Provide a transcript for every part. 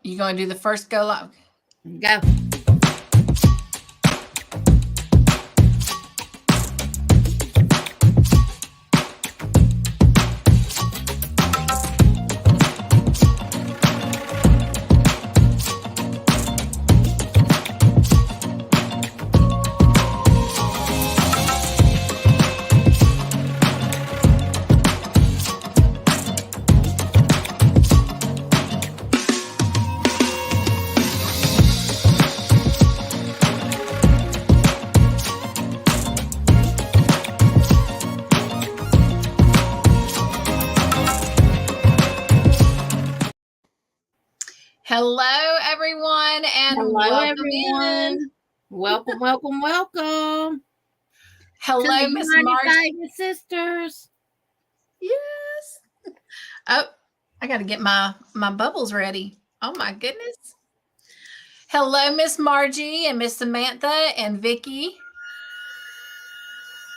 You going to do the first go live? Go. Hello, everyone, and Hello, welcome everyone. in. Welcome, welcome, welcome. Hello, to the Miss United Marge. Tiger Sisters. Yes. Oh, I got to get my bubbles ready. Oh my goodness. Hello, Miss Margie and Miss Samantha and Vicky.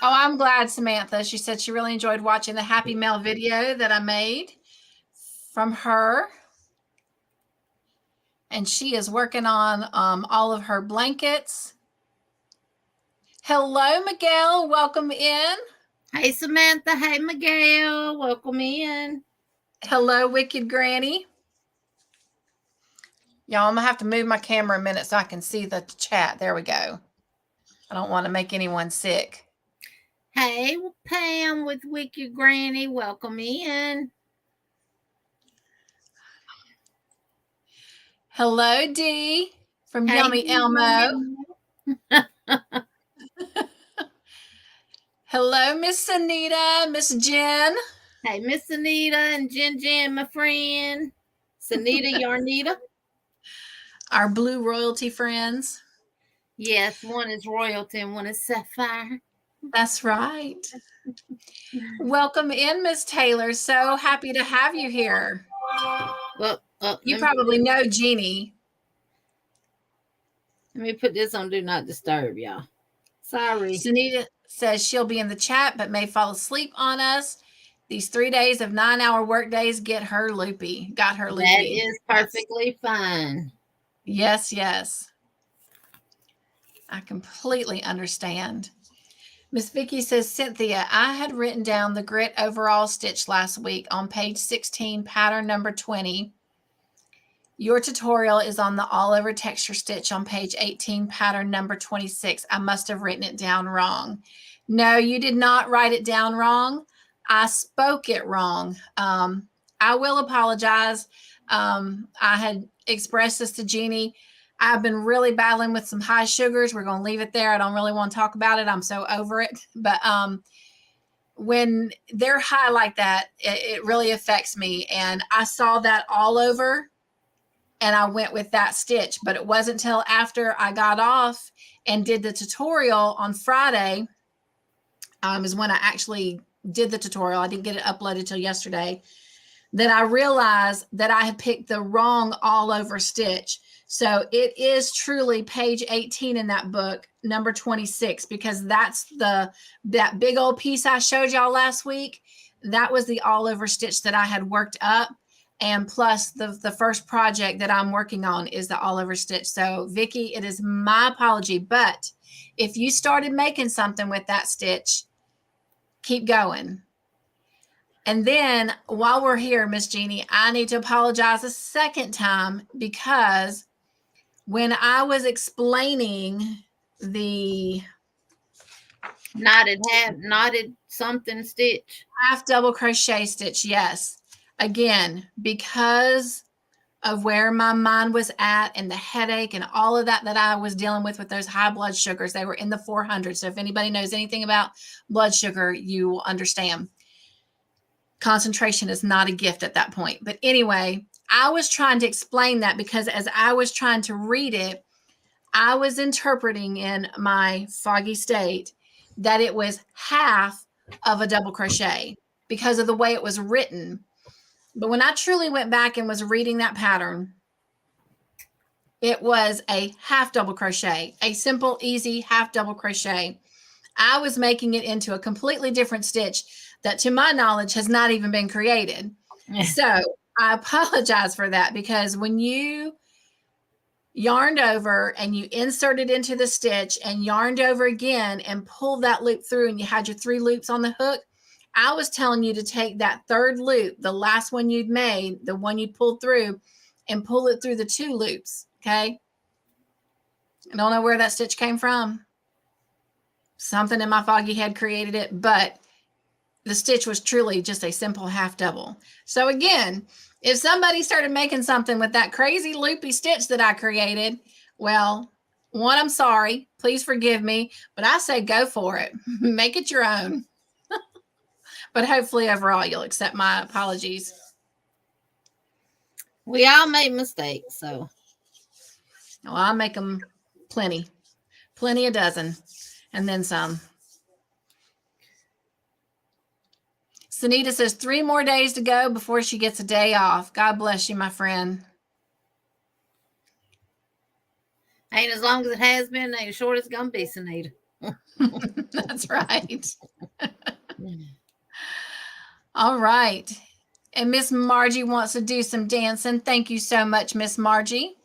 Oh, I'm glad, Samantha. She said she really enjoyed watching the Happy Mail video that I made from her. And she is working on all of her blankets. Hello, Miguel. Welcome in. Hey, Samantha. Hey, Miguel. Welcome in. Hello, Wicked Granny. Y'all, I'm going to have to move my camera a minute so I can see the chat. There we go. I don't want to make anyone sick. Hey, Pam with Wicked Granny. Welcome in. Hello, Dee from Hey, Yummy Elmo. Hello, Miss Anita, Miss Jen. Hey, Miss Anita and Jen, my friend. Sanita, Yarnita. Our Blue Royalty friends. Yes, one is Royalty and one is Sapphire. That's right. Welcome in, Miss Taylor. So happy to have you here. Well, you probably know Jeannie. Let me put this on Do Not Disturb, y'all. Sorry. Sunita says she'll be in the chat, but may fall asleep on us. These 3 days of 9-hour work days got her loopy. That is perfectly fine. Yes, yes. I completely understand. Miss Vicky says, Cynthia, I had written down the grit overall stitch last week on page 16, pattern number 20. Your tutorial is on the all over texture stitch on page 18, pattern number 26. I must have written it down wrong. No, you did not write it down wrong. I spoke it wrong. I will apologize. I had expressed this to Jeannie. I've been really battling with some high sugars. We're going to leave it there. I don't really want to talk about it. I'm so over it. But when they're high like that, it really affects me. And I saw that all over and I went with that stitch. But it wasn't until after I got off and did the tutorial on Friday is when I actually did the tutorial. I didn't get it uploaded till yesterday. That I realized that I had picked the wrong all over stitch. So it is truly page 18 in that book, number 26, because that's that big old piece I showed y'all last week. That was the all over stitch that I had worked up. And plus the first project that I'm working on is the all over stitch. So Vicky, it is my apology. But if you started making something with that stitch, keep going. And then while we're here, Miss Jeannie, I need to apologize a second time because when I was explaining the knotted something stitch, half double crochet stitch, yes. Again, because of where my mind was at and the headache and all of that I was dealing with those high blood sugars, they were in the 400s. So if anybody knows anything about blood sugar, you will understand. Concentration is not a gift at that point. But anyway, I was trying to explain that because as I was trying to read it, I was interpreting in my foggy state that it was half of a double crochet because of the way it was written. But when I truly went back and was reading that pattern, it was a half double crochet, a simple, easy half double crochet. I was making it into a completely different stitch that, to my knowledge, has not even been created. So I apologize for that, because when you yarned over and you inserted into the stitch and yarned over again and pulled that loop through and you had your 3 loops on the hook, I was telling you to take that 3rd loop, the last one you'd made, the one you pulled through, and pull it through the 2 loops. Okay. I don't know where that stitch came from. Something in my foggy head created it, but the stitch was truly just a simple half double. So again, if somebody started making something with that crazy loopy stitch that I created, well, one, I'm sorry, please forgive me, but I say go for it. Make it your own. But hopefully overall you'll accept my apologies. We all make mistakes, so. Well, I'll make them plenty a dozen, and then some. Sunita says 3 more days to go before she gets a day off. God bless you, my friend. Ain't as long as it has been, ain't as short as it's gonna be, Sunita. That's right. All right. And Miss Margie wants to do some dancing. Thank you so much, Miss Margie.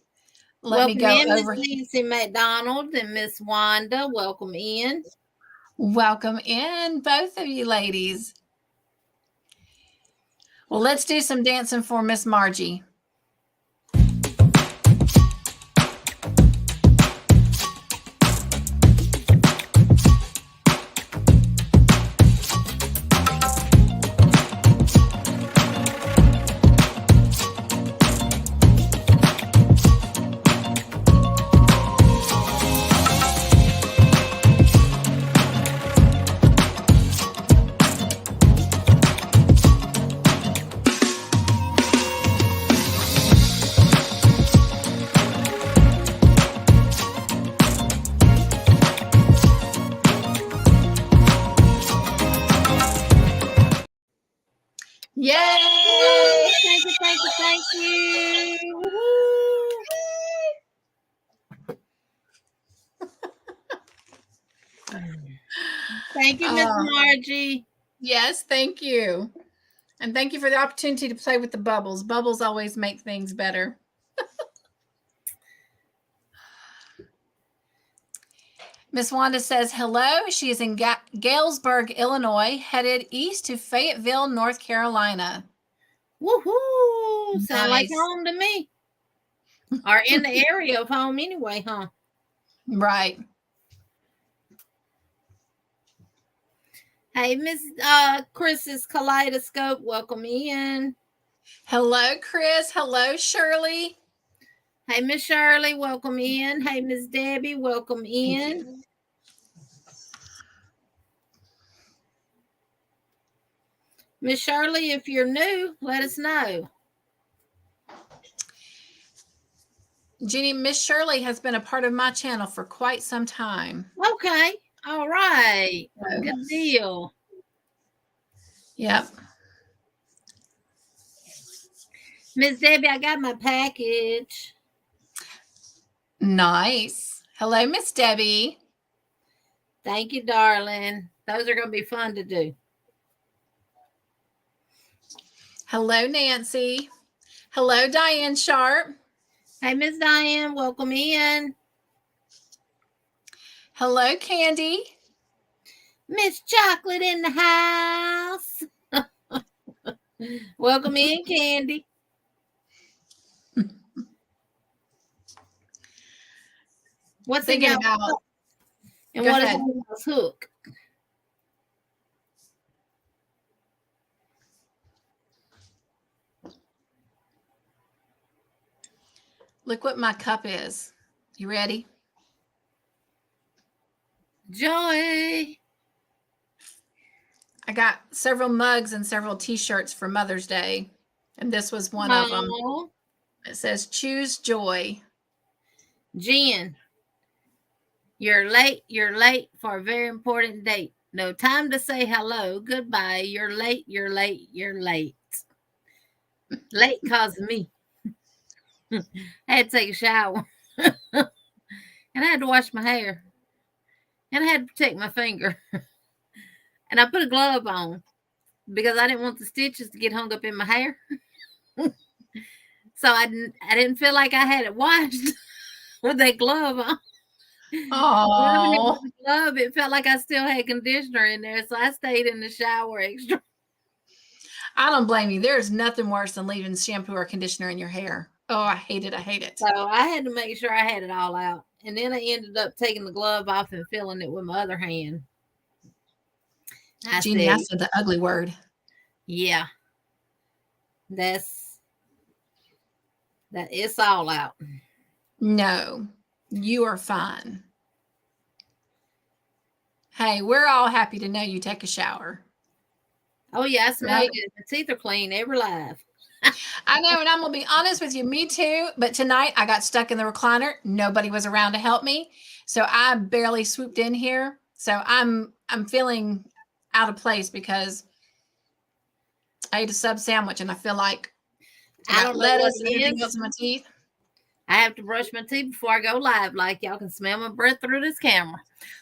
Let me go over. Miss Nancy McDonald and Miss Wanda. Welcome in. Welcome in, both of you ladies. Well, let's do some dancing for Miss Margie. Yay! Thank you, thank you, thank you. Thank you, Miss Margie. Yes, thank you. And thank you for the opportunity to play with the bubbles. Bubbles always make things better. Miss Wanda says hello. She is in Galesburg, Illinois, headed east to Fayetteville, North Carolina. Woohoo! Nice. Sound like home to me. Or in the area of home anyway, huh? Right. Hey, Miss Chris's Kaleidoscope, welcome in. Hello, Chris. Hello, Shirley. Hey, Miss Shirley, welcome in. Hey, Miss Debbie, welcome in. Miss Shirley, if you're new, let us know. Jenny, Miss Shirley has been a part of my channel for quite some time. Okay. All right. Good deal. Yep. Miss Debbie, I got my package. Nice. Hello, Miss Debbie. Thank you, darling. Those are going to be fun to do. Hello, Nancy. Hello, Diane Sharp. Hey, Miss Diane, welcome in. Hello, Candy. Miss Chocolate in the house. Welcome in, Candy. What's thinking about? And what is this hook? Look what my cup is. You ready? Joy. I got several mugs and several t-shirts for Mother's Day, and this was one of them. It says choose joy. Jen, you're late for a very important date. No time to say hello, goodbye. You're late. Late cause of me. I had to take a shower. And I had to wash my hair. And I had to protect my finger. And I put a glove on because I didn't want the stitches to get hung up in my hair. So I didn't feel like I had it washed with that glove on. Rubbing it Oh, with the glove, it felt like I still had conditioner in there. So I stayed in the shower extra. I don't blame you. There's nothing worse than leaving shampoo or conditioner in your hair. Oh, I hate it. I hate it. So I had to make sure I had it all out. And then I ended up taking the glove off and filling it with my other hand. I Jeannie, I said, said the ugly word. yeah, that it's all out. No, you are fine. Hey, we're all happy to know you take a shower. Oh, yeah, I smell Right? good. My teeth are clean, ever live. I know, and I'm gonna be honest with you, me too. But tonight I got stuck in the recliner. Nobody was around to help me. So I barely swooped in here. So I'm feeling out of place because I ate a sub sandwich and I feel like I I got don't know what lettuce and it everything else is. in my teeth. I have to brush my teeth before I go live. Like y'all can smell my breath through this camera.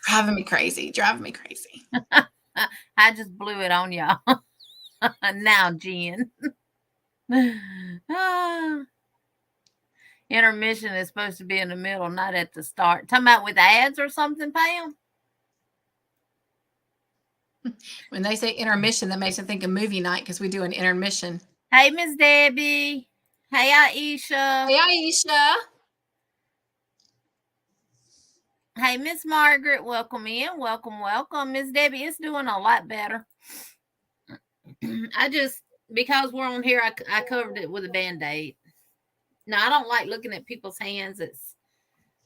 Driving me crazy. Driving me crazy. I just blew it on y'all. Now, Jen. Intermission is supposed to be in the middle, not at the start. Talking about with ads or something, Pam? When they say intermission, that makes me think of movie night because we do an intermission. Hey, Miss Debbie. Hey, Aisha. Hey, Aisha. Hey, Miss Margaret. Welcome in. Welcome, welcome. Miss Debbie is doing a lot better. Because we're on here, I covered it with a Band-Aid. Now, I don't like looking at people's hands. It's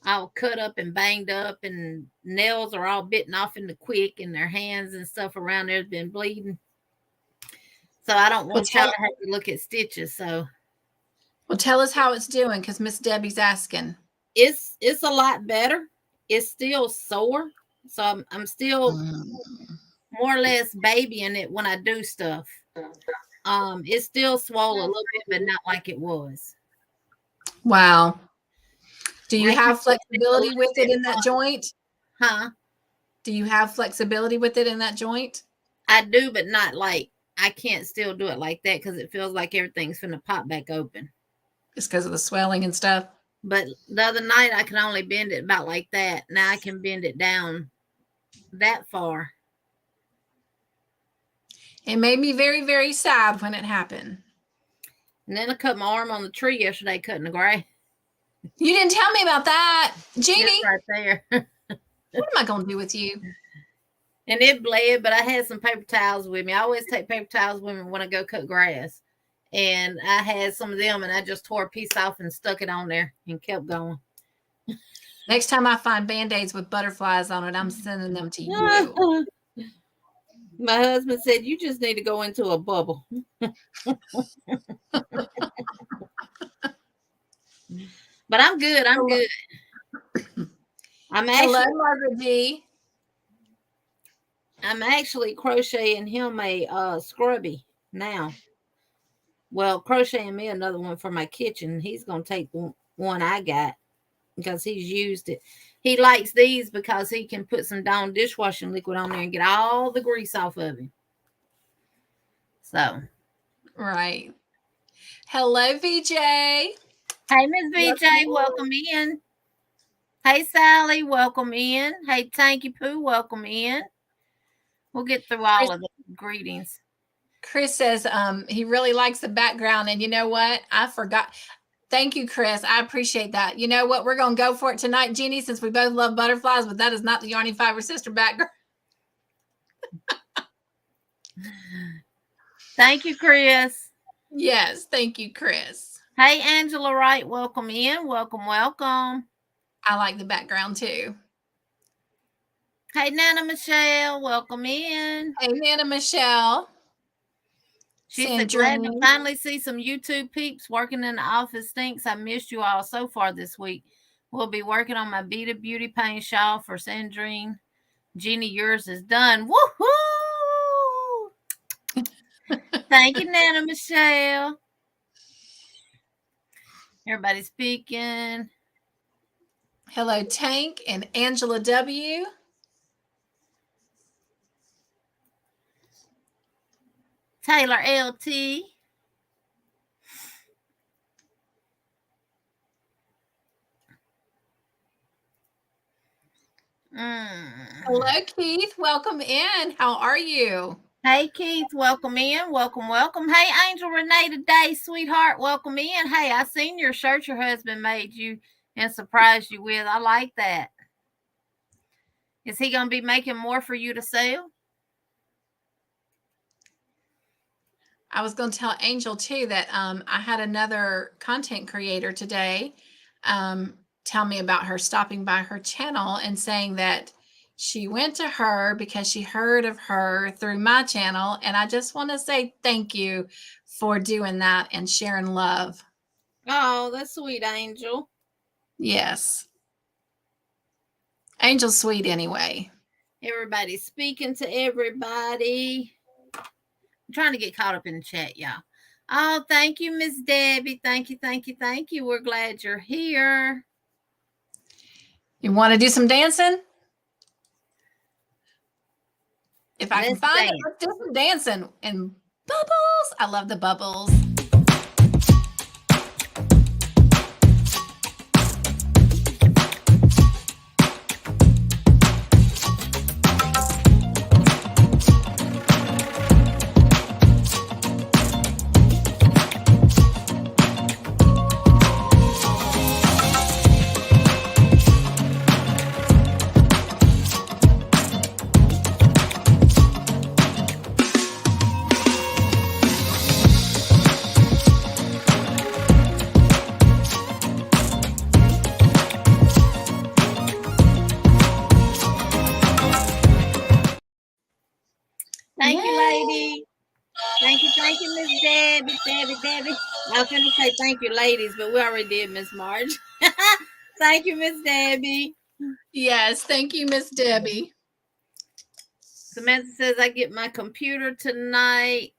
all cut up and banged up, and nails are all bitten off in the quick, and their hands and stuff around there has been bleeding. So I don't want y'all to have to look at stitches. So, well, tell us how it's doing because Miss Debbie's asking. it's a lot better. It's still sore, so I'm still more or less babying it when I do stuff. It's still swollen a little bit, but not like it was. Wow. Do you have flexibility with it in that joint? Huh? Do you have flexibility with it in that joint? I do, but not like I can't still do it like that because it feels like everything's finna pop back open. Just because of the swelling and stuff? But the other night I can only bend it about like that. Now I can bend it down that far. It made me very, very sad when it happened. And then I cut my arm on the tree yesterday cutting the grass. You didn't tell me about that. Jeannie. It's right there. What am I going to do with you? And it bled, but I had some paper towels with me. I always take paper towels with me when I go cut grass. And I had some of them, and I just tore a piece off and stuck it on there and kept going. Next time I find Band-Aids with butterflies on it, I'm sending them to you. My husband said, you just need to go into a bubble. But I'm good. I'm good. Hello, Margaret D. I'm actually crocheting him a scrubby now. Well, crocheting me another one for my kitchen. He's going to take the one I got because he's used it. He likes these because he can put some Dawn dishwashing liquid on there and get all the grease off of him. So. Right. Hello, VJ. Hey, Miss VJ, welcome in. Hey, Sally, welcome in. Hey, Tanky Poo, welcome in. We'll get through all of the greetings. Chris says he really likes the background. And you know what? I forgot. Thank you, Chris. I appreciate that. You know what? We're going to go for it tonight, Jeannie, since we both love butterflies, but that is not the Yarny Fiber Sister background. Thank you, Chris. Yes, thank you, Chris. Hey, Angela Wright, welcome in. Welcome, welcome. I like the background too. Hey, Nana Michelle, welcome in. Hey, Nana Michelle. She said, glad to finally see some YouTube peeps working in the office. Stinks. I missed you all so far this week. We'll be working on my Beta Beauty Paint shawl for Sandrine. Jeannie, yours is done. Woohoo! Thank you, Nana Michelle. Everybody speaking. Hello, Tank and Angela W. Taylor LT. Hello, Keith. Welcome in. How are you? Hey, Keith. Welcome in. Welcome. Hey, Angel Renee today, sweetheart. Welcome in. Hey, I seen your shirt your husband made you and surprised you with. I like that. Is he going to be making more for you to sell? I was going to tell Angel too that I had another content creator today tell me about her stopping by her channel and saying that she went to her because she heard of her through my channel. And I just want to say thank you for doing that and sharing love. Oh, that's sweet, Angel. Yes. Angel's sweet anyway. Everybody's speaking to everybody. I'm trying to get caught up in the chat, y'all. Oh, thank you, Miss Debbie. Thank you. We're glad you're here. You want to do some dancing? If I can find it, let's do some dancing and bubbles. I love the bubbles. Thank you, lady. Thank you, Miss Debbie. I was going to say thank you, ladies, but we already did, Miss Marge. Thank you, Miss Debbie. Yes, thank you, Miss Debbie. Samantha says I get my computer tonight.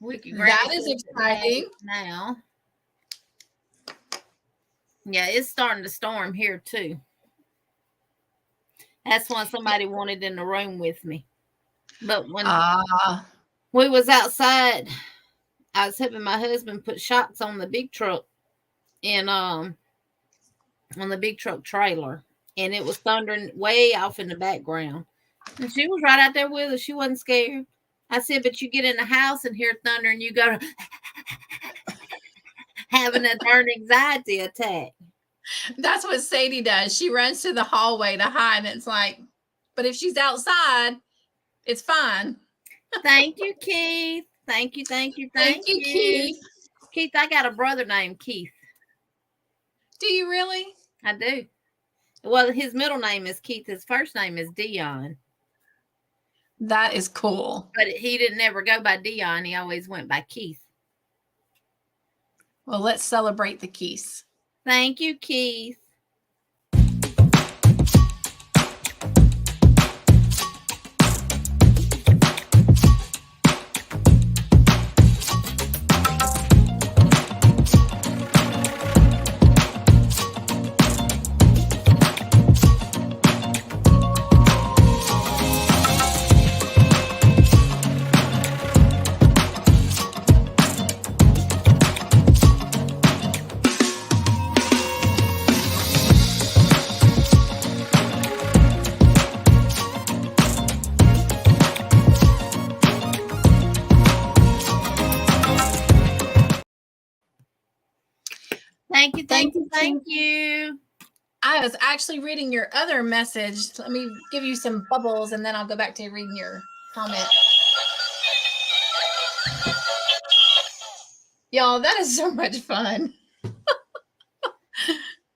That is exciting. Now. Yeah, it's starting to storm here too. That's why somebody wanted in the room with me. But when we was outside, I was helping my husband put shocks on the big truck and on the big truck trailer. And it was thundering way off in the background. And she was right out there with us. She wasn't scared. I said, but you get in the house and hear thunder and you go having a darn anxiety attack. That's what Sadie does. She runs to the hallway to hide. And it's like, but if she's outside, it's fine. Thank you, Keith. Thank you, Keith. Keith, I got a brother named Keith. Do you really? I do. Well, his middle name is Keith. His first name is Dion. That is cool. But he didn't ever go by Dion. He always went by Keith. Well, let's celebrate the Keiths. Thank you, Keith. Thank you. I was actually reading your other message. Let me give you some bubbles and then I'll go back to reading your comment. Y'all, that is so much fun.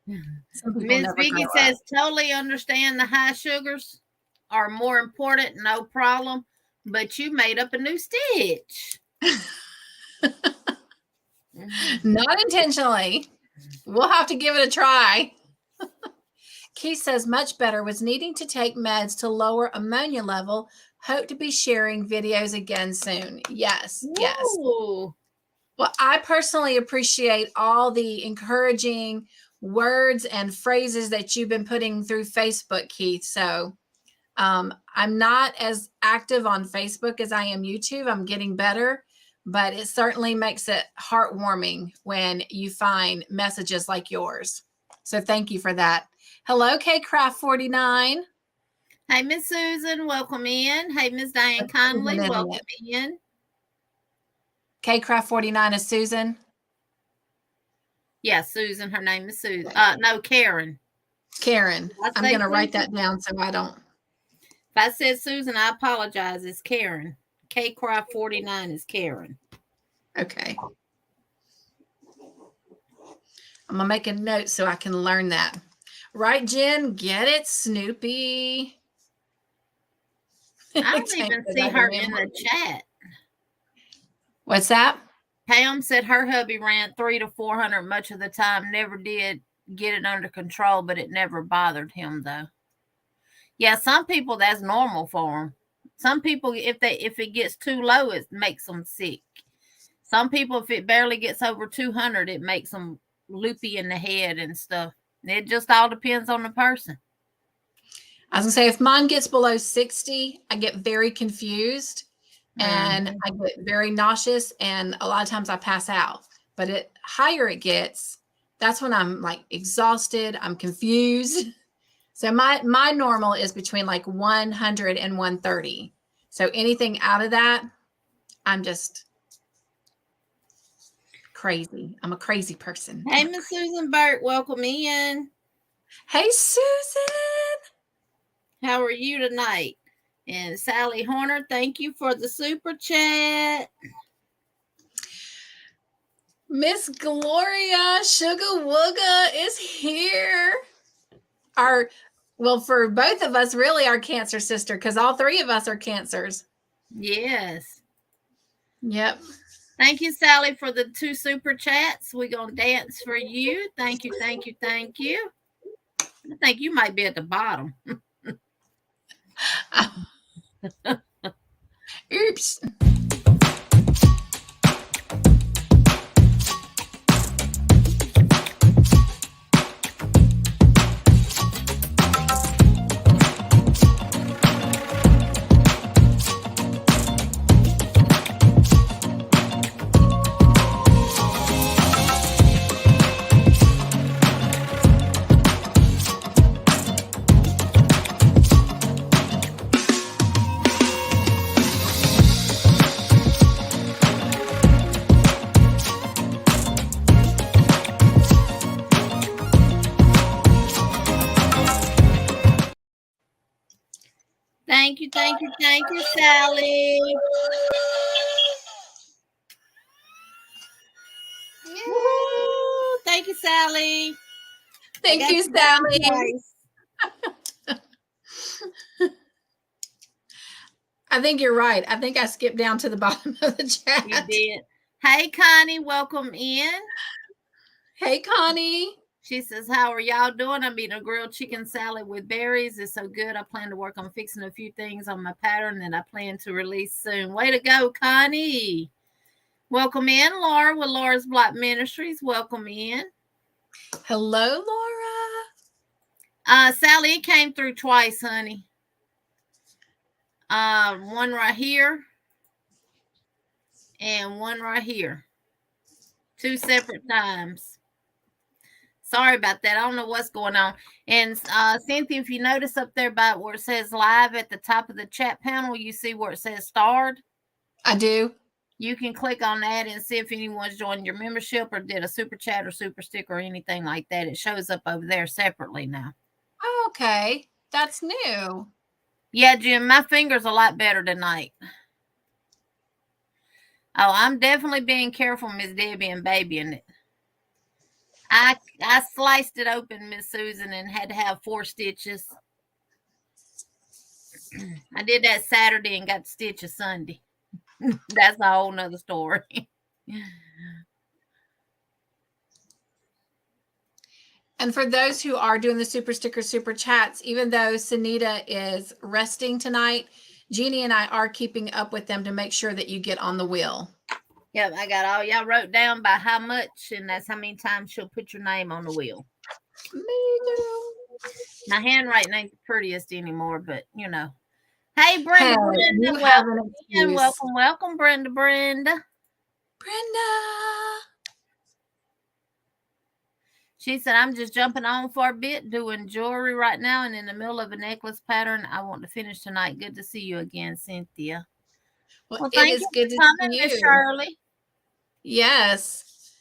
Ms. Vicky says, totally understand the high sugars are more important, no problem, but you made up a new stitch. Not intentionally. We'll have to give it a try. Keith says, much better. Was needing to take meds to lower ammonia level. Hope to be sharing videos again soon. Yes, yes. Well, I personally appreciate all the encouraging words and phrases that you've been putting through Facebook, Keith. So I'm not as active on Facebook as I am YouTube. I'm getting better, but it certainly makes it heartwarming when you find messages like yours. So thank you for that. Hello, KCraft49. Hey, Miss Susan, welcome in. Hey, Miss Diane Conley, welcome in. KCraft49 is Susan. Yeah, Susan. Her name is Susan. No, Karen. Karen. I'm going to write that down so I don't. If I said Susan, I apologize. It's Karen. KCraft49 is Karen. Okay. I'm going to make a note so I can learn that. Right, Jen? Get it, Snoopy. I don't even see her in the chat. What's that? Pam said her hubby ran 300 to 400 much of the time. Never did get it under control, but it never bothered him, though. Yeah, some people, that's normal for them. Some people, if it gets too low, it makes them sick. Some people, if it barely gets over 200, it makes them loopy in the head and stuff. It just all depends on the person. I was going to say, if mine gets below 60, I get very confused and I get very nauseous, and a lot of times I pass out. But the higher it gets, that's when I'm like exhausted, I'm confused. So my normal is between like 100 and 130. So anything out of that, I'm just crazy. I'm a crazy person. Hey, Miss Susan Burt, welcome in. Hey, Susan. How are you tonight? And Sally Horner, thank you for the super chat. Miss Gloria Sugar Wooga is here. Well, for both of us, really our Cancer sister, because all three of us are Cancers. Yes. Yep. Thank you, Sally, for the 2 super chats. We're going to dance for you. Thank you, thank you, thank you. I think you might be at the bottom. Oops. Thank you, thank you, thank you, Sally. Woo-hoo. Thank you, Sally. Thank you, Sally. I think you're right. I think I skipped down to the bottom of the chat. You did. Hey, Connie, welcome in. Hey, Connie. She says, how are y'all doing? I'm eating a grilled chicken salad with berries. It's so good. I plan to work on fixing a few things on my pattern that I plan to release soon. Way to go, Connie. Welcome in, Laura with Laura's Block Ministries. Welcome in. Hello, Laura. Sally, it came through twice, honey. One right here and one right here. 2 separate times. Sorry about that. I don't know what's going on. And Cynthia, if you notice up there by where it says live at the top of the chat panel, you see where it says starred? I do. You can click on that and see if anyone's joined your membership or did a super chat or super sticker or anything like that. It shows up over there separately now. Oh, okay. That's new. Yeah, Jim, my finger's a lot better tonight. Oh, I'm definitely being careful, Miss Debbie, and babying it. I sliced it open, Miss Susan, and had to have 4 stitches. I did that Saturday and got stitches Sunday. That's a whole nother story. And for those who are doing the super sticker, super chats, even though Sunita is resting tonight, Jeannie and I are keeping up with them to make sure that you get on the wheel. Yep, I got all y'all wrote down by how much, and that's how many times she'll put your name on the wheel. Me too. My handwriting ain't the prettiest anymore, but you know. Hey, Brenda, welcome, Brenda. She said, I'm just jumping on for a bit, doing jewelry right now and in the middle of a necklace pattern. I want to finish tonight. Good to see you again, Cynthia. Well, Well, it thank is you good for to coming, see Miss you. Shirley. Yes.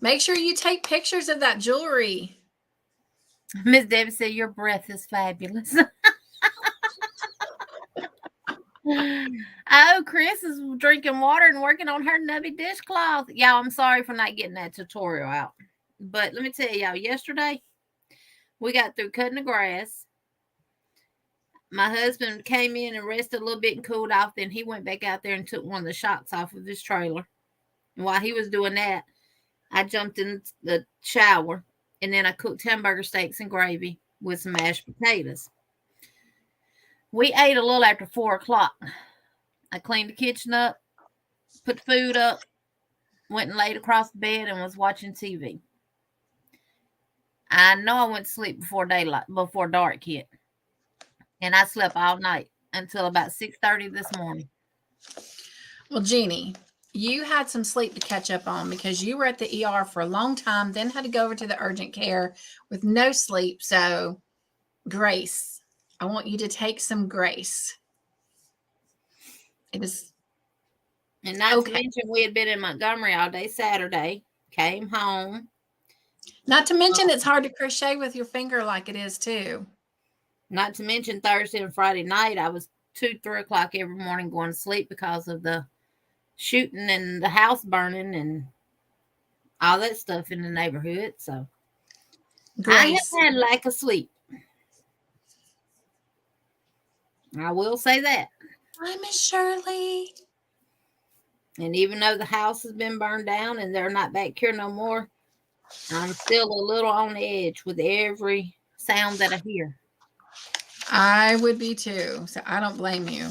Make sure you take pictures of that jewelry. Miss Debbie said, your breath is fabulous. Oh, Chris is drinking water and working on her nubby dishcloth. Y'all, I'm sorry for not getting that tutorial out. But let me tell y'all, yesterday we got through cutting the grass. My husband came in and rested a little bit and cooled off. Then he went back out there and took one of the shocks off of his trailer. And while he was doing that, I jumped in the shower and then I cooked hamburger steaks and gravy with some mashed potatoes. We ate a little after 4 o'clock. I cleaned the kitchen up, put the food up, went and laid across the bed and was watching TV. I know I went to sleep before dark hit. And I slept all night until about 6:30 this morning. Well, Jeannie, you had some sleep to catch up on because you were at the ER for a long time, then had to go over to the urgent care with no sleep. So, grace, I want you to take some grace. It is. And not to mention, we had been in Montgomery all day Saturday, came home. Not to mention, it's hard to crochet with your finger like it is, too. Not to mention, Thursday and Friday night, I was 2, 3 o'clock every morning going to sleep because of the shooting and the house burning and all that stuff in the neighborhood. So, Grace. I have had lack of sleep. I will say that. Hi, Miss Shirley. And even though the house has been burned down and they're not back here no more, I'm still a little on the edge with every sound that I hear. I would be too, so I don't blame you.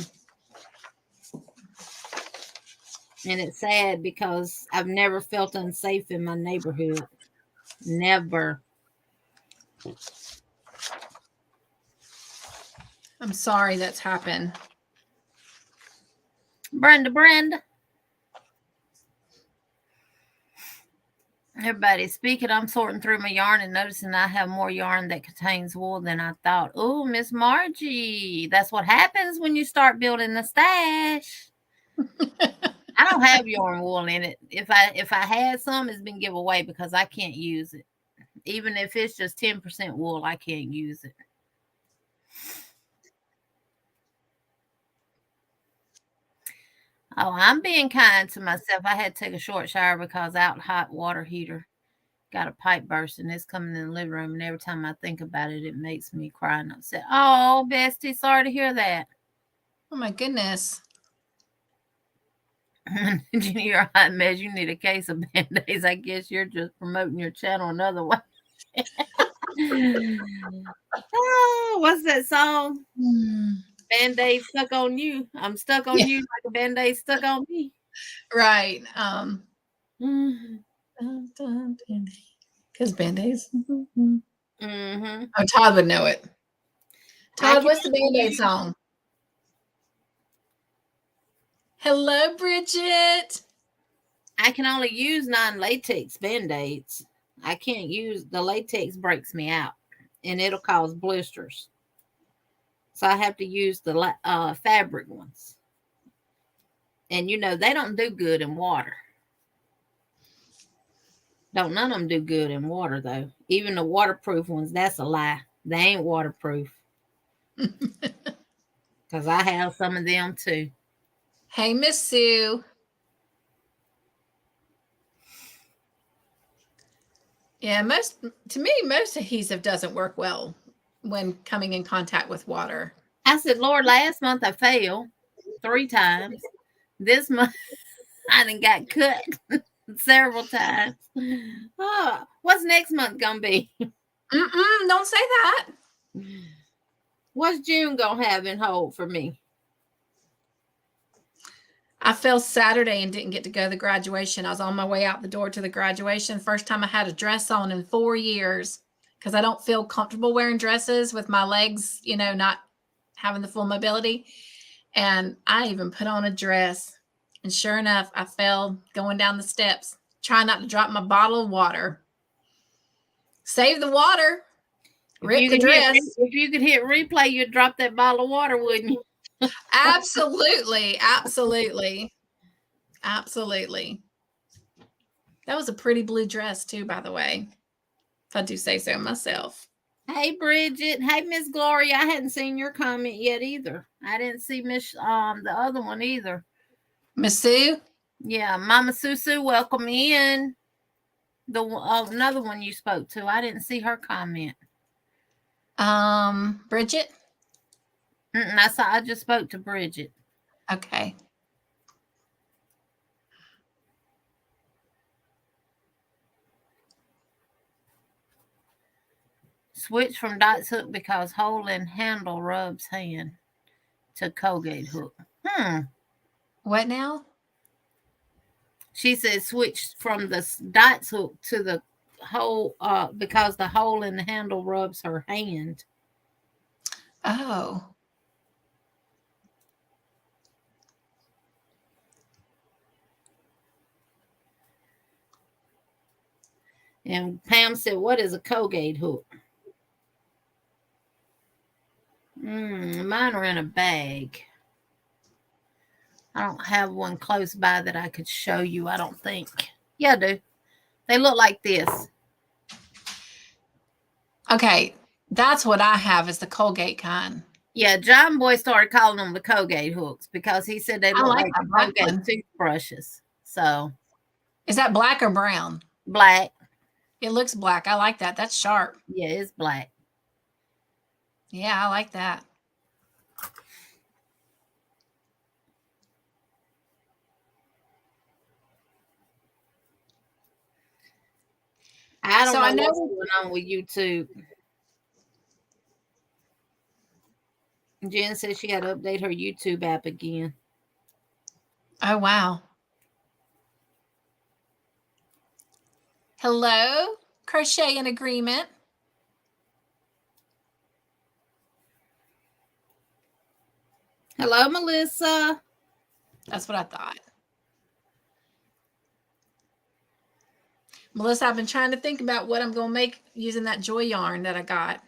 And it's sad because I've never felt unsafe in my neighborhood. Never. I'm sorry that's happened. Brenda. Everybody, speaking, I'm sorting through my yarn and noticing I have more yarn that contains wool than I thought. Oh, Miss Margie, that's what happens when you start building a stash. I don't have yarn wool in it. If I had some, it's been given away because I can't use it. Even if it's just 10% wool, I can't use it. Oh, I'm being kind to myself. I had to take a short shower because out hot water heater got a pipe burst and it's coming in the living room. And every time I think about it, it makes me cry and upset. Oh, Bestie, sorry to hear that. Oh my goodness. You're a hot mess. You need a case of Band-Aids. I guess you're just promoting your channel another way. Oh, what's that song? Band-Aid stuck on you. I'm stuck on you like a Band-Aid stuck on me. Right. Because Band-Aids. Mm-hmm. Oh, Todd would know it. Todd, what's the Band-Aid song? Hello, Bridget. I can only use non-latex Band-Aids. I can't use the latex, breaks me out and it'll cause blisters. So I have to use the fabric ones. And they don't do good in water. None of them do good in water though. Even the waterproof ones, that's a lie. They ain't waterproof. Because I have some of them too. Hey, Miss Sue. Yeah, most adhesive doesn't work well when coming in contact with water. I said, Lord, last month I failed 3 times. This month I done got cut several times. Oh, what's next month gonna be? Don't say that. What's June gonna have in hold for me? I fell Saturday and didn't get to go to the graduation. I was on my way out the door to the graduation. First time I had a dress on in 4 years because I don't feel comfortable wearing dresses with my legs, not having the full mobility. And I even put on a dress. And sure enough, I fell going down the steps, trying not to drop my bottle of water. Save the water. Rip the dress. If you could hit replay, you'd drop that bottle of water, wouldn't you? Absolutely. Absolutely. Absolutely. That was a pretty blue dress too, by the way. If I do say so myself. Hey, Bridget. Hey, Miss Gloria. I hadn't seen your comment yet either. I didn't see Miss the other one either. Miss Sue? Yeah, Mama Susu, welcome in. The another one you spoke to. I didn't see her comment. Bridget? I just spoke to Bridget. Okay. Switch from dots hook because hole in handle rubs hand to Colgate hook. What now? She said switch from the dots hook to the hole because the hole in the handle rubs her hand. Oh. And Pam said, what is a Colgate hook? Mine are in a bag. I don't have one close by that I could show you, I don't think. Yeah, I do. They look like this. Okay. That's what I have is the Colgate kind. Yeah, John Boy started calling them the Colgate hooks because he said they look like Colgate toothbrushes. So. Is that black or brown? Black. It looks black. I like that. That's sharp. Yeah, it's black. Yeah, I like that. I don't know what's going on with YouTube. Jen says she got to update her YouTube app again. Oh, wow. Hello, Crochet in Agreement. Hello, Melissa. That's what I thought. Melissa, I've been trying to think about what I'm going to make using that joy yarn that I got.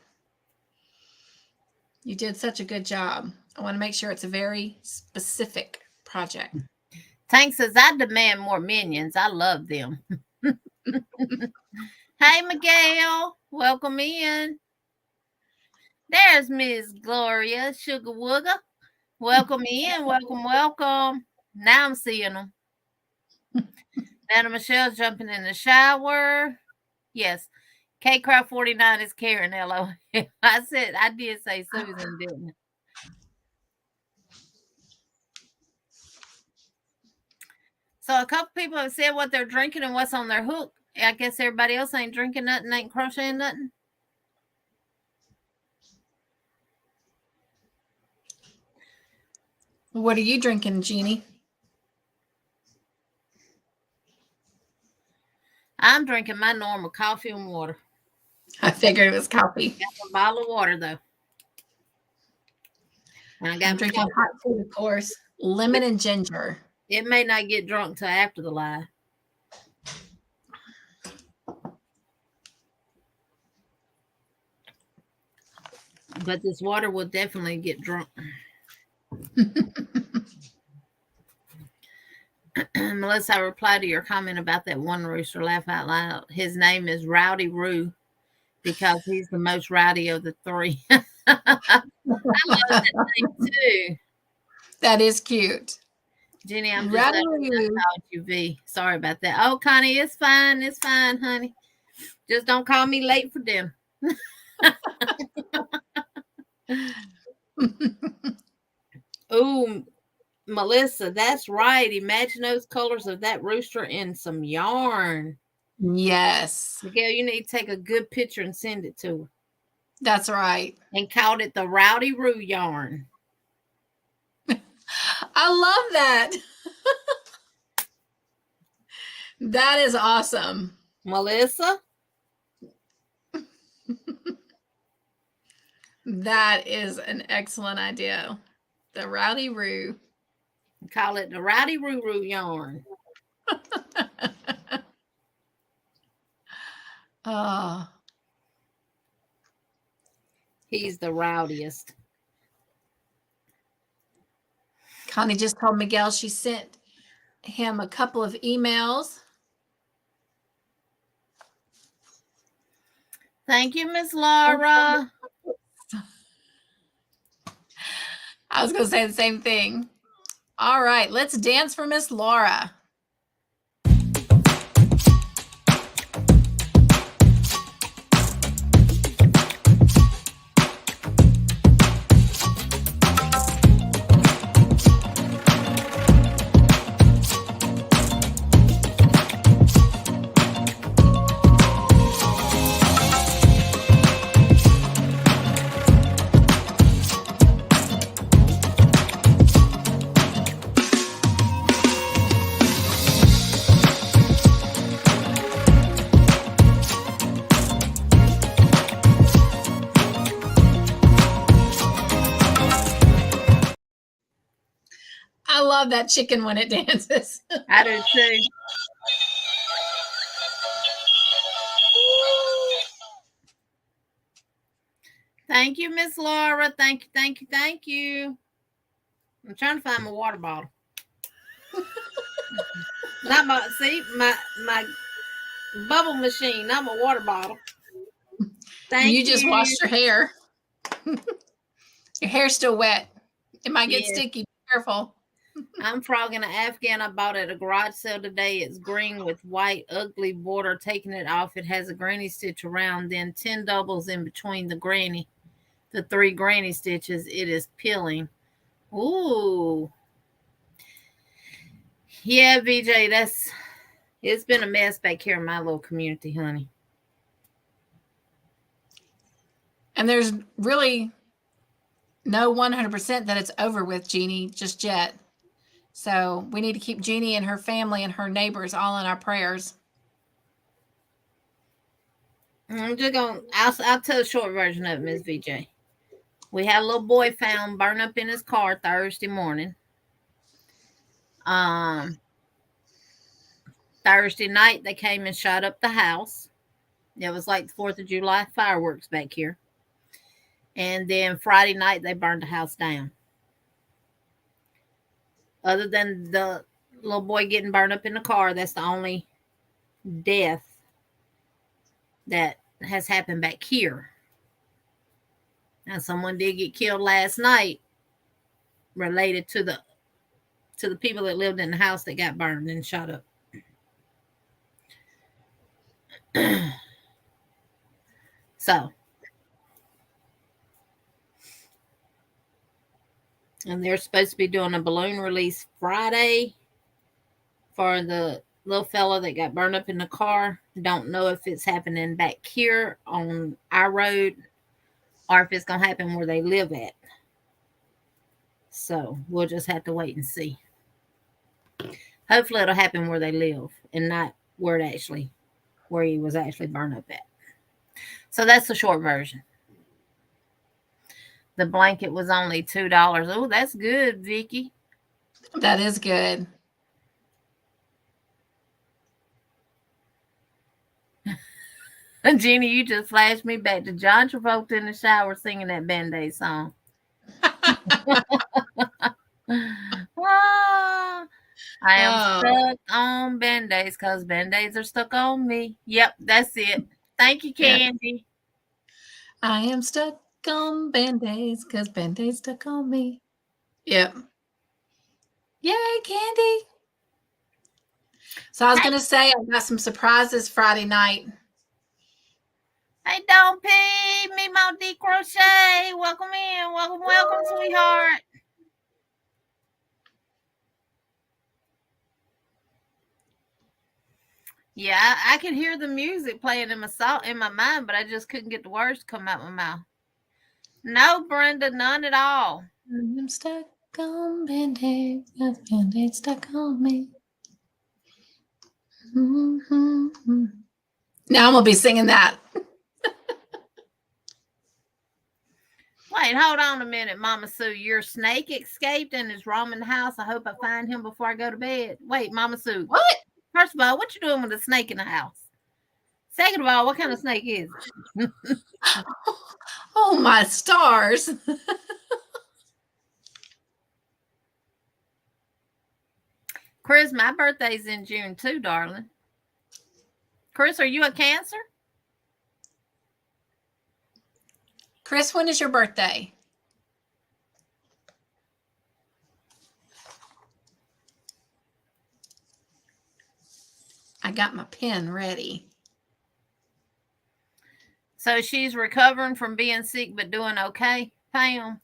You did such a good job. I want to make sure it's a very specific project. Tank says, I demand more minions. I love them. Hey, Miguel. Welcome in. There's Miss Gloria Sugar Wooger. Welcome in. Welcome, welcome. Now I'm seeing them. Nana Michelle's jumping in the shower. Yes. K-Craft 49 is Karen, LO. I did say Susan, didn't I? So a couple people have said what they're drinking and what's on their hook. I guess everybody else ain't drinking nothing, ain't crocheting nothing. What are you drinking, Jeannie? I'm drinking my normal coffee and water. I figured it was coffee. Got a bottle of water, though. And I'm drinking hot tea, of course. Lemon and ginger. It may not get drunk till after the live. But this water will definitely get drunk. Melissa, I replied to your comment about that one rooster. Laugh out loud. His name is Rowdy Roo because he's the most rowdy of the three. I love that name too. That is cute. Jenny, I'm just called you V. Sorry about that. Oh, Connie, it's fine. It's fine, honey. Just don't call me late for dinner. Ooh, Melissa, that's right. Imagine those colors of that rooster in some yarn. Yes. Miguel, you need to take a good picture and send it to her. That's right. And called it the Rowdy Roo yarn. I love that. That is awesome. Melissa? That is an excellent idea. The Rowdy Roo. Call it the Rowdy Roo yarn. Oh. He's the rowdiest. Connie just told Miguel she sent him a couple of emails. Thank you, Miss Laura. I was going to say the same thing. All right, let's dance for Miss Laura. I love that chicken when it dances. I do too. Thank you, Miss Laura. Thank you, thank you, thank you. I'm trying to find my water bottle. Not my my bubble machine, not my water bottle. Thank you. Just washed your hair. Your hair's still wet. It might get sticky. Be careful. I'm frogging an Afghan I bought at a garage sale today. It's green with white ugly border. Taking it off, it has a granny stitch around, then 10 doubles in between the 3 granny stitches. It is peeling. Ooh. Yeah, VJ, it's been a mess back here in my little community, honey. And there's really no 100% that it's over with, Jeannie, just yet. So we need to keep Jeannie and her family and her neighbors all in our prayers. I'm just going I'll tell the short version of it, Miss VJ. We had a little boy found burned up in his car Thursday morning. Thursday night, they came and shot up the house. It was like the 4th of July fireworks back here. And then Friday night, they burned the house down. Other than the little boy getting burned up in the car, that's the only death that has happened back here. Now, someone did get killed last night related to the people that lived in the house that got burned and shot up. So, and they're supposed to be doing a balloon release Friday for the little fella that got burned up in the car. Don't know if it's happening back here on our road or if it's going to happen where they live at. So we'll just have to wait and see. Hopefully it'll happen where they live and not where he was actually burned up at. So that's the short version. The blanket was only $2. Oh, that's good, Vicky. That is good. Jeannie, you just flashed me back to John Travolta in the shower singing that Band-Aid song. I am stuck on Band-Aids because Band-Aids are stuck on me. Yep, that's it. Thank you, Candy. I am stuck on Band-Aids because Band-Aids stuck on me. Yep. Yay, Candy. So I was going to say I got some surprises Friday night. Hey, Don't Pee, me, Mo D Crochet. Welcome in. Welcome, sweetheart. Yeah, I could hear the music playing in my mind, but I just couldn't get the words to come out my mouth. No, Brenda, none at all. I'm stuck on Band-Aids because Band-Aids stuck on me. Mm-hmm. Now I'm going to be singing that. Wait, hold on a minute, Mama Sue. Your snake escaped and is roaming the house. I hope I find him before I go to bed. Wait, Mama Sue. What? First of all, what you doing with a snake in the house? Second of all, what kind of snake is it? Oh, my stars. Chris, my birthday's in June too, darling. Chris, are you a Cancer? Chris, when is your birthday? I got my pen ready. So she's recovering from being sick but doing okay, Pam?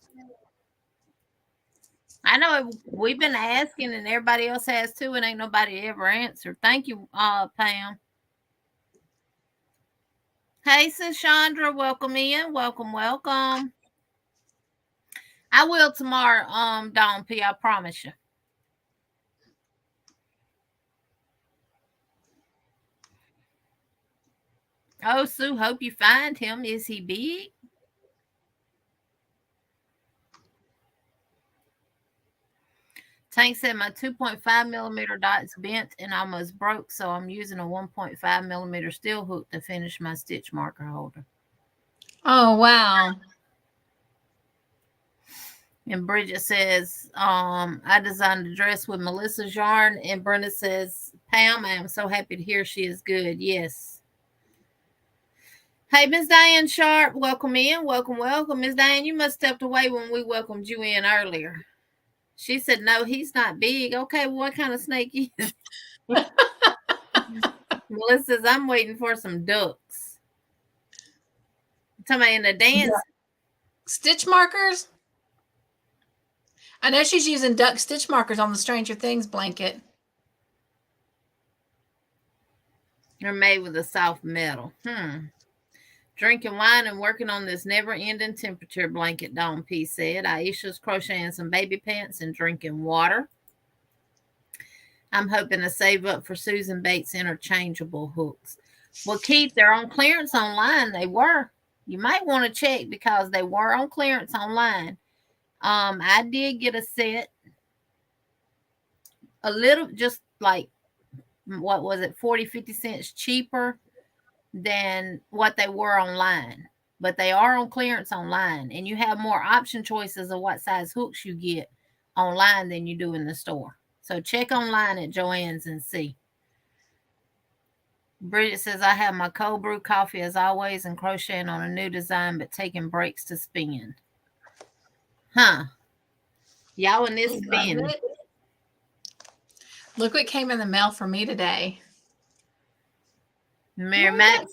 I know we've been asking and everybody else has too, and ain't nobody ever answered. Thank you, Pam. Hey, Sis Chandra, welcome in. Welcome, welcome. I will tomorrow, Dawn P, I promise you. Oh, Sue, hope you find him. Is he big? Tank said my 2.5 millimeter dot's bent and almost broke, so I'm using a 1.5 millimeter steel hook to finish my stitch marker holder. Oh, wow. And Bridget says, I designed a dress with Melissa's yarn. And Brenda says, Pam, I am so happy to hear she is good. Yes. Hey, Miss Diane Sharp, welcome in. Welcome, welcome. Miss Diane, you must have stepped away when we welcomed you in earlier. She said, no, he's not big. Okay, well, what kind of snake is Melissa says, I'm waiting for some ducks. Somebody in the dance. Stitch markers? I know she's using duck stitch markers on the Stranger Things blanket. They're made with a soft metal. Drinking wine and working on this never-ending temperature blanket, Dawn P said. Aisha's crocheting some baby pants and drinking water. I'm hoping to save up for Susan Bates' interchangeable hooks. Well, Keith, they're on clearance online. They were. You might want to check because they were on clearance online. I did get a set. A little, just like, what was it, 40, 50 cents cheaper than what they were online, but they are on clearance online, and you have more option choices of what size hooks you get online than you do in the store. So check online at Joann's and see. Bridget says, I have my cold brew coffee as always and crocheting on a new design, but taking breaks to spin. Y'all in this spin. Look what came in the mail for me today. Mary Max.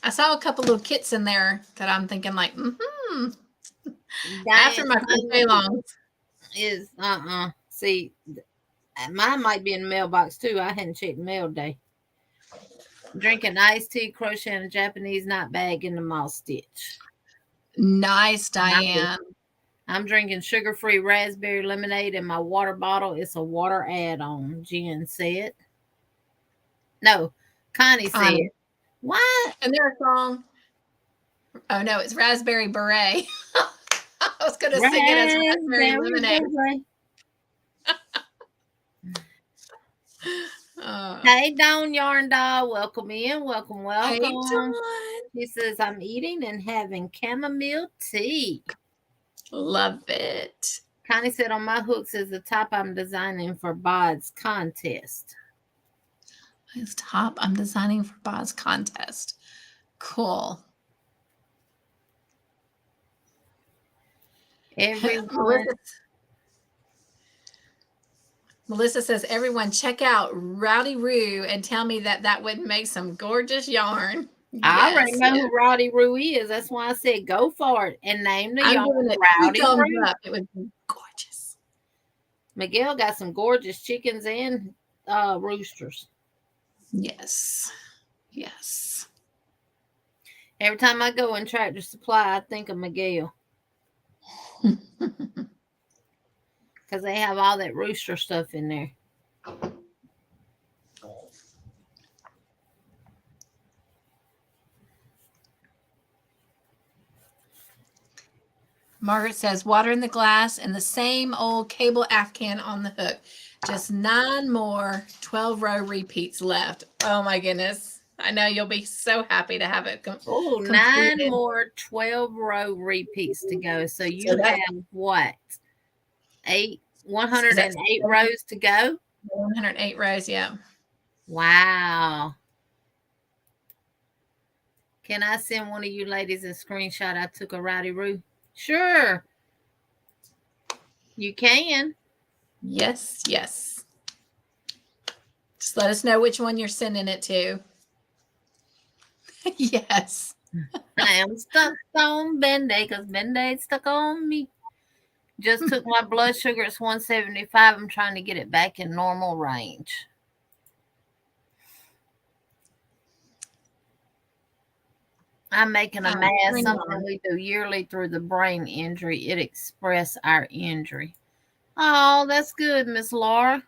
I saw a couple little kits in there that I'm thinking like, after my crochet long is see, mine might be in the mailbox too. I hadn't checked mail day. Drinking iced tea, crocheting a Japanese knot bag in the moss stitch. Nice, Diane. I'm drinking sugar-free raspberry lemonade in my water bottle. It's a water add-on, Jen said. No, Connie said. What? And their song. Oh no, it's Raspberry Beret. I was going to sing it as Raspberry Lemonade. Hey, Dawn Yarn Doll, welcome in. Welcome, welcome. Hey, Dawn. She says, I'm eating and having chamomile tea. Love it. Connie said, on my hooks is the top I'm designing for Bod's contest. His top I'm designing for Bod's contest. Cool. Melissa says, everyone check out Rowdy Roo and tell me that would make some gorgeous yarn. I already know who Rowdy Roo is. That's why I said go for it and name the yarn Rowdy Roo. It would be gorgeous. Miguel got some gorgeous chickens and roosters. Yes. Yes. Every time I go in Tractor Supply, I think of Miguel. Because they have all that rooster stuff in there. Margaret says, water in the glass and the same old cable afghan on the hook. Just 9 more 12-row repeats left. Oh, my goodness. I know you'll be so happy to have it Oh, 9 completed. more 12-row repeats to go. So you So that's, have what? so that's 108 rows to go? 108 rows, yeah. Wow. Can I send one of you ladies a screenshot I took a Rowdy Roo? Sure. You can. Yes, yes. Just let us know which one you're sending it to. Yes. I am stuck on Band-Aid because Band-Aid stuck on me. Just took my blood sugar. It's 175. I'm trying to get it back in normal range. I'm making a mask, something we do yearly through the brain injury. It express our injury. Oh, that's good, Miss Laura.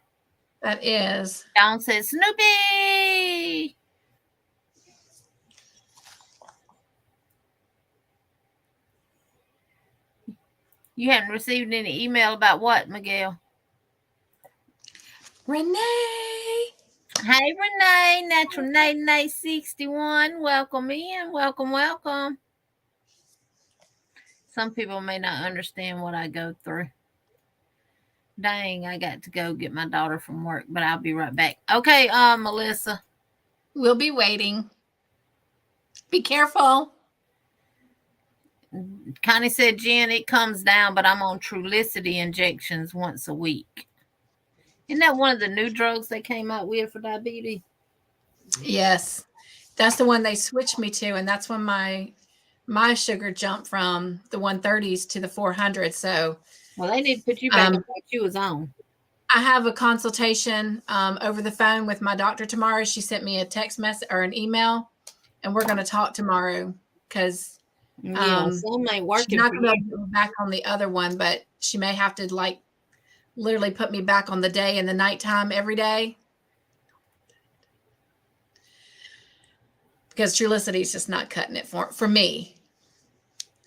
That is. Dawn says, Snoopy. You haven't received any email about what, Miguel? Renee. Hey, Renee, Natural Nate 61. Welcome in. Welcome, welcome. Some people may not understand what I go through. Dang, I got to go get my daughter from work, but I'll be right back. Okay, Melissa. We'll be waiting. Be careful. Connie said, Jen, it comes down, but I'm on Trulicity injections once a week. Isn't that one of the new drugs they came out with for diabetes? Yes. That's the one they switched me to, and that's when my sugar jumped from the 130s to the 400s. So, well, they need to put you back on what you was on. I have a consultation over the phone with my doctor tomorrow. She sent me a text message or an email, and we're going to talk tomorrow because some ain't working. She's not going to put me back on the other one, but she may have to like literally put me back on the day and the nighttime every day. Because Trulicity is just not cutting it for me.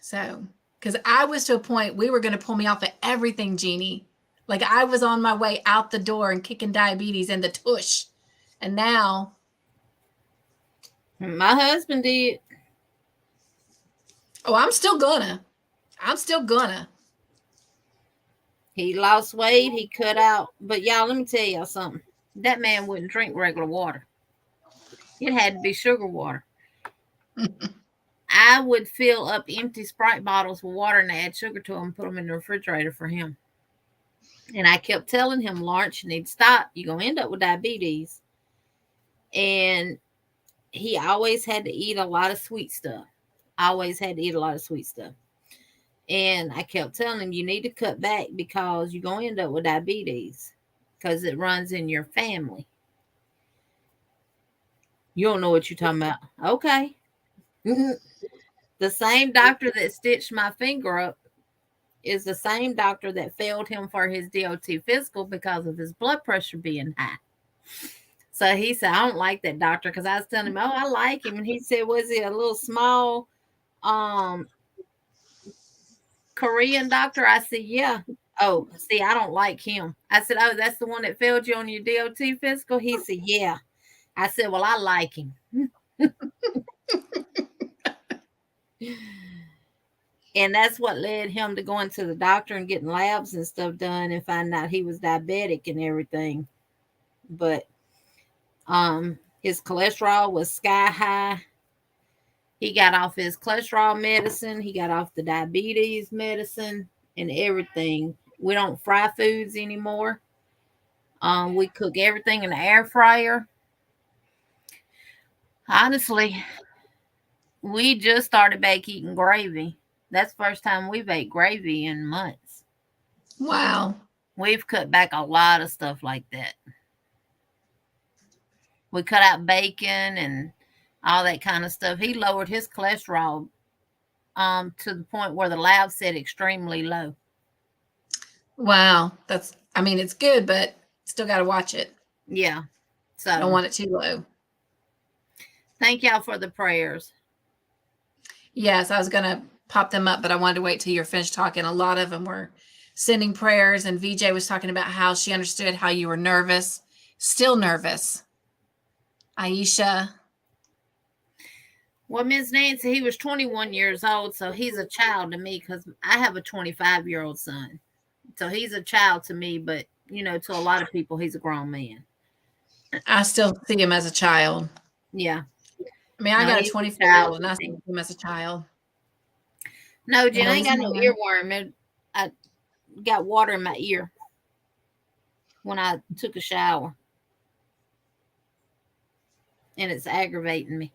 So, because I was to a point we were going to pull me off of everything, Jeannie. Like I was on my way out the door and kicking diabetes in the tush. And now. My husband did. Oh, I'm still gonna. He lost weight. He cut out. But y'all, let me tell y'all something. That man wouldn't drink regular water. It had to be sugar water. I would fill up empty Sprite bottles with water and add sugar to them and put them in the refrigerator for him. And I kept telling him, Lawrence, you need to stop. You're going to end up with diabetes. And he always had to eat a lot of sweet stuff. And I kept telling him, you need to cut back because you're going to end up with diabetes because it runs in your family. You don't know what you're talking about. Okay. The same doctor that stitched my finger up is the same doctor that failed him for his DOT physical because of his blood pressure being high. So he said, I don't like that doctor because I was telling him, oh, I like him. And he said, was he a little small Korean doctor? I said, yeah. Oh, see, I don't like him. I said, oh, that's the one that failed you on your DOT physical? He said, yeah. I said, well, I like him. And that's what led him to going to the doctor and getting labs and stuff done and finding out he was diabetic and everything. But his cholesterol was sky high. He got off his cholesterol medicine. He got off the diabetes medicine and everything. We don't fry foods anymore. We cook everything in the air fryer. Honestly, we just started back eating gravy. That's the first time we've ate gravy in months. Wow. We've cut back a lot of stuff like that. We cut out bacon and all that kind of stuff. He lowered his cholesterol to the point where the lab said extremely low. Wow. It's good, but still got to watch it. Yeah. So don't want it too low. Thank y'all for the prayers. Yes, I was going to pop them up, but I wanted to wait till you're finished talking. A lot of them were sending prayers, and VJ was talking about how she understood how you were nervous, still nervous. Aisha, Well, Miss Nancy, he was 21 years old, so he's a child to me because I have a 25-year-old son. So he's a child to me, but, to a lot of people, he's a grown man. I still see him as a child. Yeah. I mean, I No, got a he's a 24-year-old, child and I to see me. him as a child. No, Jen, I ain't Noise got no man. earworm. I got water in my ear when I took a shower. And it's aggravating me.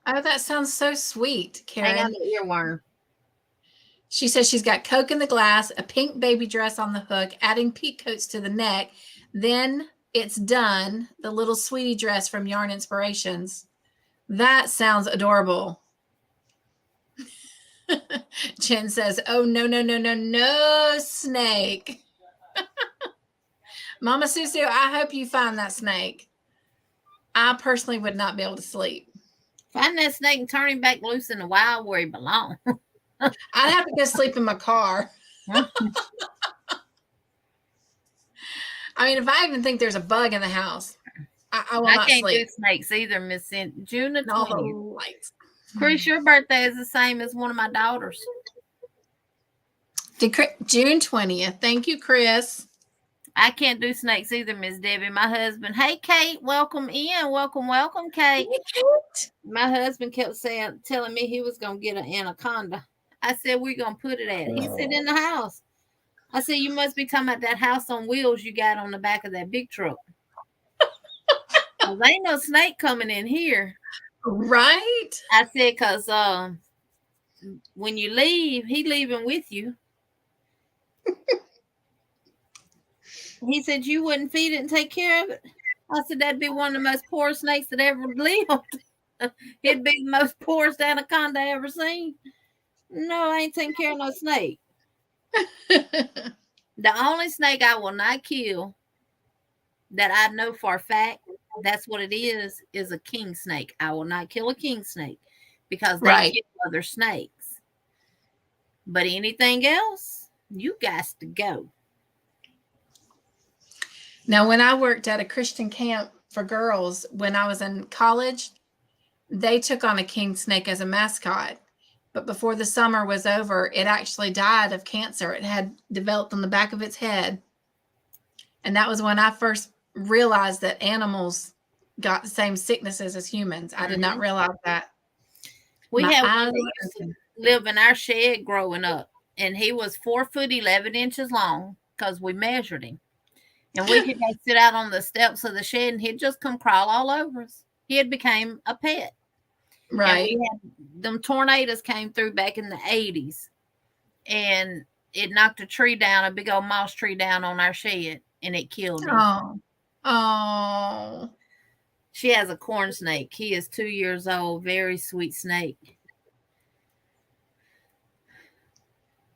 Oh, that sounds so sweet, I got Karen. no earworm. She says she's got Coke in the glass, a pink baby dress on the hook, adding peak coats to the neck. Then it's done. The little sweetie dress from Yarn Inspirations. That sounds adorable. Jen says, oh, no, snake. Mama Susu, I hope you find that snake. I personally would not be able to sleep. Find that snake and turn him back loose in the wild where he belongs. I'd have to go sleep in my car. I mean, if I even think there's a bug in the house, I will not can't sleep. do snakes either, Miss Cynthia. June the 20th. All the lights. Chris, your birthday is the same as one of my daughters. June 20th. Thank you, Chris. I can't do snakes either, Miss Debbie. My husband, hey, Kate, welcome in. Welcome, Kate. My husband kept telling me he was going to get an anaconda. I said, we're going to put it at. He said, in the house. I said, you must be talking about that house on wheels you got on the back of that big truck. Well, there ain't no snake coming in here. Right? I said, because when you leave, he leaving with you. He said, you wouldn't feed it and take care of it. I said, that'd be one of the most poor snakes that ever lived. It'd be the most poorest anaconda I ever seen. No, I ain't taking care of no snake. The only snake I will not kill that I know for a fact that's what it is a king snake. I will not kill a king snake because they kill other snakes. But anything else, you guys to go. Now, when I worked at a Christian camp for girls, when I was in college, they took on a king snake as a mascot. But before the summer was over, it actually died of cancer. It had developed on the back of its head. And that was when I first realized that animals got the same sicknesses as humans. I did not realize that. We had one that used to live in our shed growing up, and he was 4 foot 11 inches long because we measured him. And we could go sit out on the steps of the shed, and he'd just come crawl all over us. He had became a pet. Right. And we had them tornadoes came through back in the 80s, and it knocked a tree down, a big old moss tree down on our shed, and it killed him. Oh. She has a corn snake. He is 2 years old. Very sweet snake.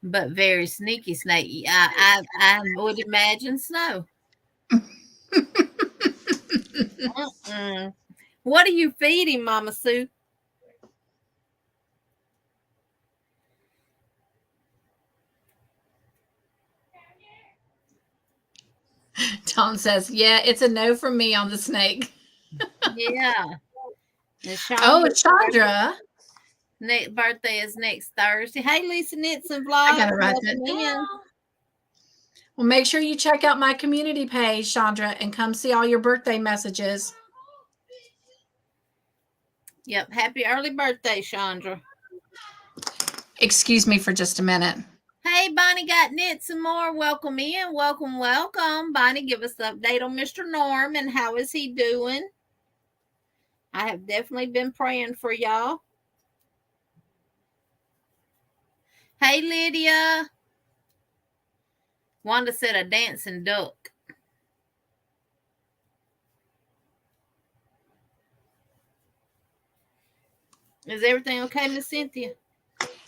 But very sneaky snake. I would imagine so. What are you feeding, Mama Sue? Tom says, yeah, it's a no from me on the snake. Yeah. Chandra. Next birthday is next Thursday. Hey, Lisa Nitson Vlog. I gotta write that down. Well, make sure you check out my community page, Chandra, and come see all your birthday messages. Yep. Happy early birthday, Chandra. Excuse me for just a minute. Hey, Bonnie got knit some more. Welcome in. Welcome. Bonnie, give us the update on Mr. Norm and how is he doing? I have definitely been praying for y'all. Hey, Lydia. Wanda said a dancing duck. Is everything okay, Miss Cynthia?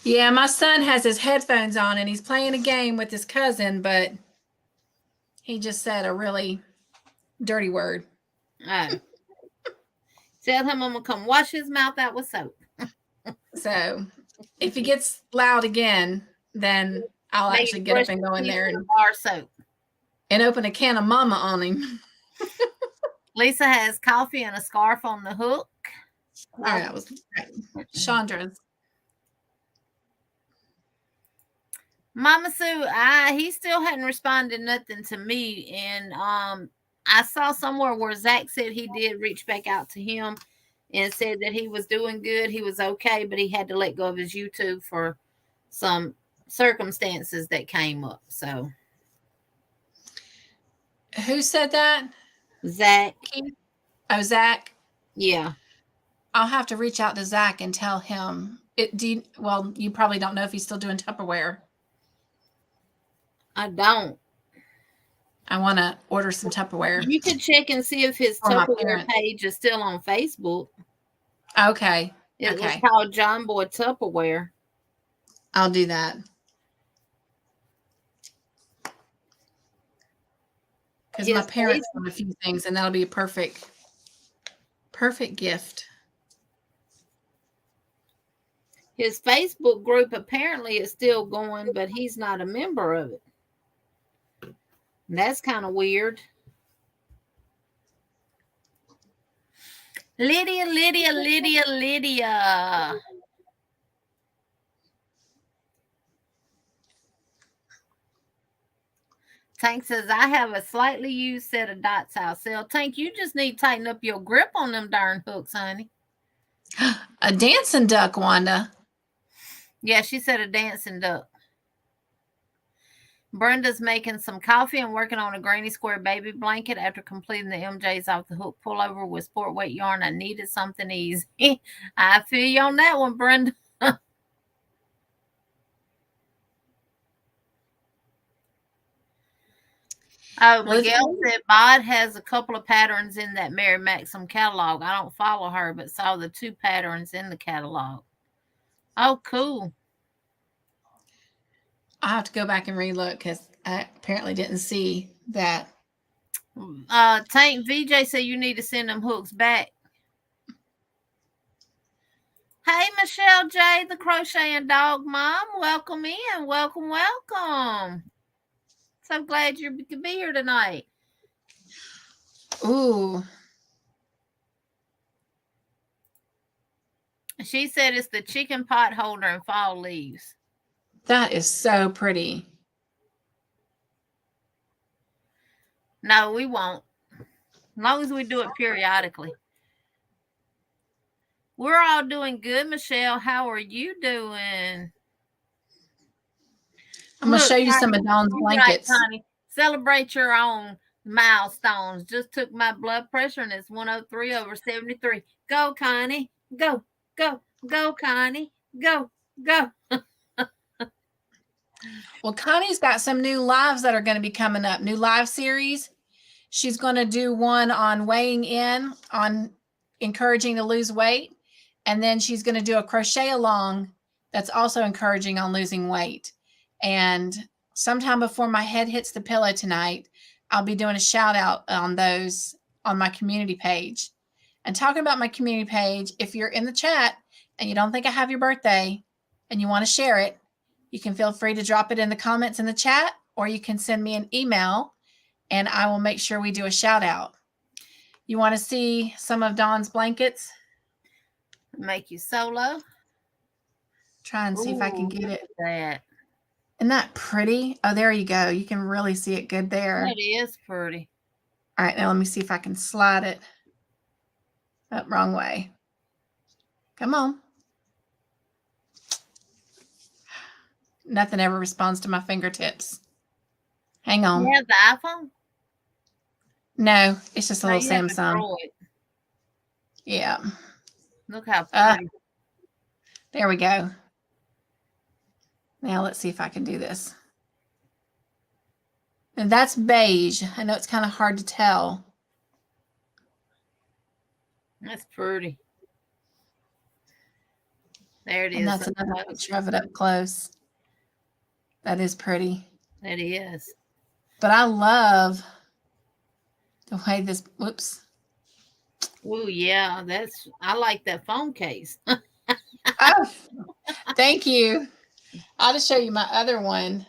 Yeah, my son has his headphones on and he's playing a game with his cousin, but he just said a really dirty word. Oh. Tell him I'm going to come wash his mouth out with soap. So if he gets loud again, then I'll actually get up and go in there and bar soap and open a can of mama on him. Lisa has coffee and a scarf on the hook. All right, that was right. Chandra's. Mama Sue, he still hadn't responded nothing to me. And I saw somewhere where Zach said he did reach back out to him and said that he was doing good. He was okay, but he had to let go of his YouTube for some circumstances that came up. So Who said that? Zach. Oh, Zach. Yeah. I'll have to reach out to Zach and tell him. Well, you probably don't know if he's still doing Tupperware. I don't. I want to order some Tupperware. You could check and see if his Tupperware page is still on Facebook. Okay. It was called John Boy Tupperware. I'll do that. Because my parents want a few things, and that'll be a perfect gift. His Facebook group apparently is still going, but he's not a member of it. That's kind of weird. Lydia. Tank says, I have a slightly used set of dots I'll sell. Tank, you just need to tighten up your grip on them darn hooks, honey. A dancing duck, Wanda. Yeah, she said a dancing duck. Brenda's making some coffee and working on a granny square baby blanket after completing the MJs off the hook pullover with sport weight yarn. I needed something easy. I feel you on that one, Brenda. Oh, Miguel said Bod has a couple of patterns in that Mary Maxim catalog. I don't follow her, but saw the 2 patterns in the catalog. Oh, cool. I have to go back and relook because I apparently didn't see that. Tank VJ said you need to send them hooks back. Hey, Michelle J, the Crocheting Dog Mom. Welcome in. Welcome. So glad you could be here tonight. Ooh. She said it's the chicken pot holder and fall leaves. That is so pretty. No, we won't. As long as we do it periodically. We're all doing good, Michelle. How are you doing? I'm going to show you some of Dawn's blankets. Right, honey. Celebrate your own milestones. Just took my blood pressure and it's 103/73. Go, Connie. Go, Connie. Go. Well, Connie's got some new lives that are going to be coming up. New live series. She's going to do one on weighing in, on encouraging to lose weight. And then she's going to do a crochet along that's also encouraging on losing weight. And sometime before my head hits the pillow tonight, I'll be doing a shout out on those on my community page. And talking about my community page, if you're in the chat and you don't think I have your birthday and you want to share it, you can feel free to drop it in the comments in the chat, or you can send me an email and I will make sure we do a shout out. You want to see some of Dawn's blankets? Make you solo. Try and see if I can get it. That. Isn't that pretty? Oh, there you go. You can really see it good there. That is pretty. All right, now let me see if I can slide it. Oh, wrong way. Come on. Nothing ever responds to my fingertips. Hang on. You have the iPhone? No, it's just a little Samsung. Yeah. Look how pretty. There we go. Now let's see if I can do this. And that's beige. I know it's kind of hard to tell. That's pretty. There it is. And that's another picture of it up close. That is pretty. That is. But I love the way this, whoops. Oh, yeah. I like that phone case. Oh, thank you. I'll just show you my other one.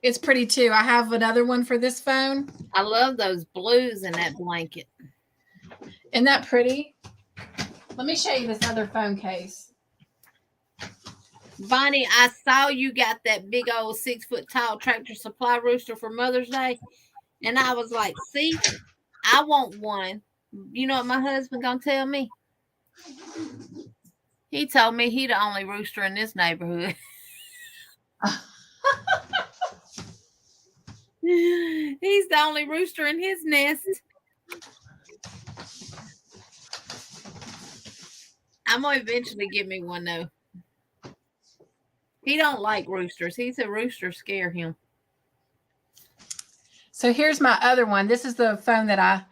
It's pretty too. I have another one for this phone. I love those blues in that blanket. Isn't that pretty? Let me show you this other phone case. Bonnie, I saw you got that big old 6 foot tall Tractor Supply rooster for Mother's Day. And I was like, see, I want one. You know what my husband gonna tell me? He told me he the only rooster in this neighborhood. He's the only rooster in his nest. I'm gonna eventually get me one though. He don't like roosters. He said roosters scare him. So here's my other one. This is the phone that I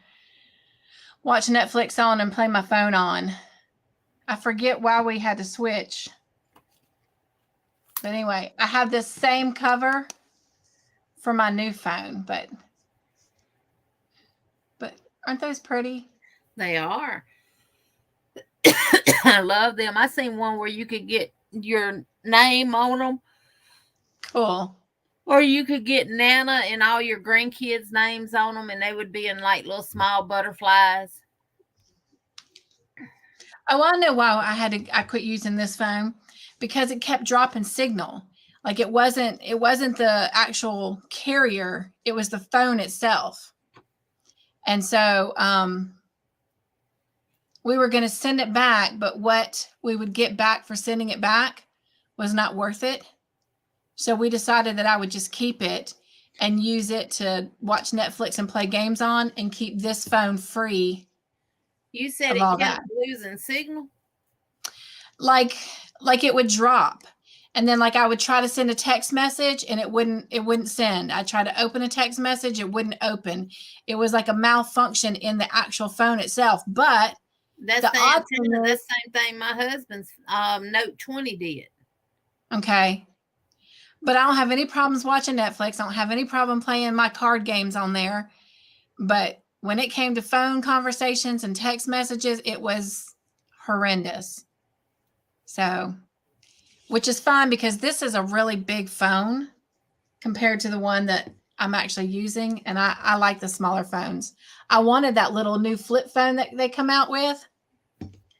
watch Netflix on and play my phone on. I forget why we had to switch. But anyway, I have this same cover for my new phone, but aren't those pretty? They are. I love them. I seen one where you could get your name on them. Cool. Or you could get Nana and all your grandkids' names on them, and they would be in like little small butterflies. Oh, I know why I quit using this phone, because it kept dropping signal. Like it wasn't the actual carrier, it was the phone itself. And so we were going to send it back, but what we would get back for sending it back was not worth it. So we decided that I would just keep it and use it to watch Netflix and play games on, and keep this phone free. You said it kept losing signal? Like it would drop. And then like I would try to send a text message and it wouldn't send. I tried to open a text message, it wouldn't open. It was like a malfunction in the actual phone itself. But that's the same thing my husband's Note 20 did. Okay. But I don't have any problems watching Netflix. I don't have any problem playing my card games on there. But when it came to phone conversations and text messages, it was horrendous. So, which is fine because this is a really big phone compared to the one that I'm actually using. And I like the smaller phones. I wanted that little new flip phone that they come out with,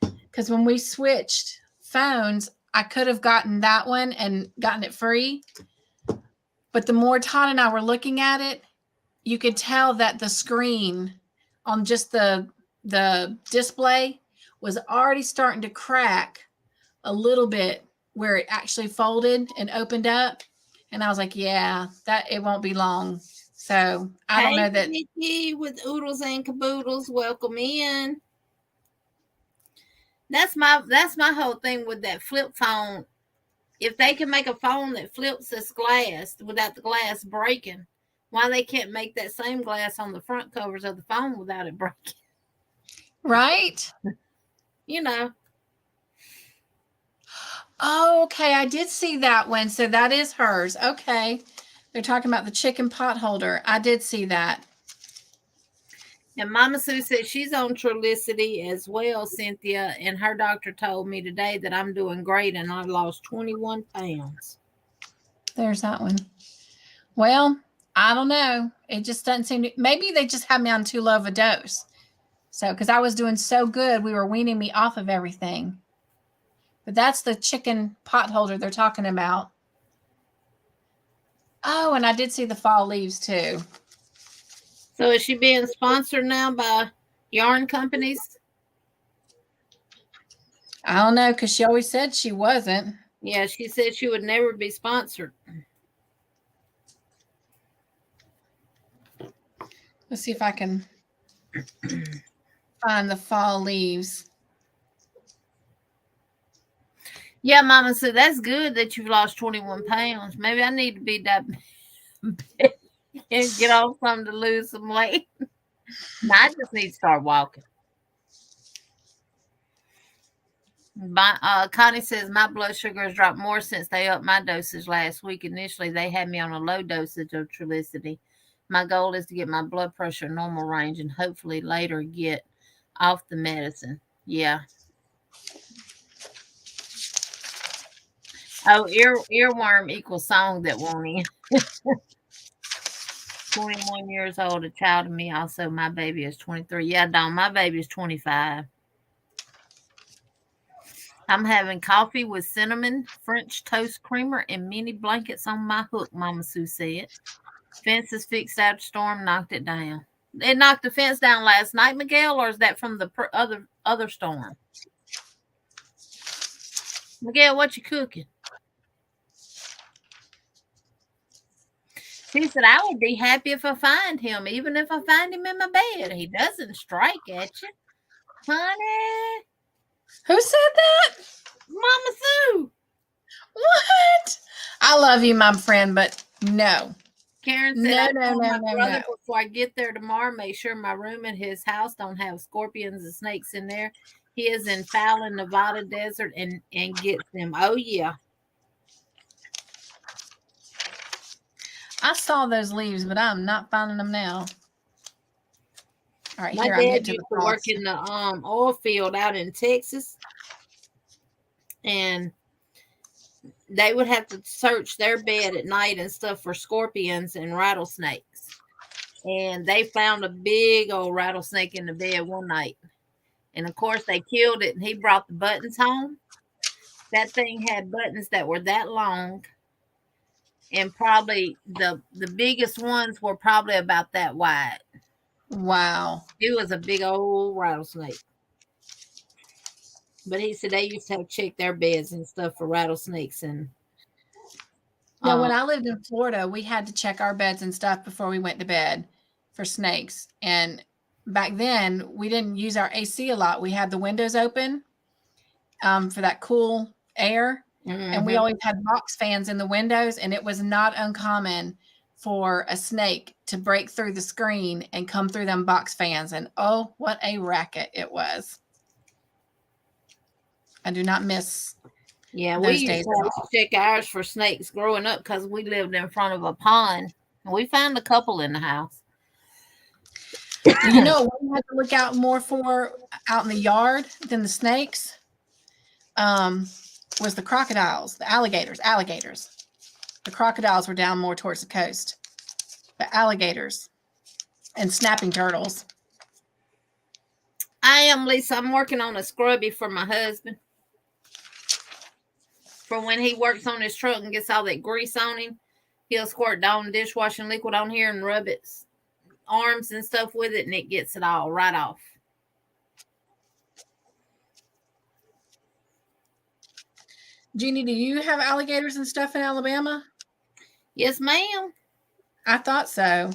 because when we switched phones, I could have gotten that one and gotten it free. But the more Todd and I were looking at it, you could tell that the screen on just the display was already starting to crack a little bit where it actually folded and opened up. And I was like, yeah, that it won't be long. So I don't know that. Nikki with oodles and caboodles, welcome in. That's my whole thing with that flip phone. If they can make a phone that flips this glass without the glass breaking, why they can't make that same glass on the front covers of the phone without it breaking? Right? You know. Oh, okay. I did see that one. So that is hers. Okay. They're talking about the chicken pot holder. I did see that. And Mama Sue said she's on Trulicity as well, Cynthia. And her doctor told me today that I'm doing great and I lost 21 pounds. There's that one. Well, I don't know. It just doesn't seem to. Maybe they just had me on too low of a dose. So, because I was doing so good, we were weaning me off of everything. But that's the chicken pot holder they're talking about. Oh, and I did see the fall leaves too. So is she being sponsored now by yarn companies? I don't know, because she always said she wasn't. Yeah, she said she would never be sponsored. Let's see if I can find the fall leaves. Yeah, Mama said, that's good that you've lost 21 pounds. Maybe I need to be that and get off something to lose some weight. No, I just need to start walking. Connie says, my blood sugar has dropped more since they upped my dosage last week. Initially, they had me on a low dosage of Trulicity. My goal is to get my blood pressure normal range and hopefully later get off the medicine. Yeah. Oh, earworm equals song that won't end. 21 years old, a child of me. Also, my baby is 23. Yeah, Dawn, my baby is 25. I'm having coffee with cinnamon, French toast creamer, and mini blankets on my hook, Mama Sue said. Fence is fixed after storm knocked it down. It knocked the fence down last night, Miguel, or is that from the other storm? Miguel, what you cooking? He said, I would be happy if I find him, even if I find him in my bed. He doesn't strike at you. Honey. Who said that? Mama Sue. What? I love you, my friend, but no. Karen said, No. Before I get there tomorrow, make sure my room at his house don't have scorpions and snakes in there. He is in Fallon, Nevada desert and gets them. Oh, yeah. I saw those leaves, but I'm not finding them now. All right, my here, dad I'm getting used to to work in the oil field out in Texas, and they would have to search their bed at night and stuff for scorpions and rattlesnakes. And they found a big old rattlesnake in the bed one night. And of course, they killed it, and he brought the buttons home. That thing had buttons that were that long. And probably the biggest ones were probably about that wide. Wow. It was a big old rattlesnake. But he said they used to have to check their beds and stuff for rattlesnakes. And now, when I lived in Florida, we had to check our beds and stuff before we went to bed for snakes. And back then, we didn't use our AC a lot. We had the windows open for that cool air. Mm-hmm. And we always had box fans in the windows. And it was not uncommon for a snake to break through the screen and come through them box fans. And oh, what a racket it was. I do not miss we used to check ours for snakes growing up because we lived in front of a pond. And we found a couple in the house. You know what we had to look out more for out in the yard than the snakes was the crocodiles, the alligators. The crocodiles were down more towards the coast. The alligators and snapping turtles. I am, Lisa. I'm working on a scrubby for my husband. For when he works on his truck and gets all that grease on him, he'll squirt down dishwashing liquid on here and rub its arms and stuff with it, and it gets it all right off. Jeannie, do you have alligators and stuff in Alabama? Yes, ma'am. I thought so.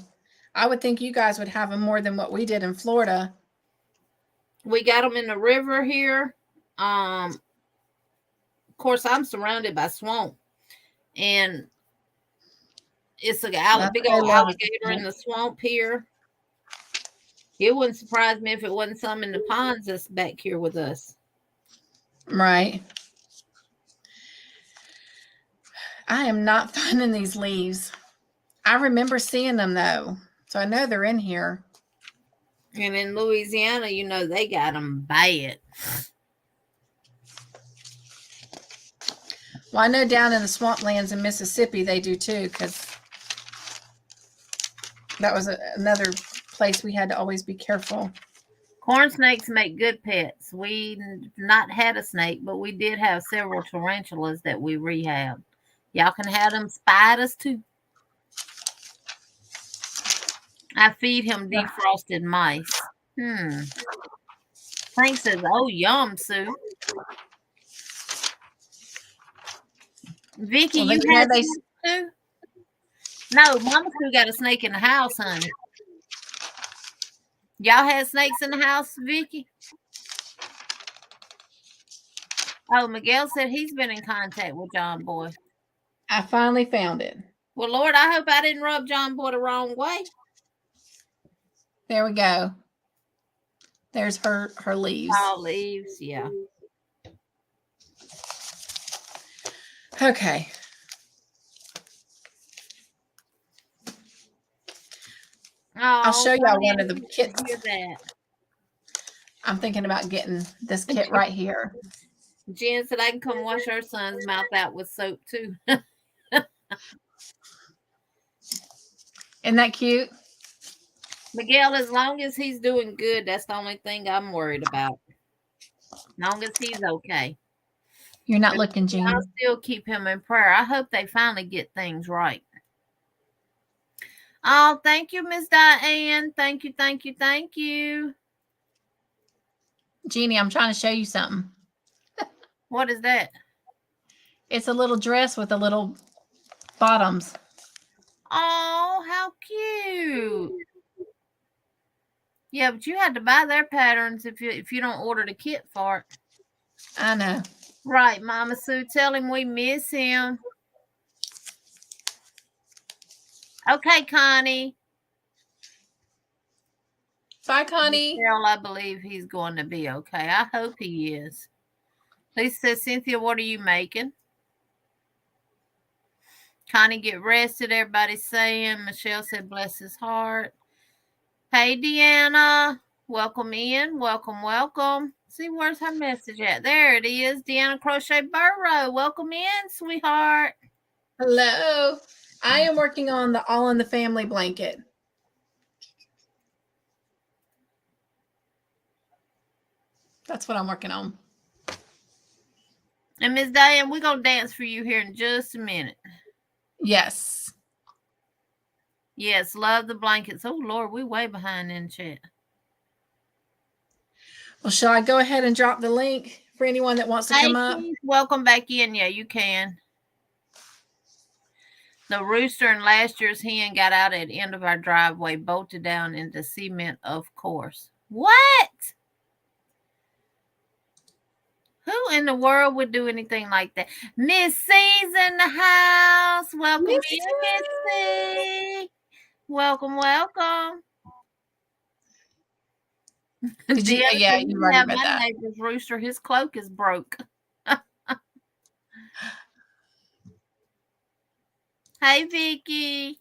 I would think you guys would have them more than what we did in Florida. We got them in the river here. Of course, I'm surrounded by swamp, and it's a big old alligator in the swamp here. It wouldn't surprise me if it wasn't some in the ponds that's back here with us. Right. I am not finding these leaves. I remember seeing them, though, so I know they're in here. And in Louisiana, you know, they got them bad. Well, I know down in the swamplands in Mississippi, they do too, because that was another place we had to always be careful. Corn snakes make good pets. We not had a snake, but we did have several tarantulas that we rehabbed. Y'all can have them spiders too. I feed him defrosted mice. Frank says, oh, yum, Sue. Vicky, you had snakes too? No, Mama Sue got a snake in the house, honey. Y'all had snakes in the house, Vicky? Oh, Miguel said he's been in contact with John Boy. I finally found it. Well, Lord, I hope I didn't rub John Boy the wrong way. There we go. There's her leaves. All leaves, yeah. Okay. I'll show y'all one of the kits. I'm thinking about getting this kit right here. Jen said I can come wash her son's mouth out with soap too. Isn't that cute? Miguel, as long as he's doing good, that's the only thing I'm worried about. As long as he's okay. You're not looking, Jean. I'll still keep him in prayer. I hope they finally get things right. Oh, thank you, Miss Diane. Thank you, thank you, thank you. Jeannie, I'm trying to show you something. What is that? It's a little dress with the little bottoms. Oh, how cute. Yeah, but you had to buy their patterns if you don't order the kit for it. I know. Right, Mama Sue. Tell him we miss him. Okay, Connie. Bye, Connie. Michelle, I believe he's going to be okay. I hope he is. Lisa says, Cynthia, what are you making? Connie, get rested. Everybody's saying. Michelle said, bless his heart. Hey, Deanna. Welcome in. Welcome, welcome. See, where's her message at? There it is. Deanna Crochet Burrow. Welcome in, sweetheart. Hello. I am working on the All in the Family blanket. That's what I'm working on. And Miss Diane, we're going to dance for you here in just a minute. Yes. Yes, love the blankets. Oh, Lord, we're way behind in chat. Well, shall I go ahead and drop the link for anyone that wants to come up? Welcome back in. Yeah, you can. The rooster and last year's hen got out at the end of our driveway, bolted down into cement, of course. What? Who in the world would do anything like that? Miss C's in the house. Welcome in, Miss C. Welcome, welcome. Did you? Yeah, you already read my that. neighbor's rooster, his cloak is broke. Hey, Vicky.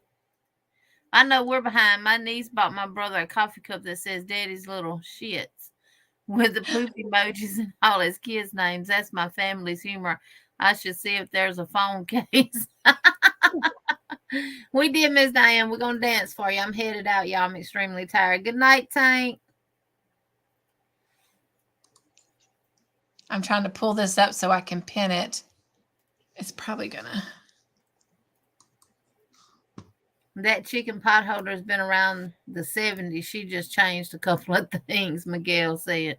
I know we're behind. My niece bought my brother a coffee cup that says Daddy's Little Shits with the poop emojis and all his kids' names. That's my family's humor. I should see if there's a phone case. We did, Miss Diane. We're going to dance for you. I'm headed out, y'all. I'm extremely tired. Good night, Tank. I'm trying to pull this up so I can pin it. It's probably going to. That chicken pot holder has been around the 70s. She just changed a couple of things, Miguel said.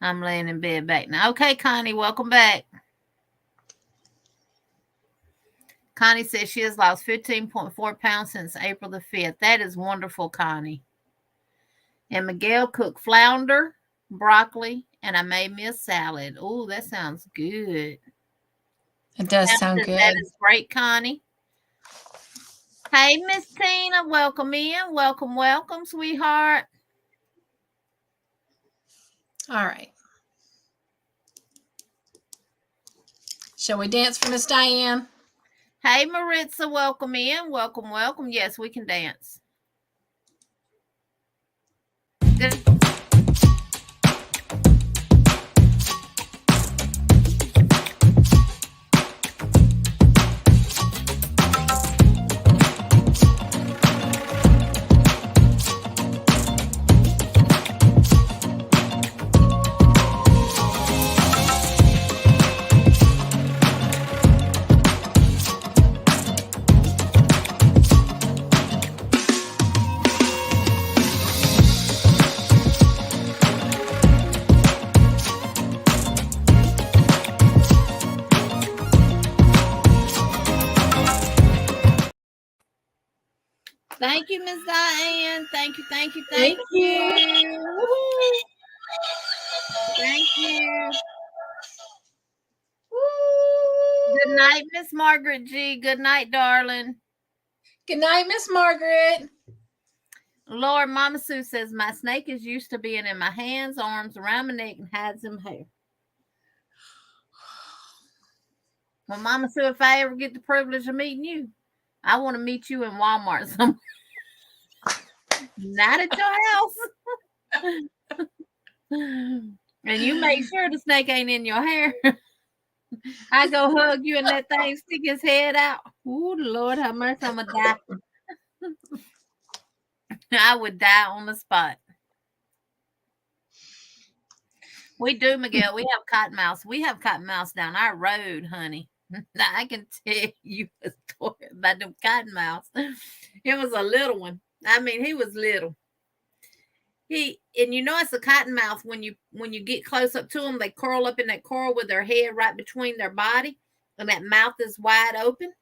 I'm laying in bed back now. Okay, Connie, welcome back. Connie says she has lost 15.4 pounds since April the 5th. That is wonderful, Connie. And Miguel cooked flounder, broccoli, and I made me a salad. Oh, that sounds good. It does sound good. That is great, Connie. Hey, Miss Tina, welcome in. Welcome, welcome, sweetheart. All right. Shall we dance for Miss Diane? Hey, Maritza, welcome in. Welcome, welcome. Yes, we can dance. Good. Thank you, Miss Diane. Thank you, thank you, thank you. Woo-hoo. Thank you. Woo. Good night, Miss Margaret G. Good night, darling. Good night, Miss Margaret. Lord, Mama Sue says, my snake is used to being in my hands, arms, around my neck, and hides them hair. Well, Mama Sue, if I ever get the privilege of meeting you, I want to meet you in Walmart somewhere. Not at your house. And you make sure the snake ain't in your hair. I go hug you and that thing stick his head out. Ooh, Lord have mercy, I'm going to die. I would die on the spot. We do, Miguel. We have cottonmouths. We have cottonmouths down our road, honey. Now, I can tell you a story about them cottonmouths. It was a little one. I mean, he was little. And you know it's a cottonmouth when you get close up to them, they curl up in that coral with their head right between their body, and that mouth is wide open.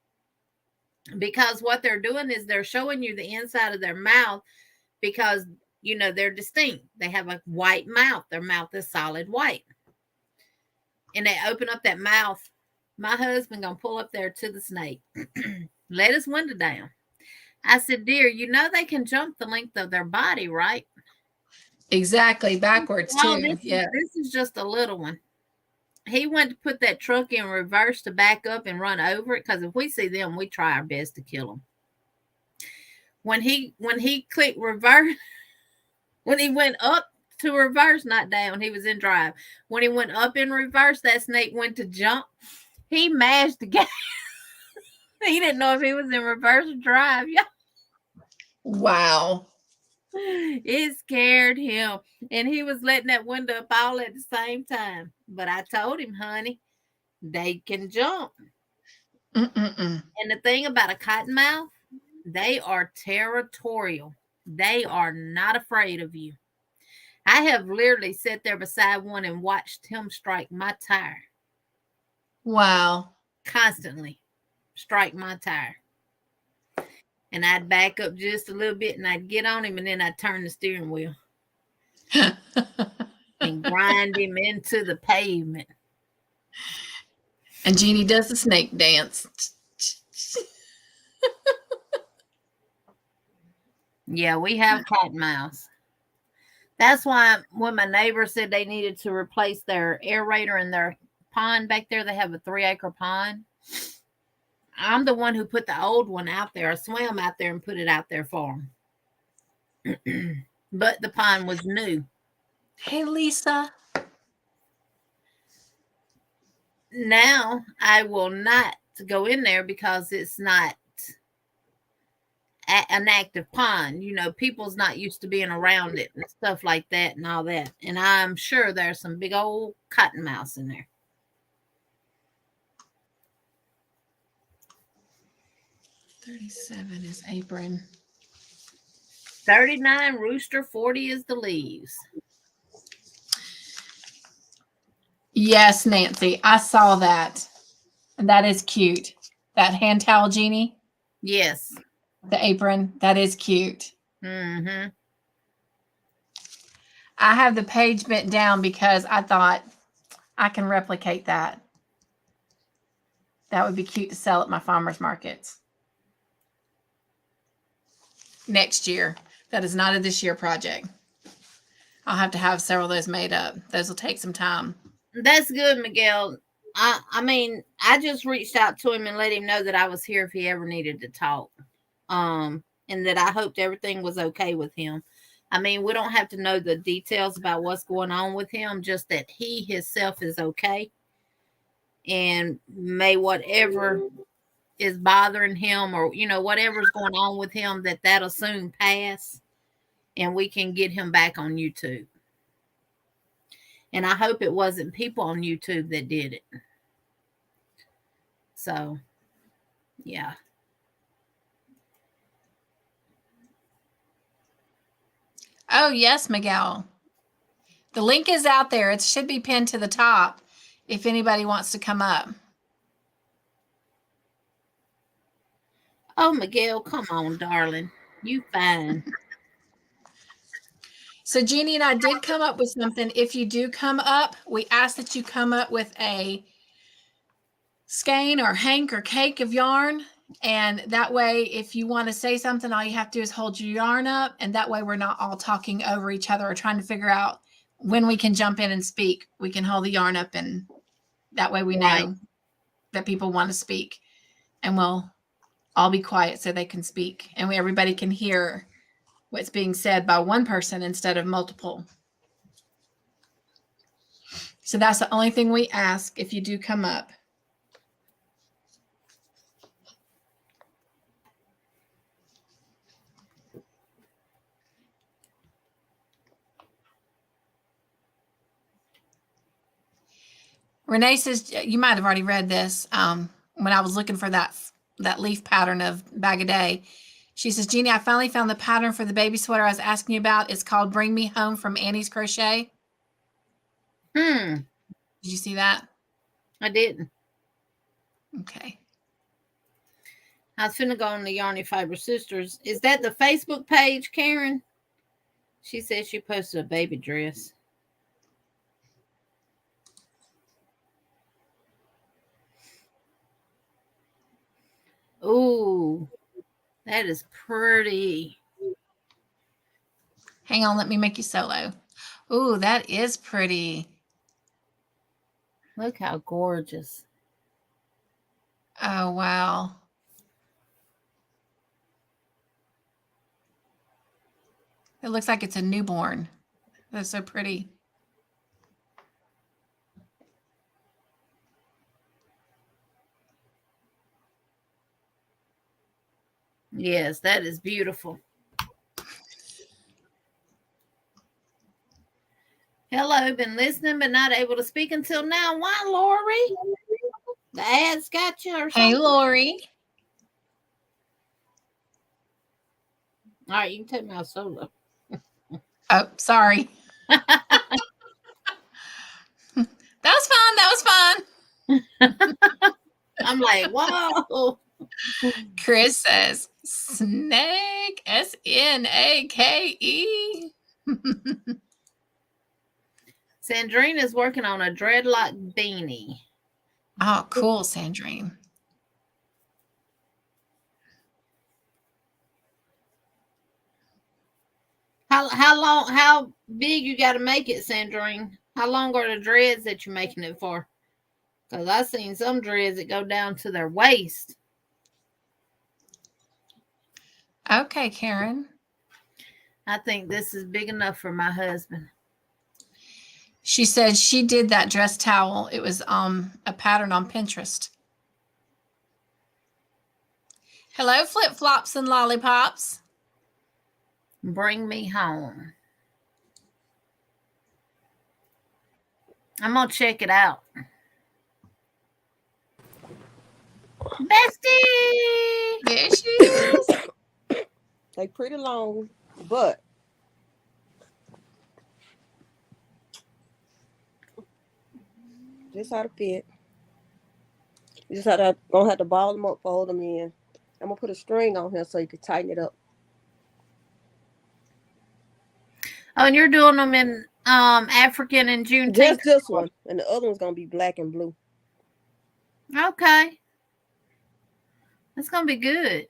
Because what they're doing is they're showing you the inside of their mouth because they're distinct. They have a white mouth. Their mouth is solid white. And they open up that mouth. My husband gonna pull up there to the snake. Let his window down. I said, dear, they can jump the length of their body, right? Exactly. Backwards No, too. Yeah. this is just a little one. He went to put that truck in reverse to back up and run over it, because if we see them, we try our best to kill them. When he clicked reverse, when he went up to reverse, not down, he was in drive. When he went up in reverse, that snake went to jump. He mashed the gas. He didn't know if he was in reverse or drive. Yeah. Wow. It scared him. And he was letting that window up all at the same time. But I told him, honey, they can jump. Mm-mm-mm. And the thing about a cottonmouth, they are territorial. They are not afraid of you. I have literally sat there beside one and watched him strike my tire. Wow. Constantly strike my tire. And I'd back up just a little bit and I'd get on him, and then I'd turn the steering wheel and grind him into the pavement. And Jeannie does the snake dance. Yeah, we have cottonmouths. That's why when my neighbor said they needed to replace their aerator in their pond back there, they have a 3-acre pond. I'm the one who put the old one out there. I swam out there and put it out there for them. But the pond was new. Hey, Lisa. Now I will not go in there because it's not an active pond. People's not used to being around it and stuff like that and all that. And I'm sure there's some big old cottonmouths in there. 37 is apron. 39 rooster, 40 is the leaves. Yes, Nancy, I saw that. And that is cute. That hand towel genie. Yes. The apron. That is cute. Mm-hmm. I have the page bent down because I thought I can replicate that. That would be cute to sell at my farmers markets. Next year. That is not a this year project. I'll have to have several of those made up. Those will take some time. That's good, Miguel. I mean, I just reached out to him and let him know that I was here if he ever needed to talk. And that I hoped everything was okay with him. I mean, we don't have to know the details about what's going on with him, just that he himself is okay. And may whatever is bothering him, or whatever's going on with him, that'll soon pass and we can get him back on YouTube. And I hope it wasn't people on YouTube that did it. So, yeah. Oh, yes, Miguel. The link is out there. It should be pinned to the top if anybody wants to come up. Oh, Miguel, come on, darling. You fine. So Jeannie and I did come up with something. If you do come up, we ask that you come up with a skein or hank or cake of yarn. And that way, if you want to say something, all you have to do is hold your yarn up. And that way we're not all talking over each other or trying to figure out when we can jump in and speak. We can hold the yarn up, and that way we know that people want to speak. And we'll all be quiet so they can speak. And everybody can hear what's being said by one person instead of multiple. So that's the only thing we ask if you do come up. Renee says, you might have already read this when I was looking for that leaf pattern of Bag a Day. She says, Jeannie, I finally found the pattern for the baby sweater I was asking you about. It's called Bring Me Home from Annie's Crochet. Did you see that? I didn't. Okay. I was finna go on the Yarny Fiber Sisters. Is that the Facebook page, Karen? She said she posted a baby dress. Ooh, that is pretty. Hang on, let me make you solo. Ooh, that is pretty. Look how gorgeous. Oh, wow. It looks like it's a newborn. That's so pretty. Yes, that is beautiful. Hello, been listening but not able to speak until now. Why, Lori? The ads got you or something? Hey, Lori. All right, you can take me out solo. Oh, sorry. That was fun. That was fun. I'm like, whoa. Chris says, snake, Snake. Sandrine is working on a dreadlock beanie. Oh, cool, Sandrine. How big you got to make it, Sandrine? How long are the dreads that you're making it for? Because I've seen some dreads that go down to their waist. Okay, Karen. I think this is big enough for my husband. She said she did that dress towel. It was a pattern on Pinterest. Hello, flip-flops and lollipops. Bring me home. I'm going to check it out. Bestie! There she is. They pretty long, but just how to fit. You just gonna have to ball them up, fold them in. I'm gonna put a string on here so you can tighten it up. Oh, and you're doing them in African and Juneteenth? Just this one, and the other one's gonna be black and blue. Okay. That's gonna be good.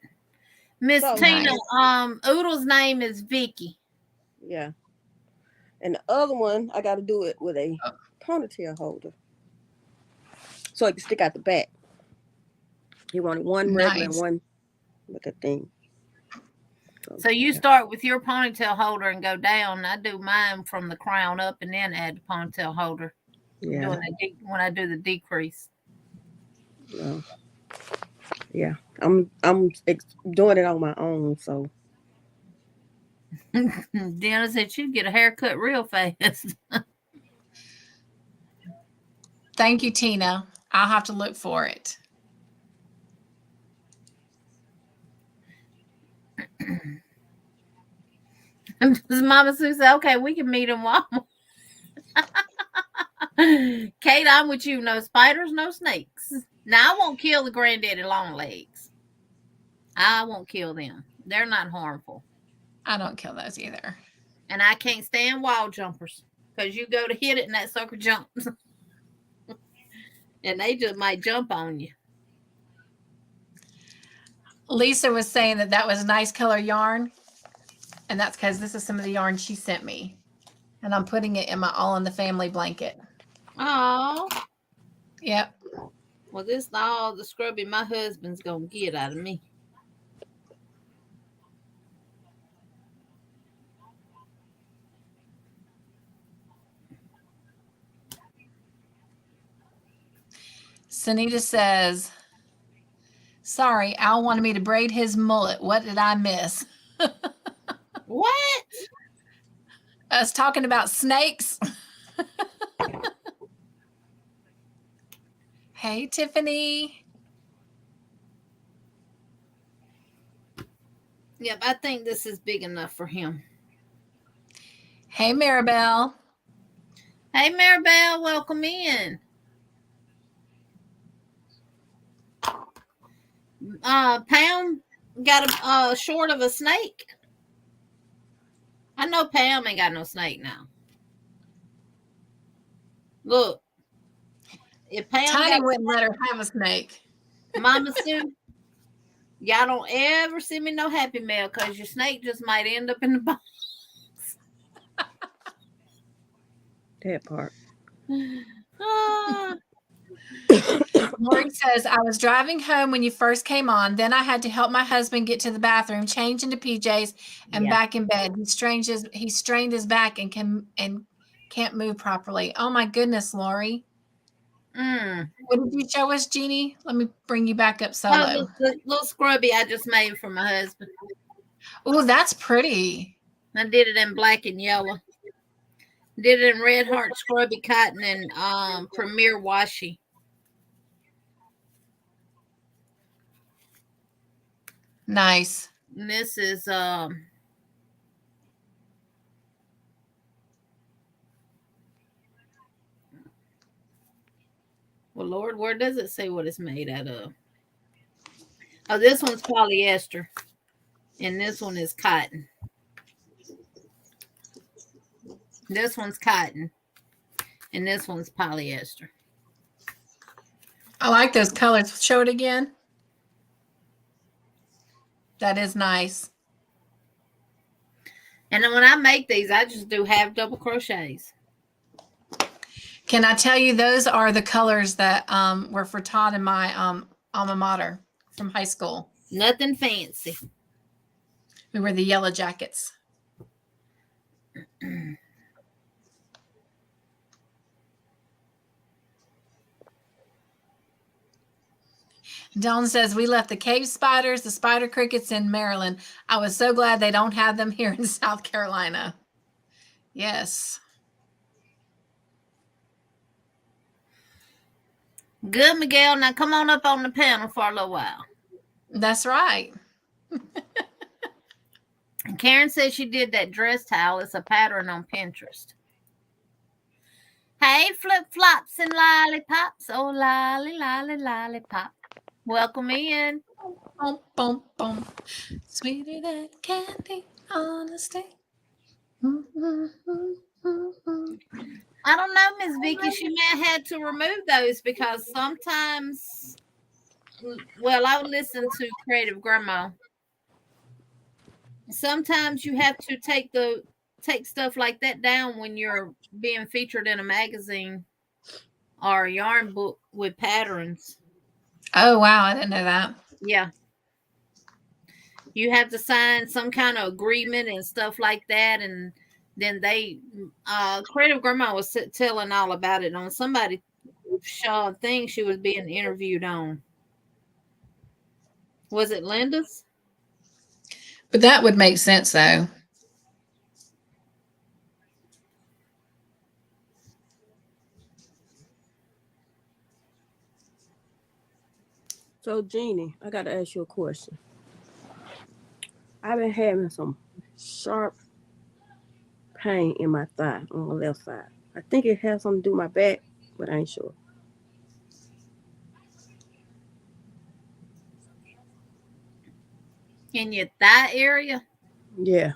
Miss Tina, nice. Oodle's name is Vicky. Yeah. And the other one, I got to do it with a ponytail holder, so it can stick out the back. You want one regular and one with a thing. So you start with your ponytail holder and go down. I do mine from the crown up and then add the ponytail holder. Yeah. When I do the decrease. Yeah, I'm doing it on my own. So Deanna said she'd get a haircut real fast. Thank you, Tina. I'll have to look for it. Mama Sue said, okay, we can meet in Walmart. Kate, I'm with you. No spiders, no snakes. Now, I won't kill the granddaddy long legs. I won't kill them. They're not harmful. I don't kill those either. And I can't stand wall jumpers because you go to hit it and that sucker jumps. And they just might jump on you. Lisa was saying that was nice color yarn. And that's because this is some of the yarn she sent me. And I'm putting it in my All in the Family blanket. Oh. Yep. Well, this is all the scrubby my husband's going to get out of me. Sunita says, sorry, Al wanted me to braid his mullet. What did I miss? What? Us talking about snakes. Hey, Tiffany. Yep, I think this is big enough for him. Hey, Maribel. Hey, Maribel, welcome in. Pam got a short of a snake. I know Pam ain't got no snake now. Look, if Pam Tiny wouldn't let her have a snake. Mama Sue, y'all don't ever send me no happy mail because your snake just might end up in the box. That part. Lori says, I was driving home when you first came on. Then I had to help my husband get to the bathroom, change into PJs, and back in bed. He strained his back and can't move properly. Oh my goodness, Lori. What did you show us, Jeannie? Let me bring you back up solo. Oh, the little scrubby I just made for my husband. Oh, that's pretty. I did it in black and yellow. Did it in Red Heart Scrubby Cotton and Premier Washi. Nice. And this is well, Lord, where does it say what it's made out of? Oh, this one's polyester. And this one is cotton. This one's cotton. And this one's polyester. I like those colors. Show it again. That is nice. And then when I make these, I just do half double crochets. Can I tell you, those are the colors that were for Todd and my alma mater from high school. Nothing fancy. We were the Yellow Jackets. Dawn says, we left the cave spiders, the spider crickets in Maryland. I was so glad they don't have them here in South Carolina. Yes. Good, Miguel. Now come on up on the panel for a little while. That's right. And Karen says she did that dress towel. It's a pattern on Pinterest. Hey, flip-flops and lollipops. Oh, lolly, lolly, lollipop. Welcome in. Boom, boom, boom. Sweeter than candy on a stick. I don't know, Miss Vicky. She may have had to remove those because sometimes, well, I would listen to Creative Grandma. Sometimes you have to take stuff like that down when you're being featured in a magazine or a yarn book with patterns. Oh, wow. I didn't know that. Yeah. You have to sign some kind of agreement and stuff like that. And then they, Creative Grandma was telling all about it on somebody's thing she was being interviewed on. Was it Linda's? But that would make sense, though. So, Jeannie, I got to ask you a question. I've been having some sharp pain in my thigh on the left side. I think it has something to do with my back, but I ain't sure. In your thigh area? Yeah.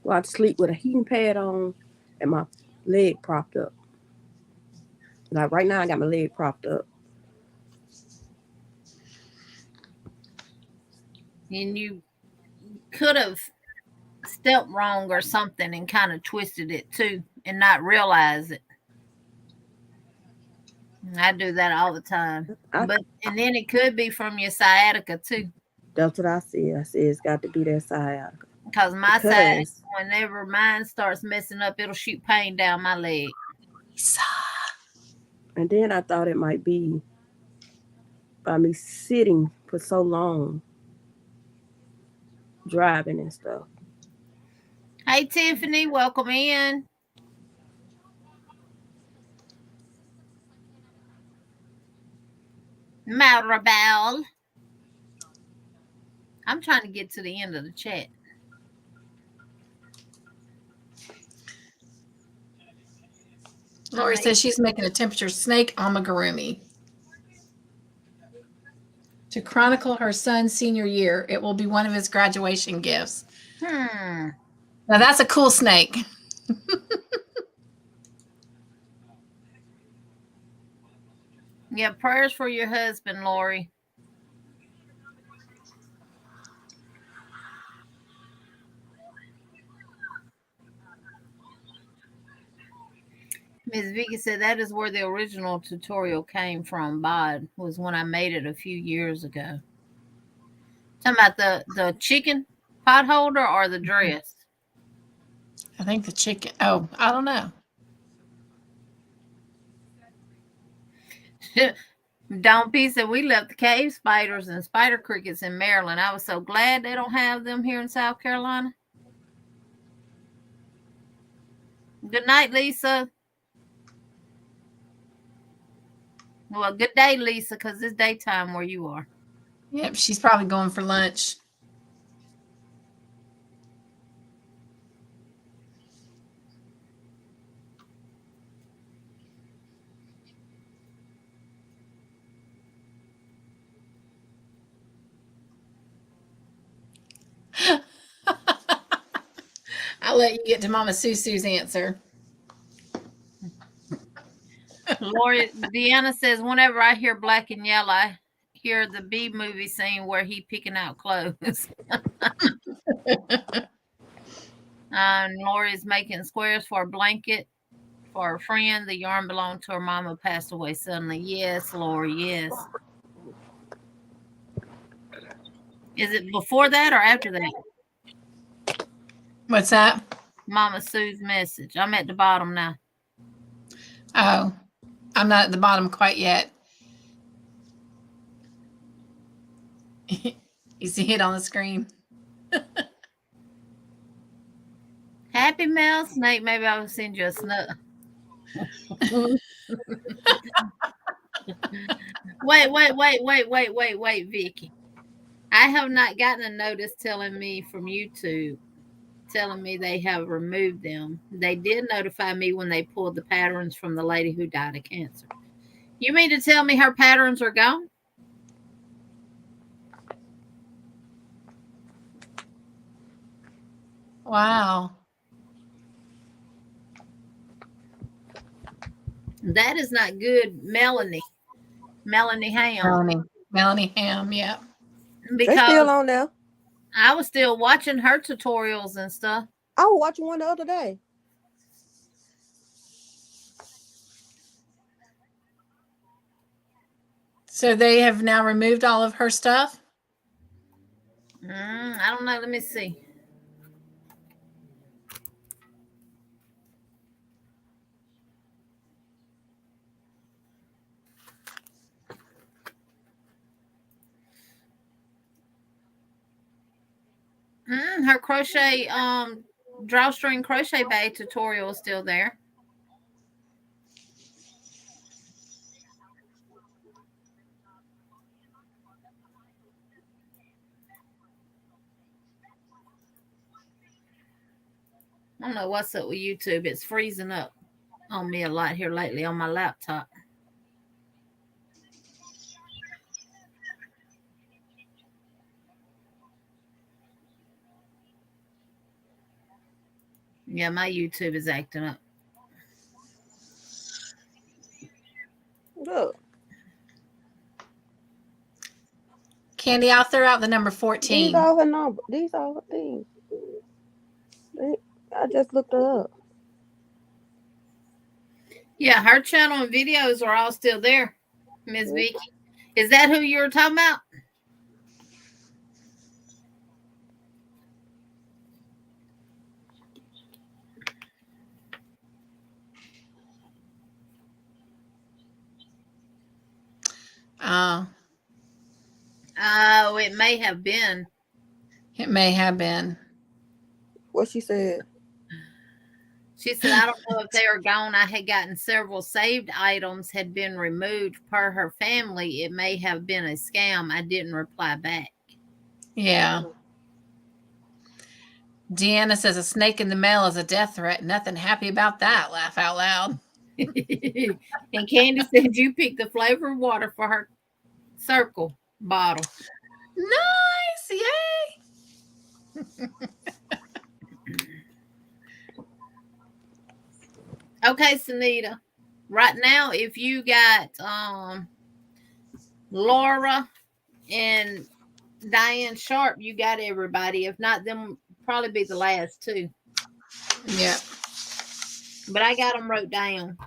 Well, I sleep with a heating pad on and my leg propped up. Like right now, I got my leg propped up. And you could have stepped wrong or something and kind of twisted it too and not realize it. I do that all the time. And then it could be from your sciatica too. That's what I said. I said it's got to be that sciatica. Because my side, whenever mine starts messing up, it'll shoot pain down my leg. And then I thought it might be by me sitting for so long, driving and stuff. Hey, Tiffany, welcome in. Maribel. I'm trying to get to the end of the chat. Lori says she's making a temperature snake amigurumi to chronicle her son's senior year. It will be one of his graduation gifts. Now that's a cool snake. Yeah, prayers for your husband, Lori. Ms. Vicky said that is where the original tutorial came from. Bod was when I made it a few years ago. Talking about the chicken pot holder or the dress? I think the chicken. Oh, I don't know. Don P said we left the cave spiders and spider crickets in Maryland. I was so glad they don't have them here in South Carolina. Good night, Lisa. Well, good day, Lisa, because it's daytime where you are. Yep, she's probably going for lunch. I'll let you get to Mama Susu's answer. Lori, Deanna says, whenever I hear black and yellow, I hear the B movie scene where he picking out clothes. Lori's making squares for a blanket for a friend. The yarn belonged to her mama, passed away suddenly. Yes, Lori, yes. Is it before that or after that? What's that? Mama Sue's message. I'm at the bottom now. Oh, I'm not at the bottom quite yet. You see it on the screen. Happy Mail Snake. Maybe I will send you a snug. Wait, Vicky. I have not gotten a notice telling me from YouTube, telling me they have removed them. They did notify me when they pulled the patterns from the lady who died of cancer. You mean to tell me her patterns are gone? Wow. That is not good, Melanie. Melanie Ham. Melanie Ham, yeah. They're still on there. I was still watching her tutorials and stuff. I was watching one the other day. So they have now removed all of her stuff? I don't know. Let me see. Her crochet, drawstring crochet bag tutorial is still there. I don't know what's up with YouTube. It's freezing up on me a lot here lately on my laptop. Yeah, my YouTube is acting up. Look. Candy, I'll throw out the number 14. These are her number. These are her things. I just looked her up. Yeah, her channel and videos are all still there, Ms. Vicky. Is that who you were talking about? Oh, it may have been. It may have been. What she said? She said, I don't know if they are gone. I had gotten several saved items had been removed per her family. It may have been a scam. I didn't reply back. Yeah. Deanna says a snake in the mail is a death threat. Nothing happy about that. Laugh out loud. And Candy said you picked the flavored water for her circle bottle. Nice. Yay. Okay, Sunita. Right now, if you got Laura and Diane Sharp, you got everybody. If not, them probably be the last two. Yeah. But I got them wrote down.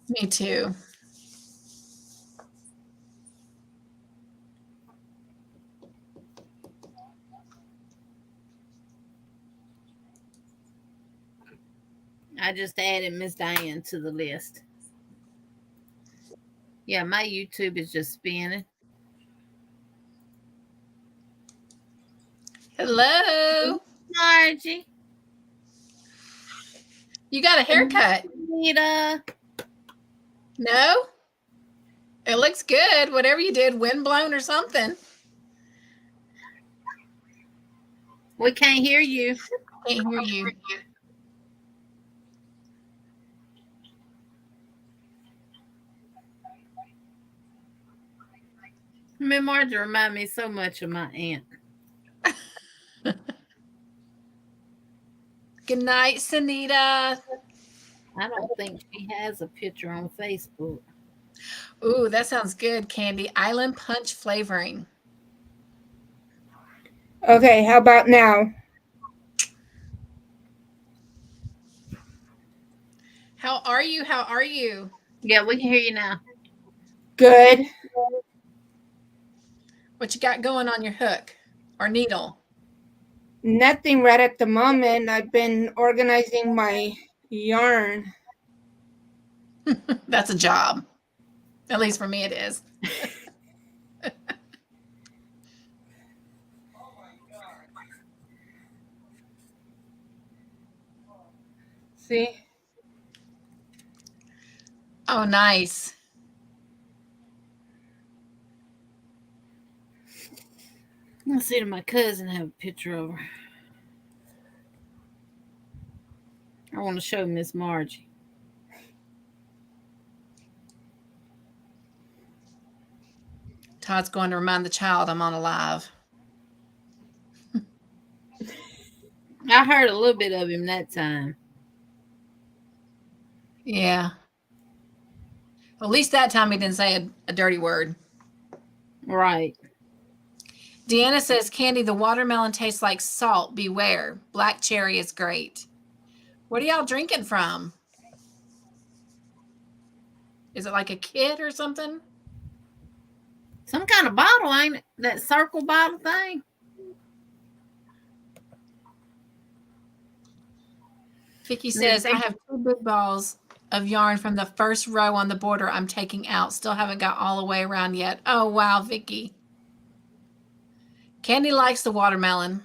Me too. I just added Miss Diane to the list. Yeah, my YouTube is just spinning. Hello. Margie. You got a haircut. Nita. No? It looks good. Whatever you did, wind blown or something. We can't hear you. Can't hear you. Me Margie remind me so much of my aunt. Good night, Sunita. I don't think she has a picture on Facebook. Ooh, that sounds good, Candy. Island punch flavoring. Okay, how about now? How are you? How are you? Yeah, we can hear you now. Good. What you got going on your hook or needle? Nothing right at the moment. I've been organizing my yarn. That's a job. At least for me it is. See? Oh, nice. Let's see, my cousin have a picture of her. I want to show Miss Margie. Todd's going to remind the child I'm on a live. I heard a little bit of him that time. Yeah. At least that time he didn't say a dirty word. Right. Deanna says, Candy, the watermelon tastes like salt. Beware. Black cherry is great. What are y'all drinking from? Is it like a kit or something? Some kind of bottle, ain't it? That circle bottle thing. Vicky says, I have 2 big balls of yarn from the first row on the border I'm taking out. Still haven't got all the way around yet. Oh, wow, Vicky. Candy likes the watermelon.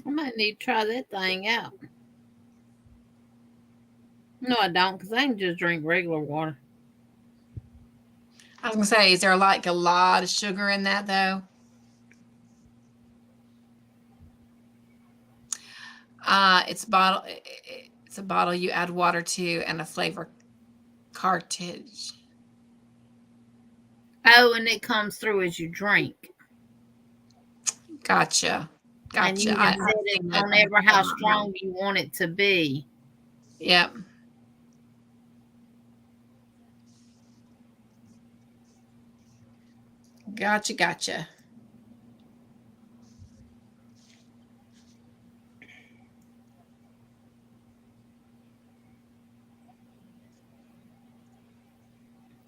I might need to try that thing out. No, I don't, because I can just drink regular water. I was going to say, is there like a lot of sugar in that, though? It's a bottle you add water to and a flavor cartridge. Oh, and it comes through as you drink. Gotcha. And you can set it whenever how strong you want it to be. Yep. Gotcha.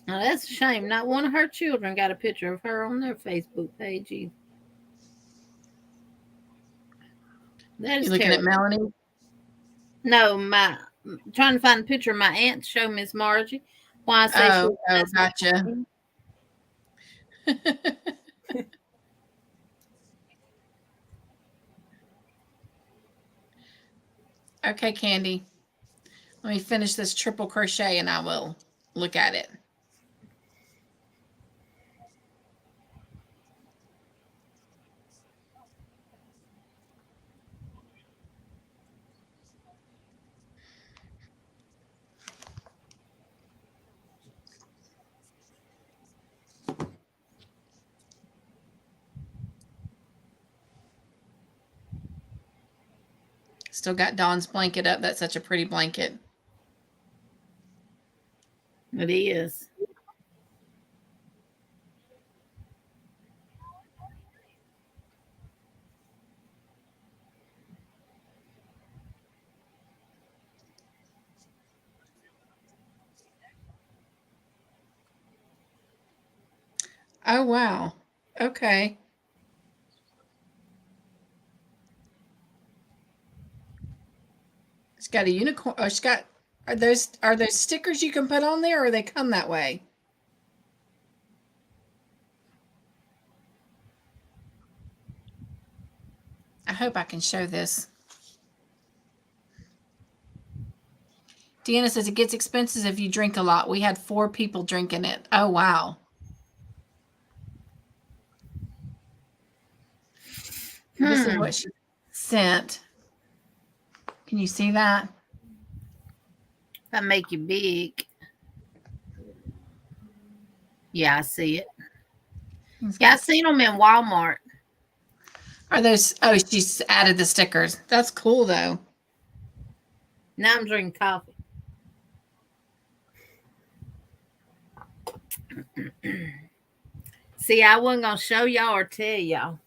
Now that's a shame. Not one of her children got a picture of her on their Facebook page either. That is you looking terrible. at Melanie? No, trying to find a picture of my aunt to show Miss Margie. Why I say gotcha. Okay, Candy. Let me finish this triple crochet and I will look at it. Still got Dawn's blanket up. That's such a pretty blanket. It is. Oh, wow. Okay. It's got a unicorn. Oh, it's got, are those stickers you can put on there or they come that way? I hope I can show this. Deanna says it gets expensive if you drink a lot. We had 4 people drinking it. Oh, wow. This is what she sent. Can you see that? That make you big. Yeah, I see it. Yeah, I seen them in Walmart. Are those? Oh, she's added the stickers. That's cool, though. Now I'm drinking coffee. See, I wasn't going to show y'all or tell y'all.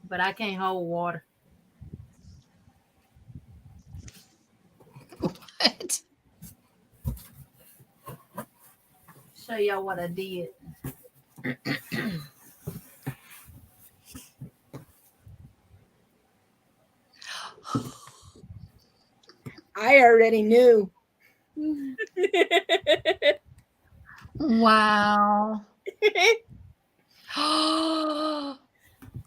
But I can't hold water. What? Show y'all what I did. I already knew. Wow.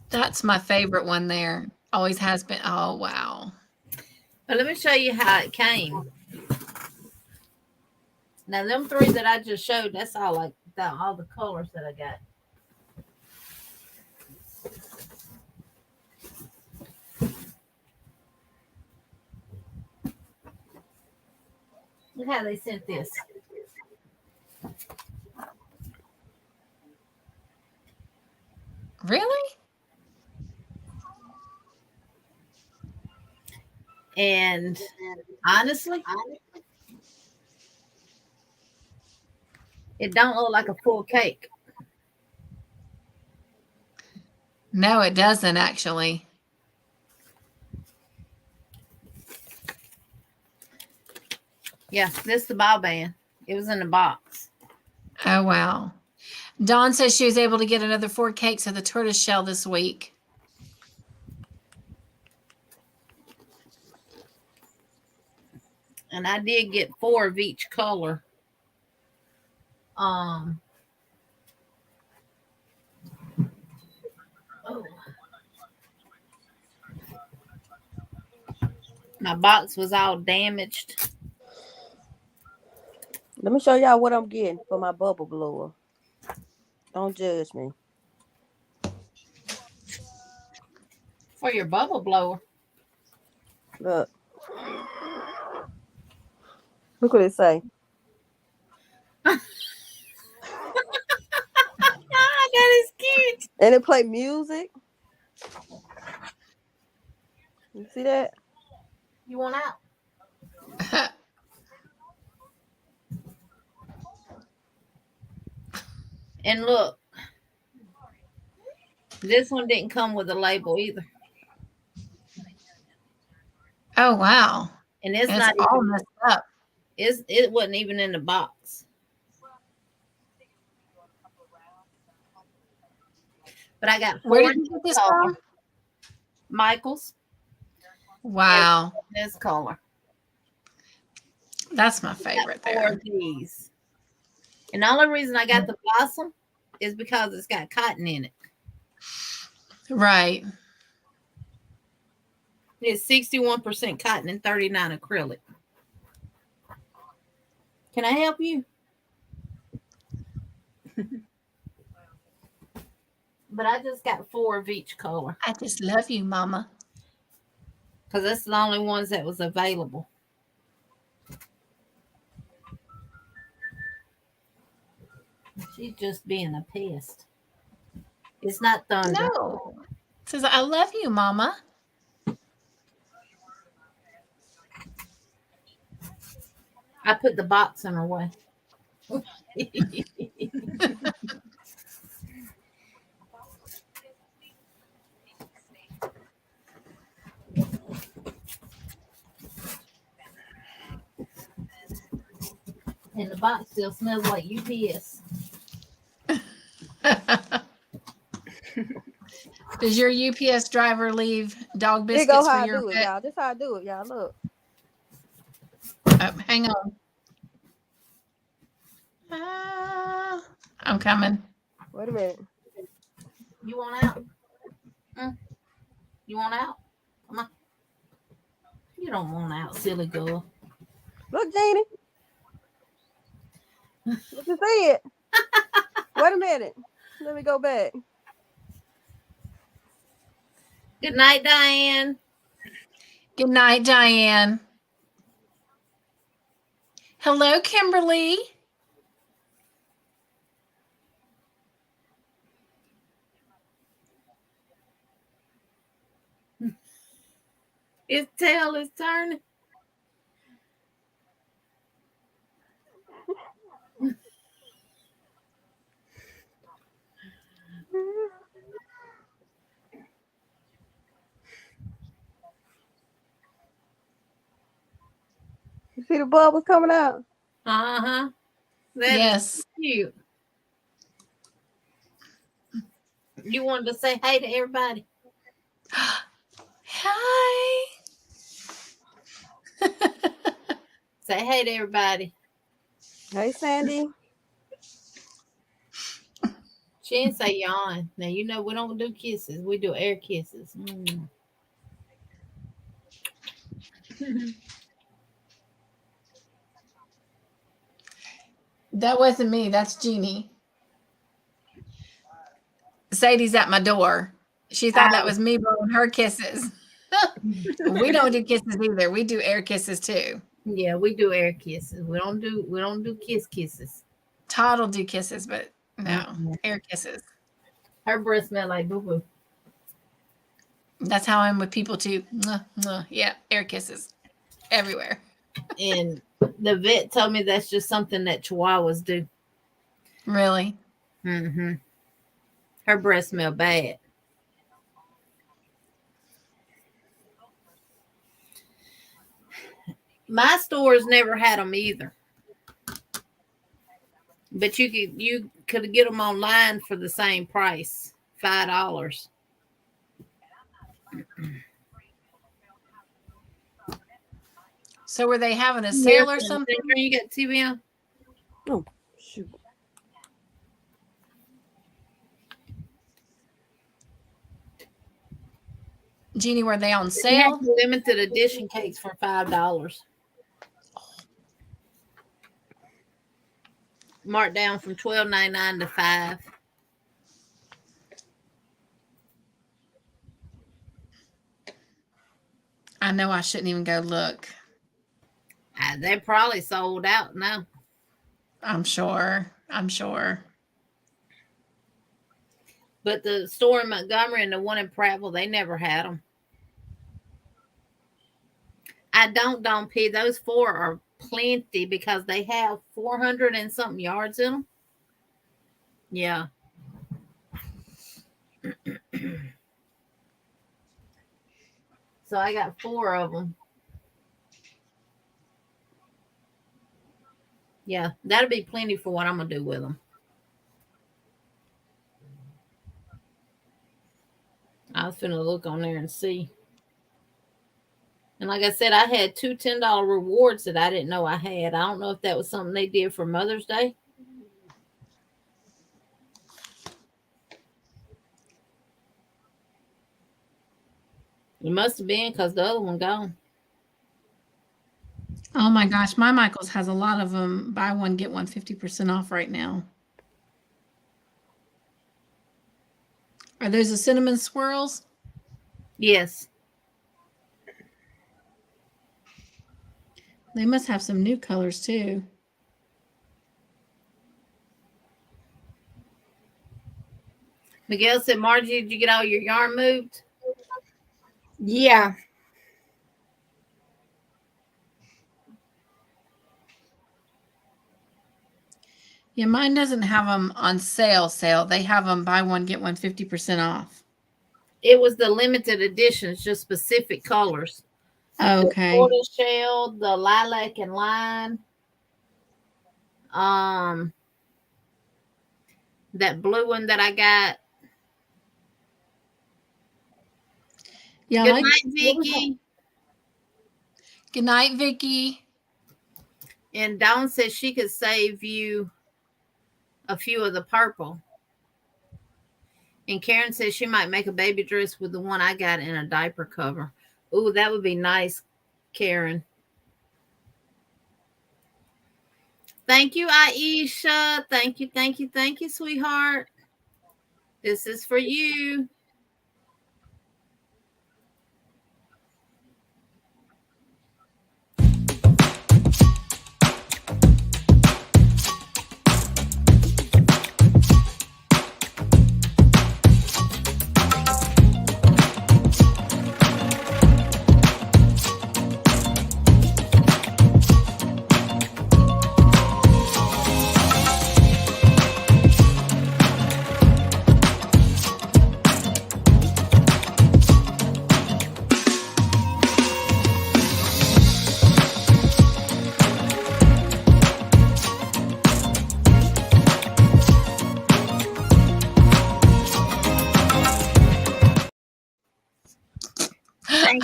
That's my favorite one there. Always has been. Oh, wow. But let me show you how it came. Now, them 3 that I just showed, that's all like all the colors that I got. Look how they sent this. Really? And honestly, it don't look like a full cake. No, it doesn't actually. Yeah, this is the ball band. It was in the box. Oh, wow. Dawn says she was able to get another 4 cakes of the tortoise shell this week. And I did get 4 of each color. Oh. My box was all damaged. Let me show y'all what I'm getting for my bubble blower. Don't judge me. For your bubble blower. Look. Look what it say. That is cute. And it play music. You see that? You want out? And look, this one didn't come with a label either. Oh, wow. And it's It's not all even messed up. it wasn't even in the box. But I got 4. Where did you get this from? Michael's. Wow. This color. That's my favorite Four there. of these. And the only reason I got the blossom is because it's got cotton in it. Right. It's 61% cotton and 39 acrylic. Can I help you? But I just got 4 of each color. I just love you, Mama. Because that's the only ones that was available. She's just being a pest. It's not thunder. No. It says, I love you, Mama. I put the box in her way. And the box still smells like UPS. Does your UPS driver leave dog Here go biscuits how for I your do it, pet? y'all. This how I do it, y'all. Look. Oh, hang on. I'm coming. Wait a minute. You want out? You want out? Come on. You don't want out, silly girl. Look, Jeannie. Look and see it. Wait a minute. Let me go back. Good night, Diane. Good night, Diane. Hello, Kimberly. His tail is turning. You see the bubbles coming out? Uh-huh. That Yes. is cute. You wanted to say hey to everybody? Hi. Say hey to everybody. Hey, Sandy. She didn't say yawn. Now, you know we don't do kisses. We do air kisses. Mm. That wasn't me. That's Jeannie. Sadie's at my door. She thought that was me blowing her kisses. We don't do kisses either. We do air kisses too. Yeah, we do air kisses. We don't do kisses. Todd will do kisses, but no, air kisses. Her breath smell like boo boo. That's how I'm with people too. Yeah, air kisses everywhere. And the vet told me that's just something that Chihuahuas do. Really? Mm-hmm. Her breath smell bad. My stores never had them either. But you could get them online for the same price, $5. So were they having a sale or something? You got TV on? Oh, shoot. Jeannie, were they on They sale? have limited edition cakes for $5. Marked down from $12.99 to $5. I know I shouldn't even go look. They're probably sold out now. I'm sure. But the store in Montgomery and the one in Prattville, they never had them. I don't P. Those 4 are plenty because they have 400 and something yards in them. Yeah. So I got 4 of them. Yeah, that'll be plenty for what I'm going to do with them. I was finna look on there and see. And like I said, I had two $10 rewards that I didn't know I had. I don't know if that was something they did for Mother's Day. It must have been because the other one gone. Oh my gosh, my Michaels has a lot of them. Buy one, get one 50% off right now. Are those the cinnamon swirls? Yes. They must have some new colors too. Miguel said, Margie, did you get all your yarn moved? Yeah. Yeah, mine doesn't have them on sale. They have them buy one, get one 50% off. It was the limited editions, just specific colors. Okay. The tortoise shell, the lilac and lime. That blue one that I got. Yeah. Good night, Vicky. Good night, Vicky. And Dawn says she could save you a few of the purple. And Karen says she might make a baby dress with the one I got in a diaper cover. Ooh, that would be nice, Karen. Thank you, Aisha. Thank you, sweetheart. This is for you.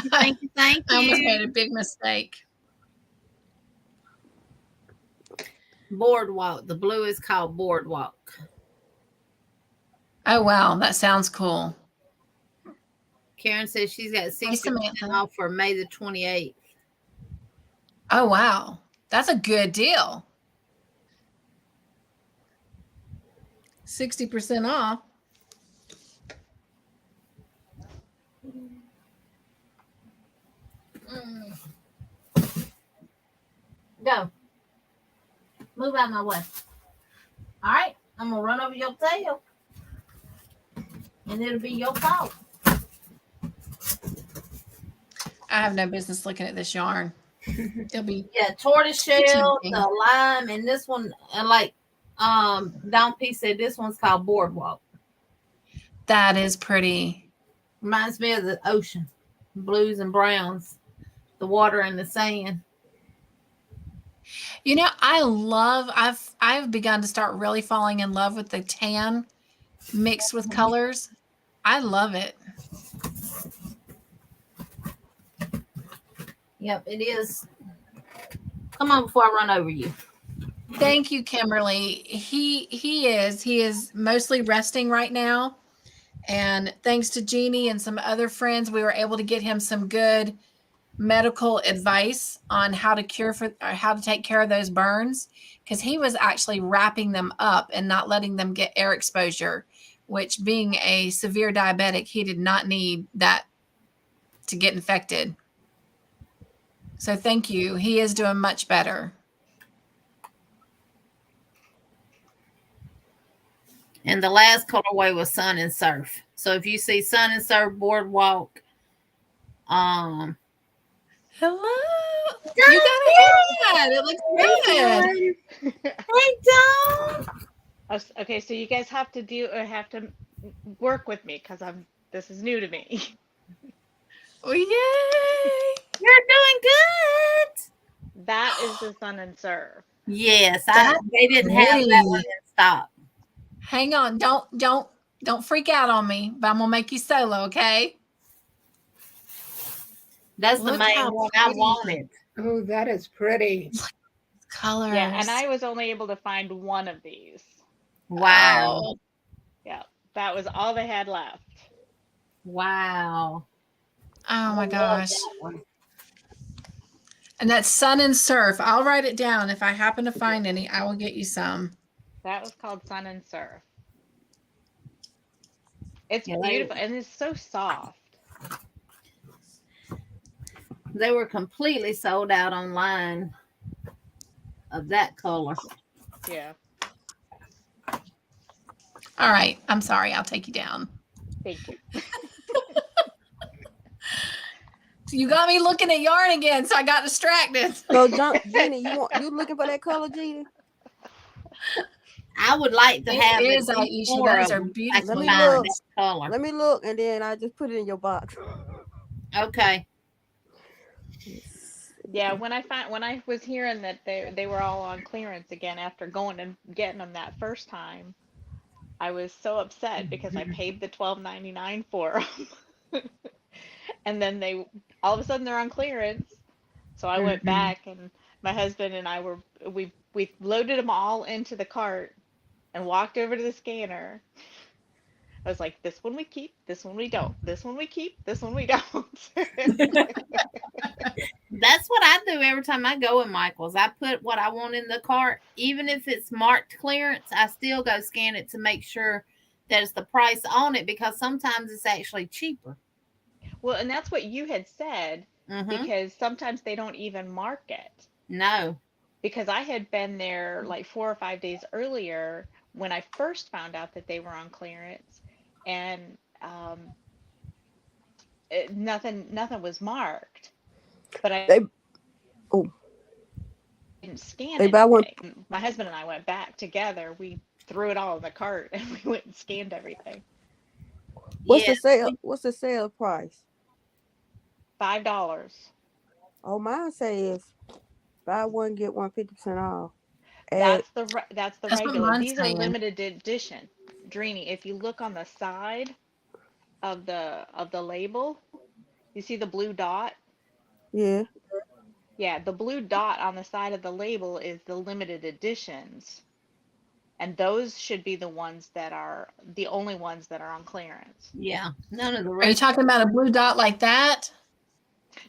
Thank you. I almost made a big mistake. Boardwalk. The blue is called Boardwalk. Oh, wow. That sounds cool. Karen says she's got 60% off for May the 28th. Oh, wow. That's a good deal. 60% off. Go. Move out of my way. All right. I'm going to run over your tail. And it'll be your fault. I have no business looking at this yarn. It'll be tortoise shell, the lime, and this one, and like Don P said, this one's called Boardwalk. That is pretty. Reminds me of the ocean, blues and browns, the water and the sand. You know, I've begun to start really falling in love with the tan mixed with colors. I love it. Yep, it is. Come on before I run over you. Thank you, Kimberly. He is mostly resting right now. And thanks to Jeannie and some other friends, we were able to get him some good medical advice on how to take care of those burns, because he was actually wrapping them up and not letting them get air exposure, which, being a severe diabetic, he did not need that to get infected. So thank you. He is doing much better. And the last colorway was Sun and Surf. So if you see Sun and Surf Boardwalk, hello. Don, you got it. It looks good. Hey, Don. Okay, so you guys have to work with me because this is new to me. Oh, yay! You're doing good. That is the Sun and Surf. Yes, they didn't have that one in stock. Hang on, don't freak out on me, but I'm gonna make you solo, okay? That's the Look main how one I pretty. wanted. Oh, that is pretty. Colors. Yeah, and I was only able to find one of these. Wow. Oh, Yeah, that was all they had left. Wow. oh my I love gosh. that one. And that's Sun and Surf. I'll write it down. If I happen to find any, I will get you some. That was called Sun and Surf. It's Yeah, beautiful and it's so soft. they were completely sold out online of that color. Yeah, All right. I'm sorry. I'll take you down. thank you. You got me looking at yarn again, so I got distracted. So, Jeannie, you looking for that color, Jeannie? I would like to have It at is, least Aisha. 4 Those of are them. I beautiful can Let me find look. that color. Let me look, and then I just put it in your box. Okay. Yeah, when I was hearing that they were all on clearance again after going and getting them that first time, I was so upset because I paid the $12.99 for them. And then they all of a sudden they're on clearance. So I went back and my husband and we loaded them all into the cart and walked over to the scanner. I was like, this one we keep, this one we don't, this one we keep, this one we don't. That's what I do every time I go in Michael's. I put what I want in the cart. Even if it's marked clearance, I still go scan it to make sure that it's the price on it because sometimes it's actually cheaper. Well, and that's what you had said Mm-hmm. because sometimes they don't even mark it. No. Because I had been there like 4 or 5 days earlier when I first found out that they were on clearance, and nothing was marked. But I They didn't scan they buy one. anything. My husband and I went back together. We threw it all in the cart and we went and scanned everything. What's Yeah. the sale? What's the sale price? $5. Oh, mine says buy one get one 50% off. That's the That's what regular. mine's These are saying. limited edition. Dreamy, if you look on the side of the label, you see the blue dot? Yeah. Yeah, the blue dot on the side of the label is the limited editions. And those should be the ones that are the only ones that are on clearance. Yeah. None of the Are you rest. talking about a blue dot like that?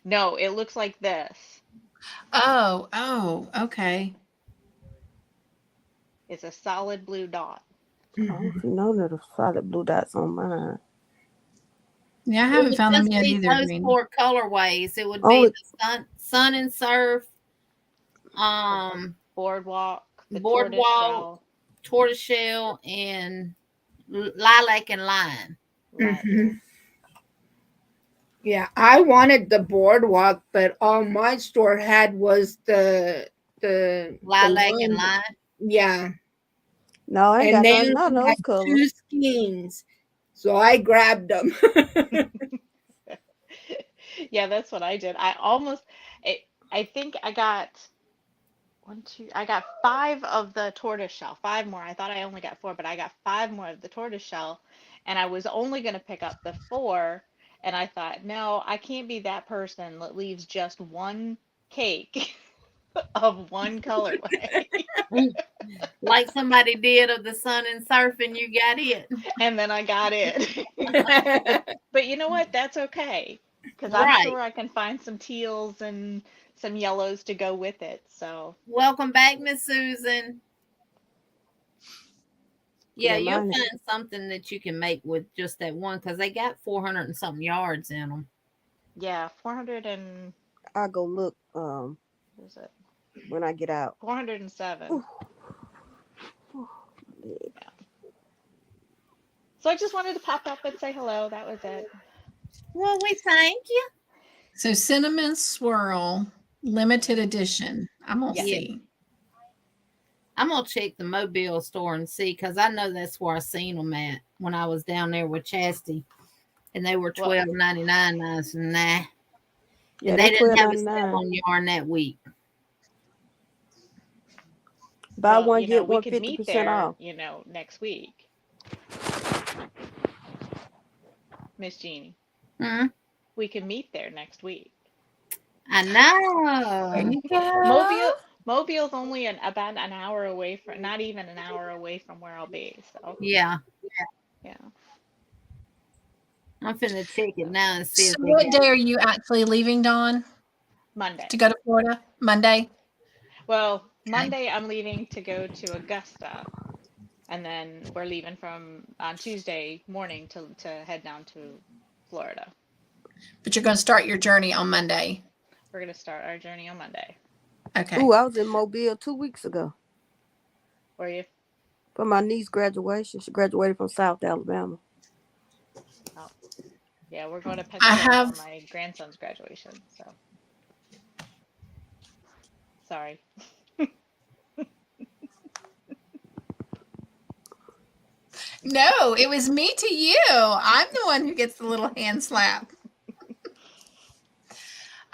No, it looks like this. Oh, okay. It's a solid blue dot. I don't see no little solid blue dots on mine. Yeah, I It haven't would found them just yet be either. those Green. 4 colorways. It would Only- be the sun and surf, Boardwalk, the boardwalk, tortoiseshell, and lilac and lime. Yeah, I wanted the boardwalk, but all my store had was the Lilac one, and lime. Yeah, No, I ain't and got they none of only those had colors. 2 skeins, so I grabbed them. Yeah, that's what I did. I think I got I got 5 of the tortoiseshell, 5 more. I thought I only got 4, but I got 5 more of the tortoiseshell, and I was only going to pick up the 4, and I thought, no, I can't be that person that leaves just one cake of one colorway. Like somebody did of the sun and surf, and you got it. And then I got it. But you know what? That's okay. Because I'm Right. sure I can find some teals and some yellows to go with it. So Welcome back, Miss Susan. Yeah, Yeah, you'll mine- find something that you can make with just that one because they got 400 and something yards in them. yeah, 400 and I'll go look what is it? when I get out. 407. Ooh. Yeah. So I just wanted to pop up and say hello. That was it. Well, we thank you. So cinnamon swirl limited edition. I'm gonna Yes. see. I'm gonna check the Mobile store and see because I know that's where I seen them at when I was down there with Chastity, and they were $12.99. I said, nah, Yeah, and they didn't have a $12.99. sale on yarn that week. Buy Well, one you know, get we one could 50% meet there, off. you know, next week. Miss Jeannie, Hmm? we can meet there next week. I There know. you go. Mobile's only about an hour away from, not even an hour away from where I'll be. So Yeah. yeah. I'm finna check it now and see So if they what got day it. are you actually leaving, Dawn, Monday. to go to Florida? Monday? Well, Okay. Monday I'm leaving to go to Augusta, and then we're leaving from on Tuesday morning to head down to Florida. But you're going to start your journey on Monday. We're gonna start our journey on Monday. Okay. Ooh, I was in Mobile 2 weeks ago Where you? for my niece's graduation. She graduated from South Alabama. Oh, yeah, we're going to I Pensacola for have, my grandson's graduation. So sorry. no, it was me to you. I'm the one who gets the little hand slap.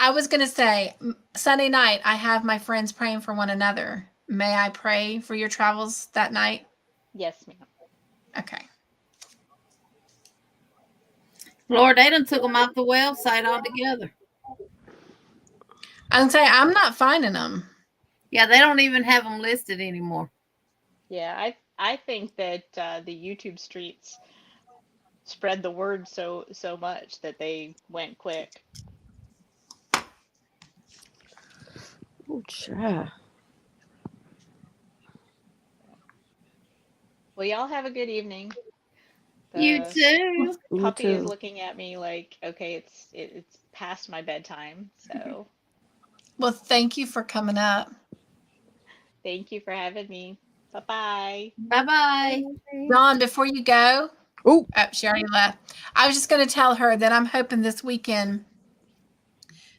I was going to say, Sunday night, I have my friends praying for one another. May I pray for your travels that night? Yes, ma'am. Okay. Lord, they done took them off the website altogether. I can say I'm not finding them. Yeah, they don't even have them listed anymore. Yeah, I think that the YouTube streets spread the word so much that they went quick. Oh, child. Well, y'all have a good evening. You The too. Me puppy is too. looking at me like, okay, it's past my bedtime. So Well, thank you for coming up. thank you for having me. Bye-bye. Bye-bye. Dawn, before you go, Ooh, she already left. I was just going to tell her that I'm hoping this weekend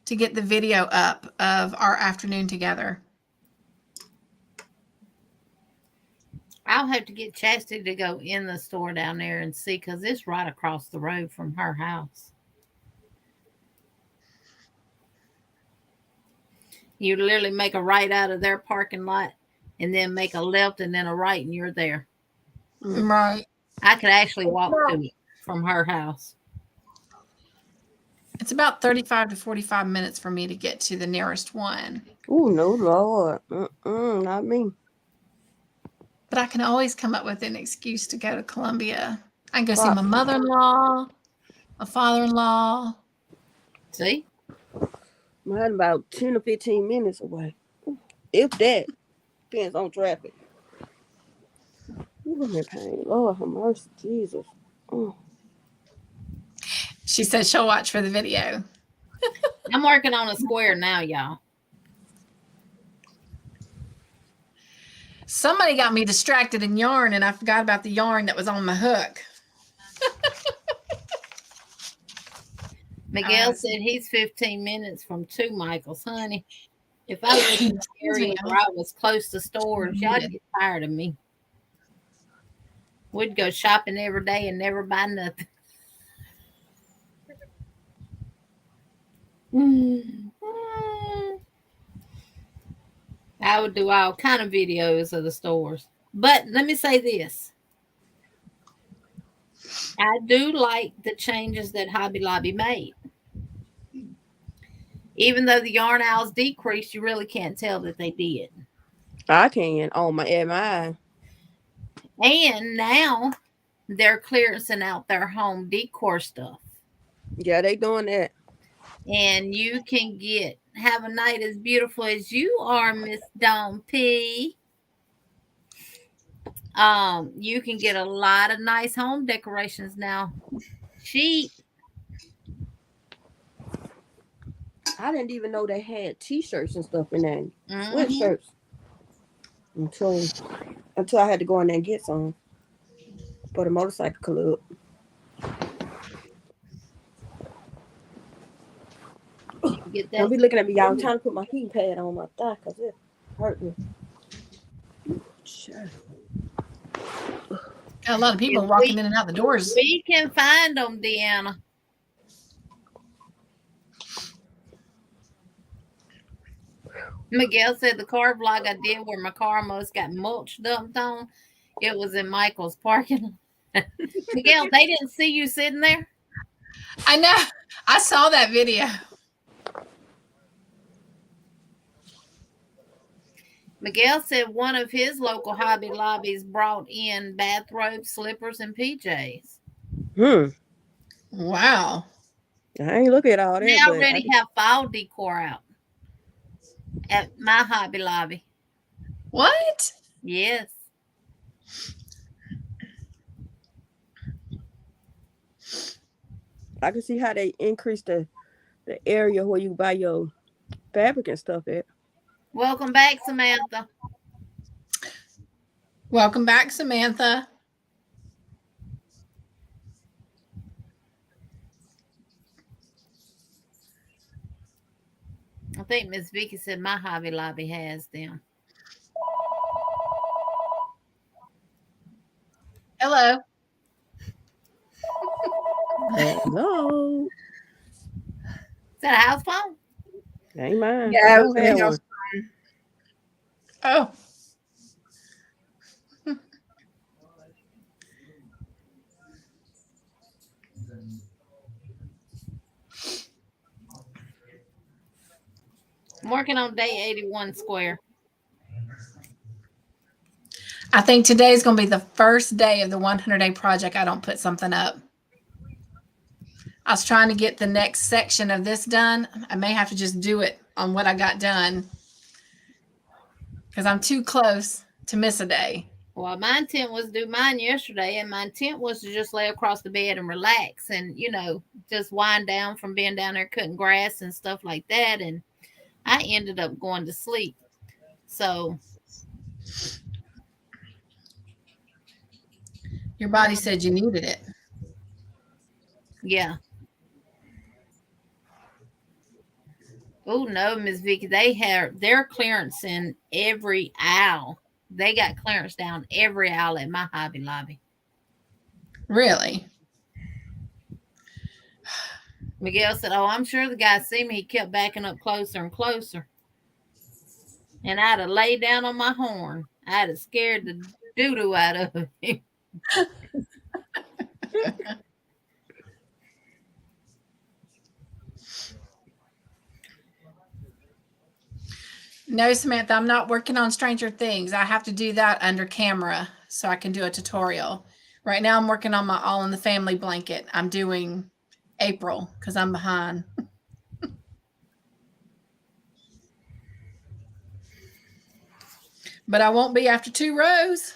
to get the video up of our afternoon together. I'll have to get Chastity to go in the store down there and see, because it's right across the road from her house. You literally make a right out of their parking lot and then make a left and then a right, and you're there. Right. I could actually walk to it from her house. It's about 35 to 45 minutes for me to get to the nearest one. ooh, no, Lord. Not me. But I can always come up with an excuse to go to Columbia. I can go see Pop. my mother-in-law, my father-in-law. See? Mine about 10 or 15 minutes away. If that. Depends on traffic. Ooh, I'm in pain. Lord have mercy, Jesus. Mm. She said she'll watch for the video. I'm working on a square now, y'all. Somebody got me distracted in yarn, and I forgot about the yarn that was on my hook. Miguel said he's 15 minutes from 2 Michaels. Honey, if I lived in an area where I was close to stores, y'all get tired of me. We'd go shopping every day and never buy nothing. I would do all kind of videos of the stores. But let me say this. I do like the changes that Hobby Lobby made. Even though the yarn owls decreased, you really can't tell that they did. I can on my MI. And now they're clearancing out their home decor stuff. Yeah, they doing that. And you can have a night as beautiful as you are, Miss Dawn P. You can get a lot of nice home decorations now. Cheap. I didn't even know they had t-shirts and stuff in there. Mm-hmm. Sweatshirts. Until I had to go in there and get some for the motorcycle club. Get that. Don't be looking at me, y'all. I'm trying to put my heating pad on my thigh because it hurt me. Sure. Got a lot of people walking in and out the doors. We can find them, Deanna. Miguel said the car vlog I did where my car almost got mulch dumped on, it was in Michael's parking lot. Miguel, they didn't see you sitting there? I know. I saw that video. Miguel said one of his local Hobby Lobbies brought in bathrobes, slippers, and PJs. Wow. I ain't look at all that. They but already have fall decor out at my Hobby Lobby. What? Yes. I can see how they increased the area where you buy your fabric and stuff at. Welcome back, Samantha. Welcome back, Samantha. I think Miss Vicky said my Hobby Lobby has them. Hello. Hello. Is that a house phone? Ain't mine. Yeah, I it was don't my have house. one. Oh. I'm working on day 81 square. I think today is going to be the first day of the 100-day project I don't put something up. I was trying to get the next section of this done. I may have to just do it on what I got done because I'm too close to miss a day. Well, my intent was to do mine yesterday, and my intent was to just lay across the bed and relax and, just wind down from being down there cutting grass and stuff like that. And I ended up going to sleep. So Your body said you needed it. yeah. Oh no, Miss Vicky, they have their clearance in every aisle. They got clearance down every aisle at my Hobby Lobby. Really? Miguel said, "Oh, I'm sure the guy see me. He kept backing up closer and closer, and I'd have laid down on my horn. I'd have scared the doo-doo out of him." No, Samantha, I'm not working on Stranger Things. I have to do that under camera so I can do a tutorial. Right now, I'm working on my All in the Family blanket. I'm doing April because I'm behind. But I won't be after 2 rows.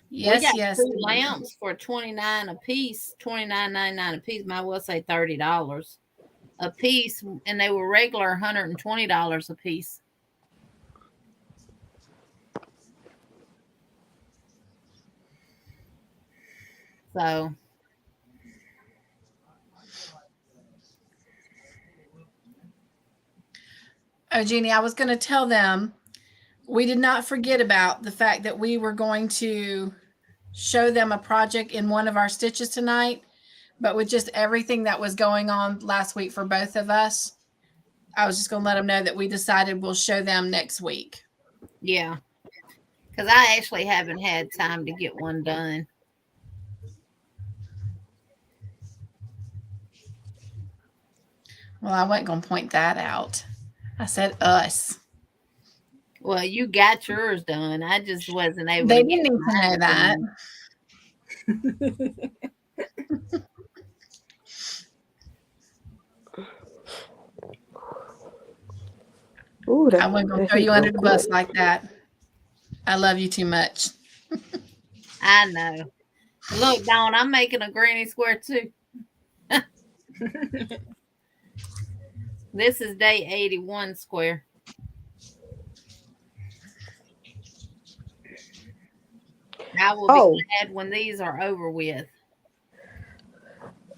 Yes, we got yes. 2 lamps for $29 a piece, $29.99 a piece. Might well say $30 a piece, and they were regular $120 a piece. So oh, Jeannie, I was going to tell them we did not forget about the fact that we were going to show them a project in one of our stitches tonight, but with just everything that was going on last week for both of us, I was just going to let them know that we decided we'll show them next week. yeah, because I actually haven't had time to get one done. Well, I wasn't going to point that out. I said us. Well, you got yours done. I just wasn't able They to didn't get need to know that. Ooh, I wasn't going to throw you under the bus like that. I love you too much. I know. Look, Dawn, I'm making a granny square too. This is day 81 square. I will be glad when these are over with.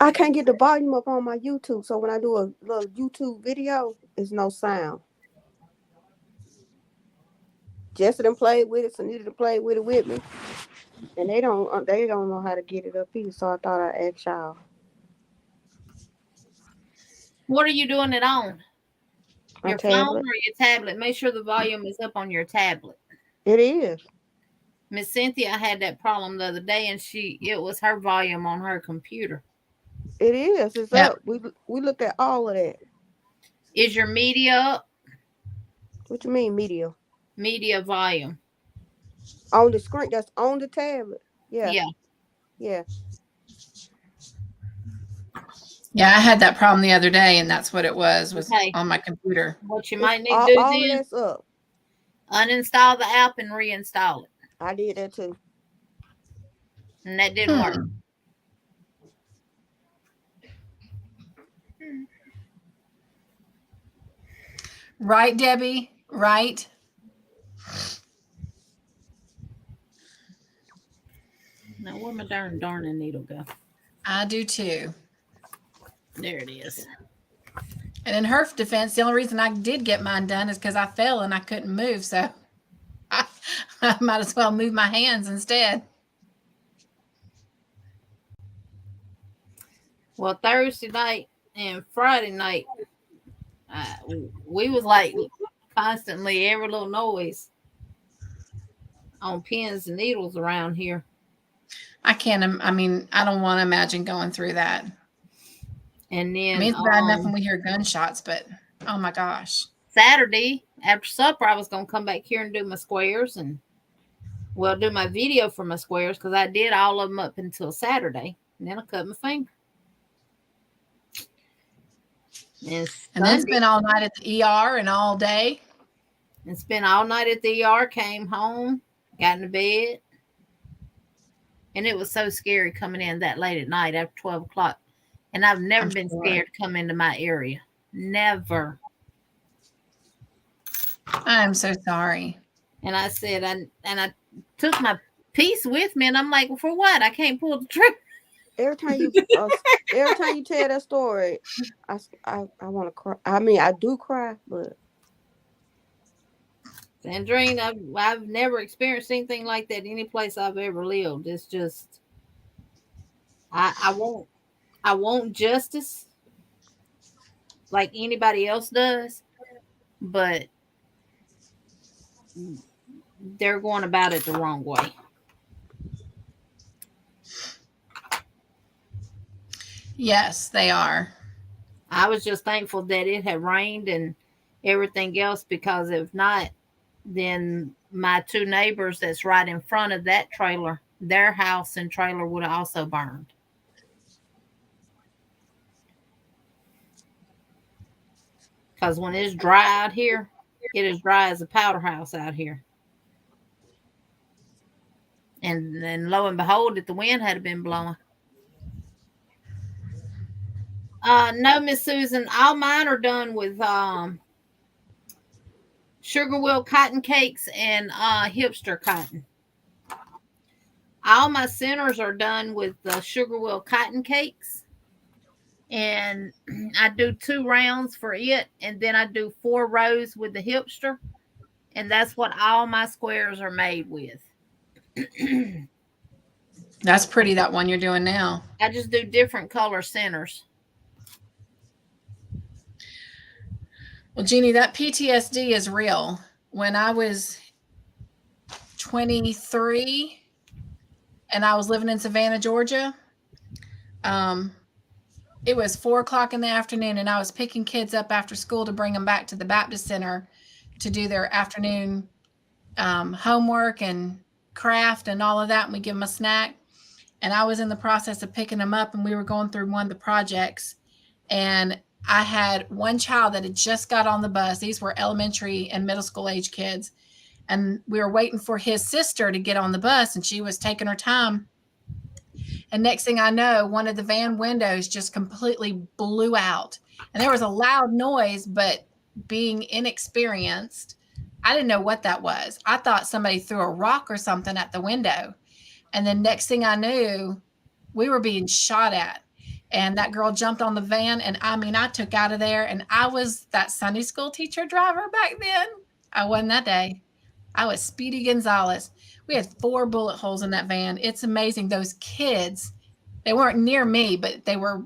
I can't get the volume up on my YouTube, so when I do a little YouTube video, there's no sound. Jessica done played with it, Sunita done played with it with me, and they don't know how to get it up either. So I thought I'd ask y'all. What are you doing it on? Your phone or tablet. your tablet? Make sure the volume is up on your tablet. It is. Miss Cynthia had that problem the other day, and it was her volume on her computer. It is. It's up. We looked at all of that. Is your media up? What you mean media? Media volume. On the screen, that's on the tablet. Yeah. Yeah. Yeah. Yeah, I had that problem the other day, and that's what it was Okay. on my computer. What you It's might need to do all of then, that's up. uninstall the app and reinstall it. I did that too. And that didn't work. Right, Debbie? Right? Now, where my darning needle go? I do too. There it is. And in her defense, the only reason I did get mine done is because I fell and I couldn't move. So I might as well move my hands instead. Well, Thursday night and Friday night, we was like constantly every little noise on pins and needles around here. I don't want to imagine going through that. And then It's bad enough when we hear gunshots, but oh my gosh. Saturday after supper, I was going to come back here and do my squares and do my video for my squares because I did all of them up until Saturday. And then I cut my finger. And then spent all night at the ER and all day. And spent all night at the ER, came home, got into bed. And it was so scary coming in that late at night after 12 o'clock. And I've never been scared to come into my area. Never. I'm so sorry. And I said, I took my piece with me, and I'm like, well, for what? I can't pull the trigger. Every time you tell that story, I want to cry. I mean, I do cry, but Sandrine, I've never experienced anything like that any place I've ever lived. It's just I want justice like anybody else does, but they're going about it the wrong way. Yes, they are. I was just thankful that it had rained and everything else, because if not, then my two neighbors that's right in front of that trailer, their house and trailer would have also burned. Because when it's dry out here, it is dry as a powder house out here. And then lo and behold, if the wind had been blowing. No, Miss Susan, all mine are done with sugar wheel cotton cakes and hipster cotton. All my centers are done with the sugar wheel cotton cakes. And I do 2 rounds for it. And then I do 4 rows with the hipster. And that's what all my squares are made with. That's pretty, that one you're doing now. I just do different color centers. Well, Jeannie, that PTSD is real. When I was 23 and I was living in Savannah, Georgia, it was 4:00 in the afternoon, and I was picking kids up after school to bring them back to the Baptist Center to do their afternoon homework and craft and all of that. And we give them a snack. And I was in the process of picking them up, and we were going through one of the projects. And I had one child that had just got on the bus. These were elementary and middle school age kids. And we were waiting for his sister to get on the bus, and she was taking her time. And next thing I know, one of the van windows just completely blew out. And there was a loud noise, but being inexperienced, I didn't know what that was. I thought somebody threw a rock or something at the window. And then next thing I knew, we were being shot at. And that girl jumped on the van. And I took out of there. And I was that Sunday school teacher driver back then. I wasn't that day. I was Speedy Gonzalez. We had 4 bullet holes in that van. It's amazing. Those kids, they weren't near me, but they were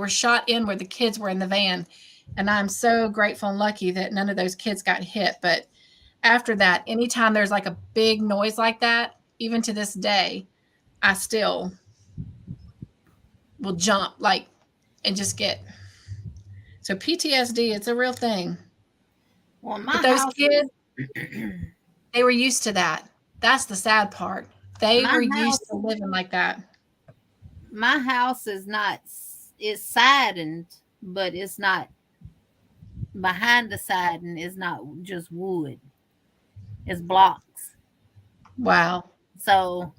shot in where the kids were in the van. And I'm so grateful and lucky that none of those kids got hit. But after that, anytime there's like a big noise like that, even to this day, I still will jump and just get. So PTSD, it's a real thing. Well, But my those house kids, is they were used to that. That's the sad part. They my were house used to living like that. my house is not, it's saddened, but it's not, behind the siding is not just wood, it's blocks. Wow. So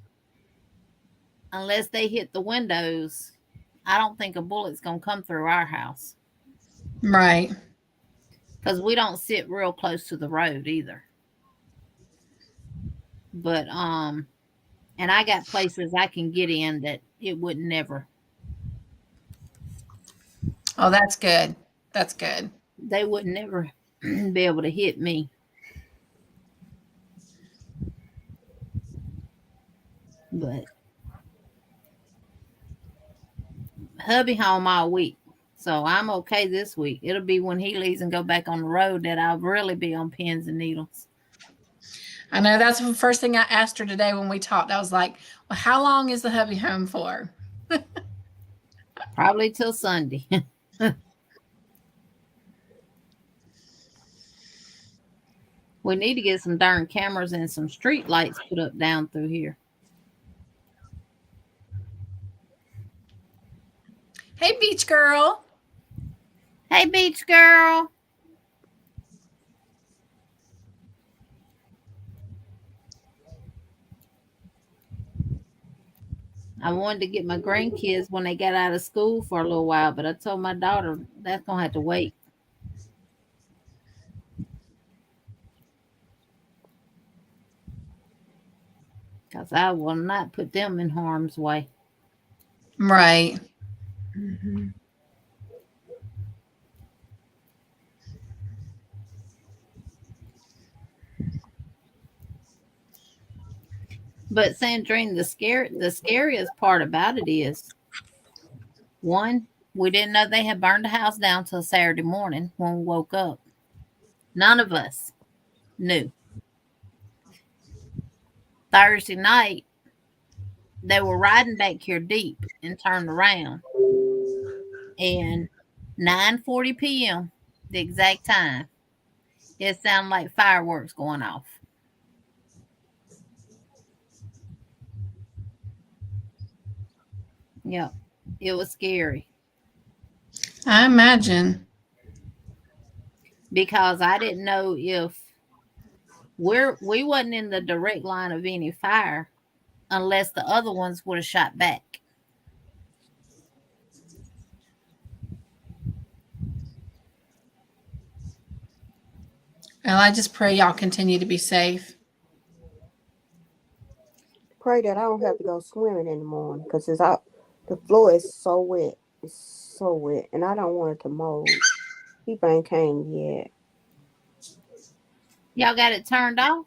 unless they hit the windows, I don't think a bullet's gonna come through our house, Right. because we don't sit real close to the road either. But and I got places I can get in that it would never, Oh, that's good. That's good. they would never be able to hit me. But hubby home all week, so I'm okay this week. It'll be when he leaves and go back on the road that I'll really be on pins and needles. I know that's the first thing I asked her today when we talked. I was like, well, how long is the hubby home for? Probably till Sunday. We need to get some darn cameras and some street lights put up down through here. Hey, beach girl. Hey, beach girl. I wanted to get my grandkids when they got out of school for a little while, but I told my daughter that's going to have to wait. Because I will not put them in harm's way. Right. Mhm. But Sandrine, the scariest part about it is, one, we didn't know they had burned the house down till Saturday morning when we woke up. None of us knew. Thursday night, they were riding back here deep and turned around. And 9:40 p.m., the exact time, it sounded like fireworks going off. Yep, it was scary I imagine. because I didn't know if we wasn't in the direct line of any fire unless the other ones would have shot back. Well, I just pray y'all continue to be safe. Pray that I don't have to go swimming in the morning because it's out. The floor is so wet. It's so wet, and I don't want it to mold. People ain't came yet. Y'all got it turned off?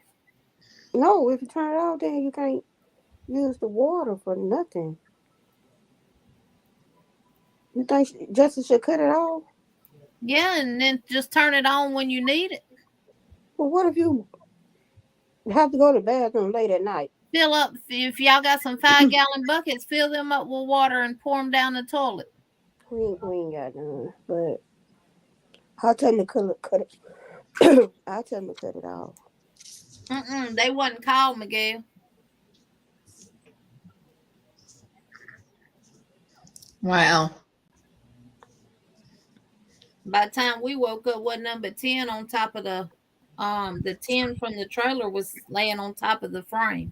No, if you turn it off, then you can't use the water for nothing. You think Justice should cut it off? Yeah, and then just turn it on when you need it. Well, what if you have to go to the bathroom late at night? Fill up, if y'all got some 5-gallon buckets, fill them up with water and pour them down the toilet. We ain't got none, but I'll tell them to cut it. I'll tell them to cut it off. They wasn't called, Miguel. Wow. By the time we woke up, what number 10 on top of the 10 from the trailer was laying on top of the frame.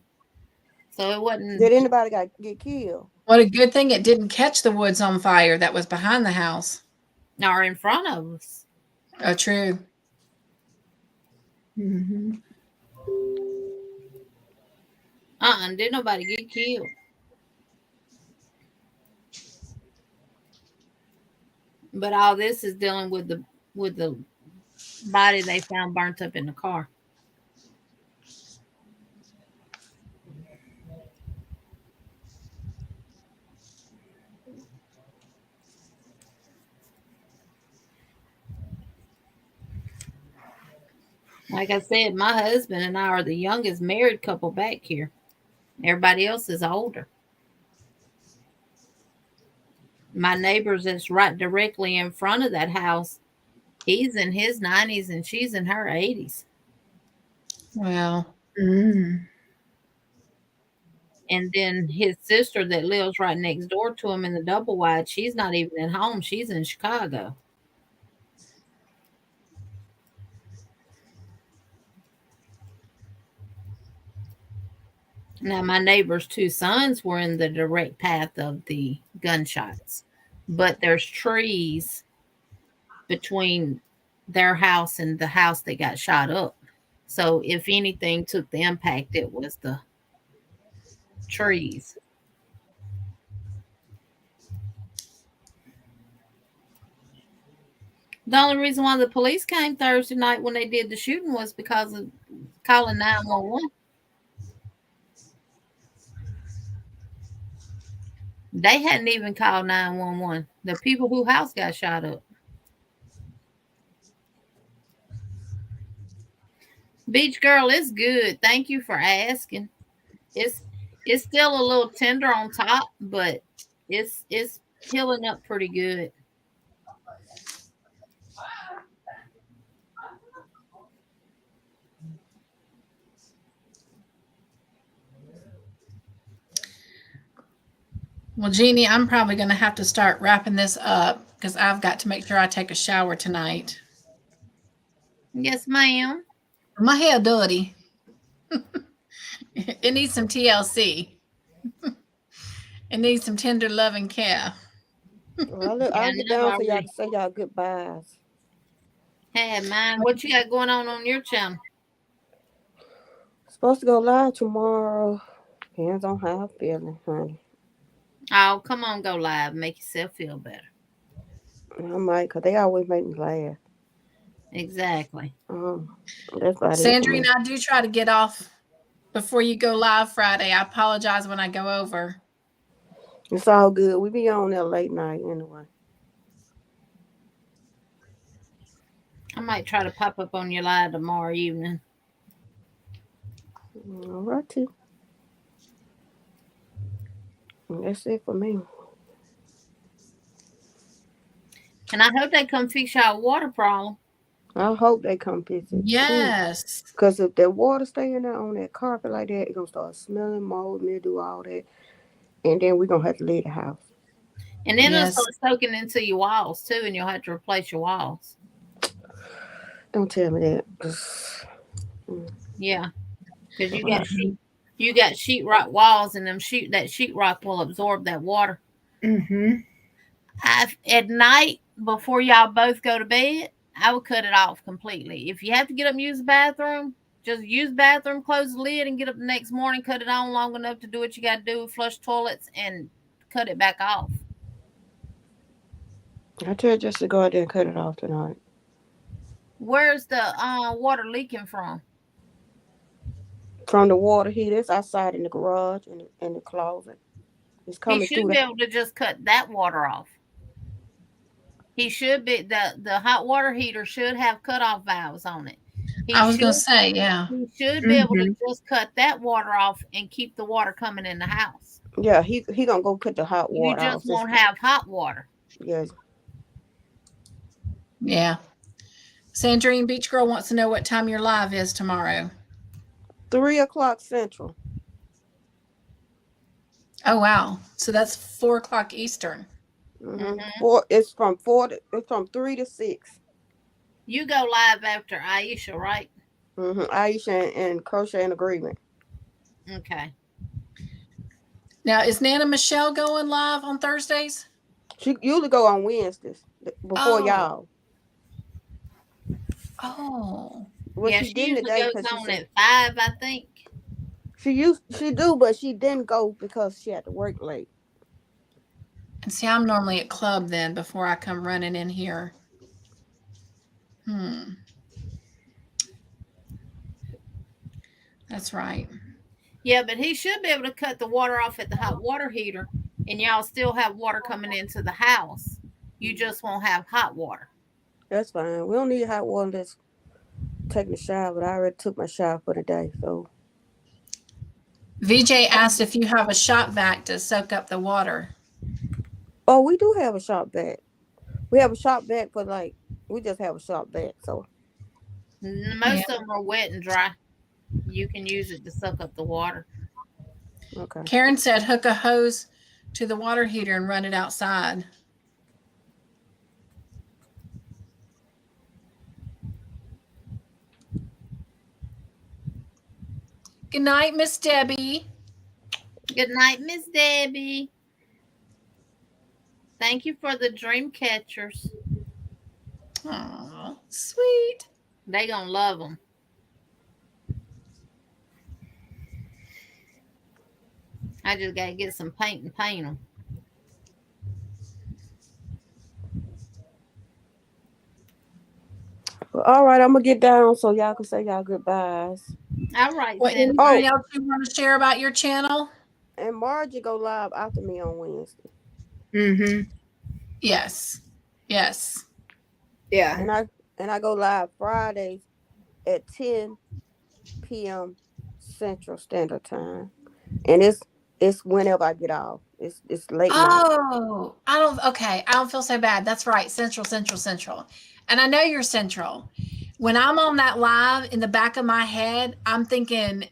So it wasn't. Did anybody get killed? What a good thing it didn't catch the woods on fire that was behind the house. Or in front of us. Oh, true. Mm-hmm. Didn't nobody get killed. But all this is dealing with the body they found burnt up in the car. Like I said, my husband and I are the youngest married couple back here. Everybody else is older. My neighbors that's right directly in front of that house, He's in his 90s and she's in her 80s. Well, Mm. And then his sister that lives right next door to him in the double wide, she's not even at home. She's in Chicago. Now, my neighbor's two sons were in the direct path of the gunshots, but there's trees between their house and the house that got shot up. So, if anything took the impact, it was the trees. The only reason why the police came Thursday night when they did the shooting was because of calling 911. They hadn't even called 911. The people whose house got shot up. Beach girl, it's good. Thank you for asking. It's still a little tender on top, but it's healing up pretty good. well, Jeannie, I'm probably going to have to start wrapping this up because I've got to make sure I take a shower tonight. Yes, ma'am. My hair dirty. It needs some TLC. It needs some tender loving care. Well, I'll get down so y'all can say y'all goodbyes. Hey, man, what you got going on your channel? Supposed to go live tomorrow. Depends on how I'm feeling, honey. Oh, come on, go live. Make yourself feel better. I might, because they always make me laugh. Exactly. That's about Sandrine, I do try to get off before you go live Friday. I apologize when I go over. It's all good. We be on there late night anyway. I might try to pop up on your live tomorrow evening. All right, too. That's it for me. And I hope they come fix y'all water problem. I hope they come visit. Yes. Because if that water stay in there on that carpet like that, it's going to start smelling, mold, mildew, all that. And then we're going to have to leave the house. And then Yes. it'll start soaking into your walls, too, and you'll have to replace your walls. Don't tell me that. Yeah. Because you got sheetrock walls, and that sheetrock will absorb that water. Mm-hmm. At night, before y'all both go to bed, I would cut it off completely. If you have to get up and use the bathroom, just use the bathroom, close the lid, and get up the next morning, cut it on long enough to do what you got to do, flush toilets, and cut it back off. I tell you just to go out there and cut it off tonight. Where's the water leaking from? From the water heater. It's outside in the garage and in the closet. It's coming He should be able to just cut that water off. He should be the hot water heater should have cutoff valves on it. I was going to say, yeah. He should be able to just cut that water off and keep the water coming in the house. Yeah, he gonna go cut the hot water. You just won't have hot water. Yes. Yeah. Sandrine Beach Girl wants to know what time your live is tomorrow. 3:00 Central. Oh wow! So that's 4:00 Eastern. Mm-hmm. It's from 3 to 6. You go live after Aisha, right? Aisha and Crochet in Agreement. Okay. Now is Nana Michelle going live on Thursdays? She usually go on Wednesdays before y'all. Oh. Well, yeah, she didn't today goes on at 5, I think. She do, but she didn't go because she had to work late. And see, I'm normally at club then before I come running in here. That's right. Yeah, but he should be able to cut the water off at the hot water heater, and y'all still have water coming into the house. You just won't have hot water. That's fine. We don't need hot water that's taking a shower, but I already took my shower for the day, so. VJ asked if you have a shop vac to soak up the water. Oh, we do have a shop vac. We have a shop vac for like We just have a shop vac, so Most of them are wet and dry. You can use it to suck up the water. okay. Karen said hook a hose to the water heater and run it outside. Good night, Miss Debbie. Good night, Miss Debbie. Thank you for the dream catchers. Oh, sweet. They gonna love them. I just gotta get some paint and paint them. Well, all right, I'm gonna get down so y'all can say y'all goodbyes. All right, What, Cindy. anything else you want to share about your channel? And Margie go live after me on Wednesday. Mm-hmm. Yes. Yes. Yeah. And I go live Fridays at 10 p.m. Central Standard Time. And it's whenever I get off. It's late night. Oh, I don't feel so bad. That's right. Central. And I know you're Central. When I'm on that live, in the back of my head, I'm thinking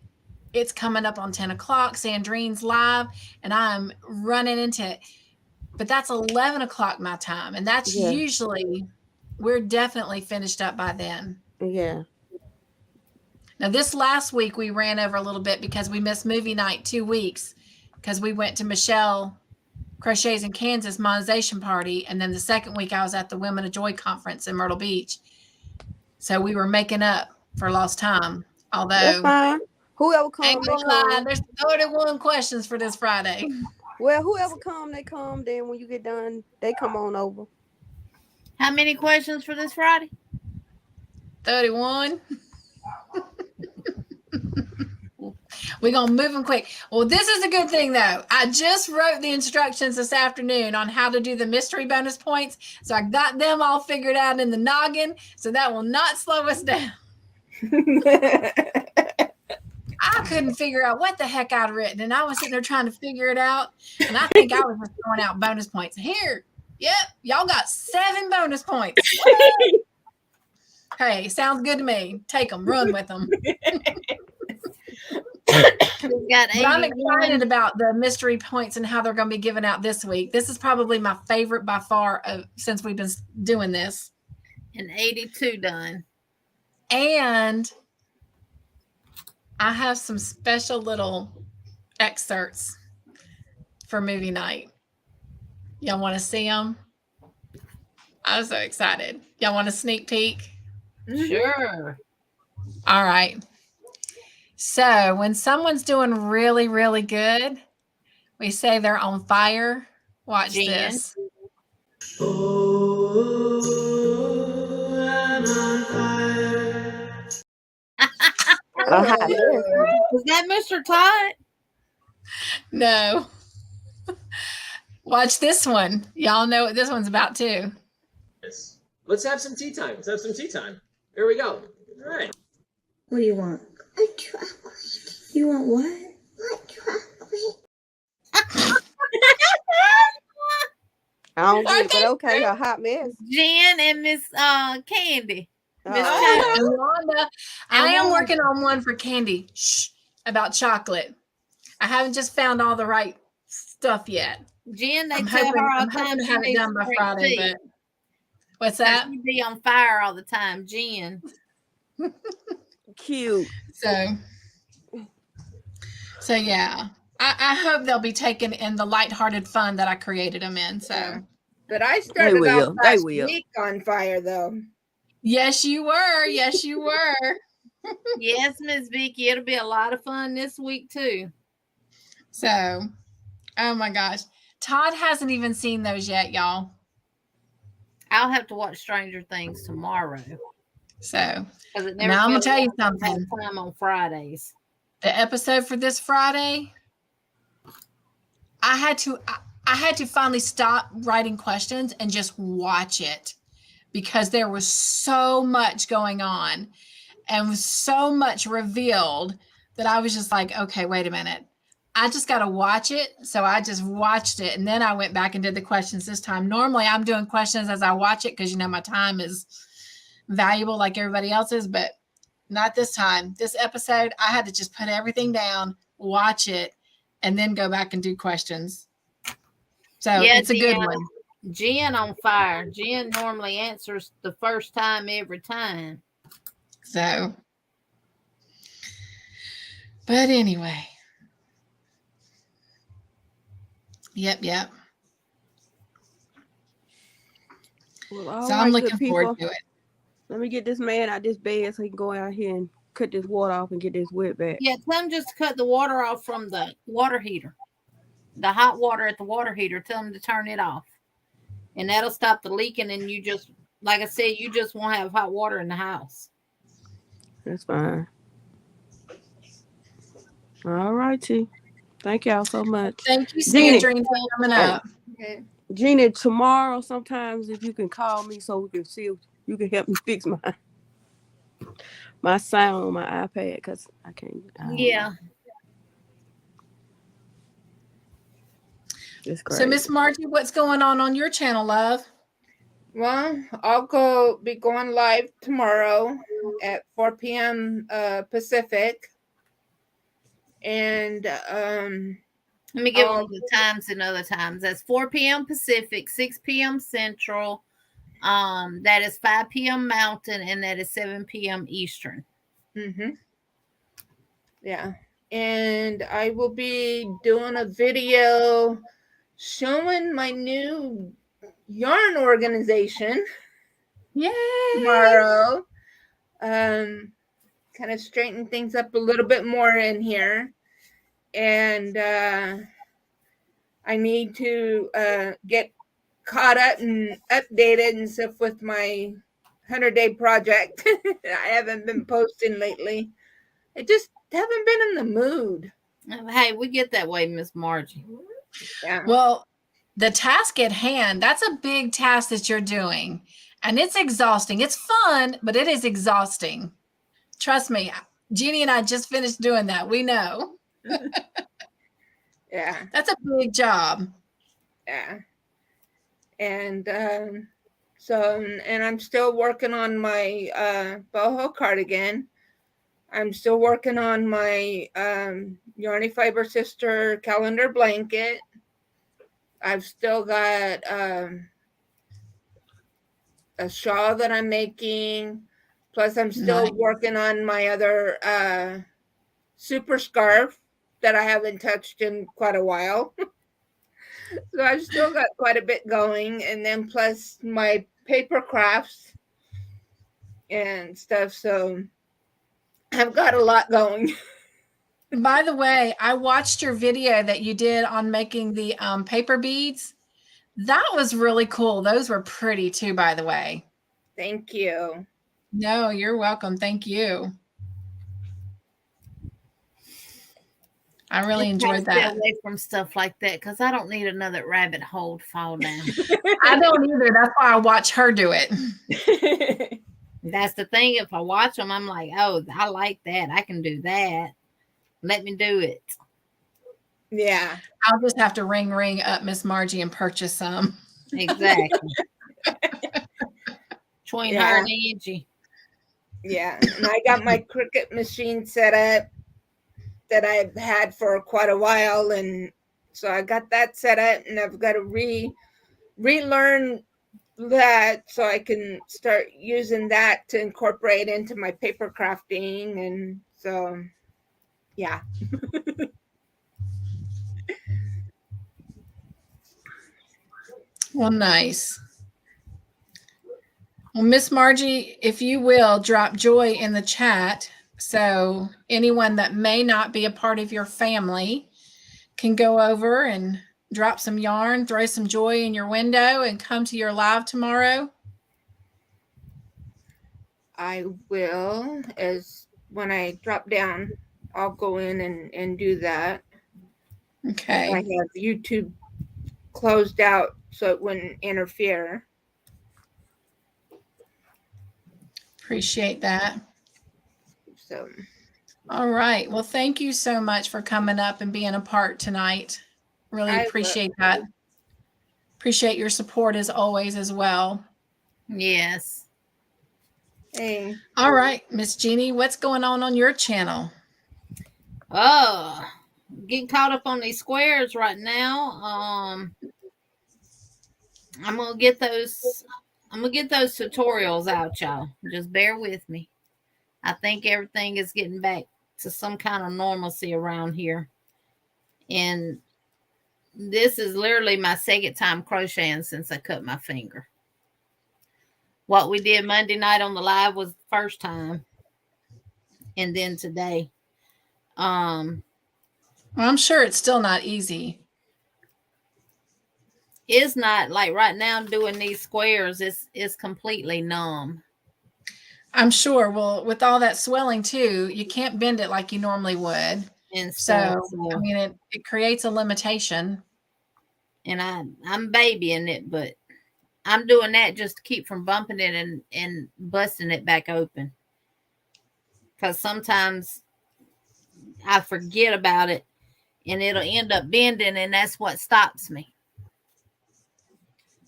it's coming up on 10 o'clock, Sandrine's live, and I'm running into it. But that's 11 o'clock my time. And that's usually, we're definitely finished up by then. Yeah. Now, this last week, we ran over a little bit because we missed movie night 2 weeks because we went to Michelle Crochets in Kansas monetization party. And then the second week, I was at the Women of Joy conference in Myrtle Beach. So we were making up for lost time. Although, that's fine. Whoever comes, ain't gonna lie, there's 31 questions for this Friday. Well, whoever come, they come. Then when you get done, they come on over. How many questions for this Friday? 31. We're going to move them quick. Well, this is a good thing, though. I just wrote the instructions this afternoon on how to do the mystery bonus points. So I got them all figured out in the noggin. So that will not slow us down. I couldn't figure out what the heck I'd written. And I was sitting there trying to figure it out. And I think I was just throwing out bonus points. Here. Yep. Y'all got 7 bonus points. Hey, sounds good to me. Take them. Run with them. But I'm excited about the mystery points and how they're going to be given out this week. This is probably my favorite by far since we've been doing this. And 82 done. And I have some special little excerpts for movie night. Y'all want to see them? I'm so excited. Y'all want a sneak peek? Sure. All right. So when someone's doing really, really good, we say they're on fire. Watch this. Oh, I'm on fire. Was that Mr. Todd? No. Watch this one. Y'all know what this one's about too. Let's have some tea time. Here we go. All right. What do you want? A chocolate. You want what? What chocolate? I don't get it, but okay, a hot mess. Jen and Miss Candy. Miss And Wanda, I am working on one for Candy. Shh, about chocolate. I haven't just found all the right stuff yet. Jen, they I'm tell hoping, her all I'm the hoping time to she have it needs done by some Friday. tea. But what's that? She be on fire all the time, Jen. Cute. So yeah, I hope they'll be taken in the lighthearted fun that I created them in. So, but I started out They last will. week on fire, though. yes, you were. Yes, you were. Yes, Miss Vicky, it'll be a lot of fun this week too. So, oh my gosh, Todd hasn't even seen those yet, y'all. I'll have to watch Stranger Things tomorrow. So Because now I'm gonna tell you something. Time on Fridays. The episode for this Friday, I had to finally stop writing questions and just watch it because there was so much going on and was so much revealed that I was just like, okay, wait a minute. I just got to watch it. So I just watched it. And then I went back and did the questions this time. Normally I'm doing questions as I watch it because, my time is valuable like everybody else's, but not this time. This episode, I had to just put everything down, watch it, and then go back and do questions. So Yeah, it's a good one. Jen on fire. Jen normally answers the first time every time. So, but anyway. Yep. Well, all So I'm right, looking good forward people. to it. Let me get this man out this bed so he can go out here and cut this water off and get this wet back. Yeah, tell him just to cut the water off from the water heater. The hot water at the water heater. Tell him to turn it off. And that'll stop the leaking. And you just, like I said, you just won't have hot water in the house. That's fine. All righty. Thank y'all so much. Thank you, Jeannie. Sandrine, for coming up. Okay. Jeannie, tomorrow sometimes if you can call me so we can see if you can help me fix my sound on my iPad because I can't. Yeah. It's crazy. So, Miss Margie, what's going on your channel, love? Well, I'll be going live tomorrow at 4 p.m. Pacific. And let me give them the times and other times. That's 4 p.m. Pacific, 6 p.m. Central. That is 5 p.m. Mountain, and that is 7 p.m. Eastern. Mm-hmm. Yeah. And I will be doing a video showing my new yarn organization. Yay! Tomorrow. Kind of straighten things up a little bit more in here. And I need to get caught up and updated and stuff with my 100-day project. I haven't been posting lately. I just haven't been in the mood. Hey, we get that way, Miss Margie. Yeah. Well, the task at hand, that's a big task that you're doing. And it's exhausting. It's fun, but it is exhausting. Trust me, Jeannie and I just finished doing that. We know. Yeah. That's a big job. Yeah. And and I'm still working on my boho cardigan. I'm still working on my Yarny Fiber Sister calendar blanket. I've still got a shawl that I'm making. Plus, I'm still working on my other super scarf that I haven't touched in quite a while. So I've still got quite a bit going. And then plus my paper crafts and stuff. So I've got a lot going. By the way, I watched your video that you did on making the paper beads. That was really cool. Those were pretty too, by the way. Thank you. No, you're welcome. Thank you. I really enjoyed that. Stay away from stuff like that because I don't need another rabbit hole to fall down. I don't either. That's why I watch her do it. That's the thing. If I watch them, I'm like, oh, I like that. I can do that. Let me do it. Yeah. I'll just have to ring up Miss Margie and purchase some. Exactly. Between her and Angie. Yeah. And I got my Cricut machine set up that I've had for quite a while. And so I got that set up and I've got to relearn that so I can start using that to incorporate into my paper crafting. And so, yeah. Well, nice. Well, Miss Margie, if you will, drop joy in the chat so anyone that may not be a part of your family can go over and drop some yarn, throw some joy in your window, and come to your live tomorrow. I will, as when I drop down, I'll go in and do that. Okay. I have YouTube closed out so it wouldn't interfere. Appreciate that. So, all right. Well, thank you so much for coming up and being a part tonight. Really appreciate that. Appreciate your support as always as well. Yes. Hey. All right, Miss Jeannie, what's going on your channel? Oh, getting caught up on these squares right now. I'm gonna get those tutorials out, y'all. Just bear with me. I think everything is getting back to some kind of normalcy around here. And this is literally my second time crocheting since I cut my finger. What we did Monday night on the live was the first time. And then today. Well, I'm sure it's still not easy. It's not like right now doing these squares, it's completely numb. I'm sure. Well, with all that swelling too, you can't bend it like you normally would. And So I mean, it creates a limitation. And I'm babying it, but I'm doing that just to keep from bumping it and busting it back open. Because sometimes I forget about it and it'll end up bending, and that's what stops me.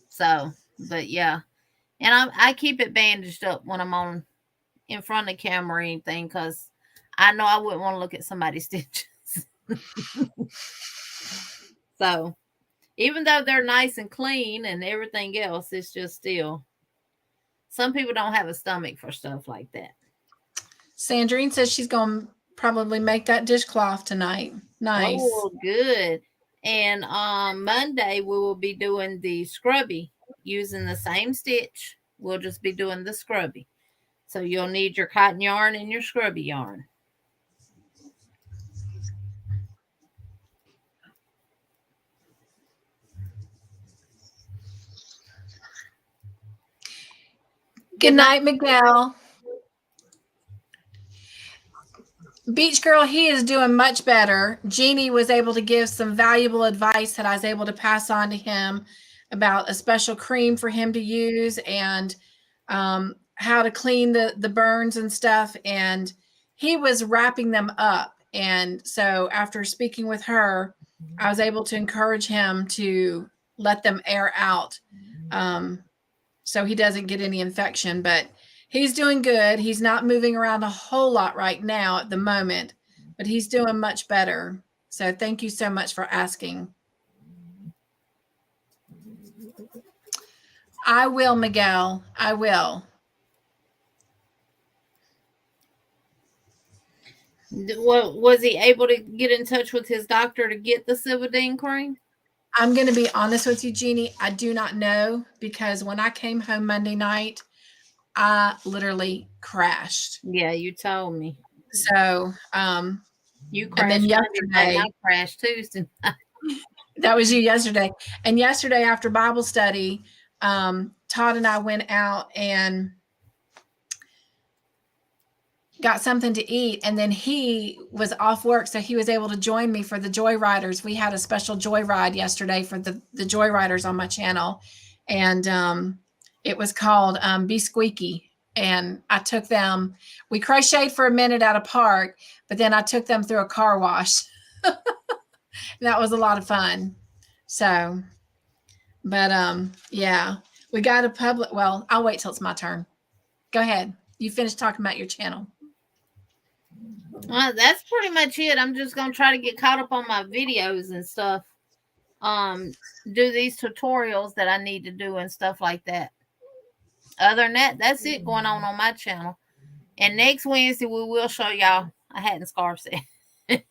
So, but yeah. And I keep it bandaged up when I'm on in front of the camera or anything, because I know I wouldn't want to look at somebody's stitches. So even though they're nice and clean and everything else, it's just still, some people don't have a stomach for stuff like that. Sandrine says she's going to probably make that dishcloth tonight. Nice. Oh, good. And on Monday, we will be doing the scrubby using the same stitch. We'll just be doing the scrubby. So you'll need your cotton yarn and your scrubby yarn. Good night, Miguel. Beach Girl, he is doing much better. Jeannie was able to give some valuable advice that I was able to pass on to him about a special cream for him to use and how to clean the burns and stuff. And he was wrapping them up. And so after speaking with her, I was able to encourage him to let them air out so he doesn't get any infection. But he's doing good. He's not moving around a whole lot right now at the moment, but he's doing much better. So thank you so much for asking. I will, Miguel. I will. Was he able to get in touch with his doctor to get the Silvadene cream? I'm going to be honest with you, Jeannie. I do not know, because when I came home Monday night, I literally crashed. Yeah, you told me. So, you crashed. And then yesterday, I crashed Tuesday. That was you yesterday. And yesterday after Bible study, Todd and I went out and got something to eat. And then he was off work, so he was able to join me for the Joyriders. We had a special joyride yesterday for the Joyriders on my channel. And it was called Be Squeaky. And I took them, we crocheted for a minute at a park, but then I took them through a car wash. That was a lot of fun. So, but yeah, we got a public, well, I'll wait till it's my turn. Go ahead. You finish talking about your channel. That's pretty much it. I'm just going to try to get caught up on my videos and stuff. Do these tutorials that I need to do and stuff like that. Other than that, that's it going on my channel. And next Wednesday, we will show y'all a hat and scarf set.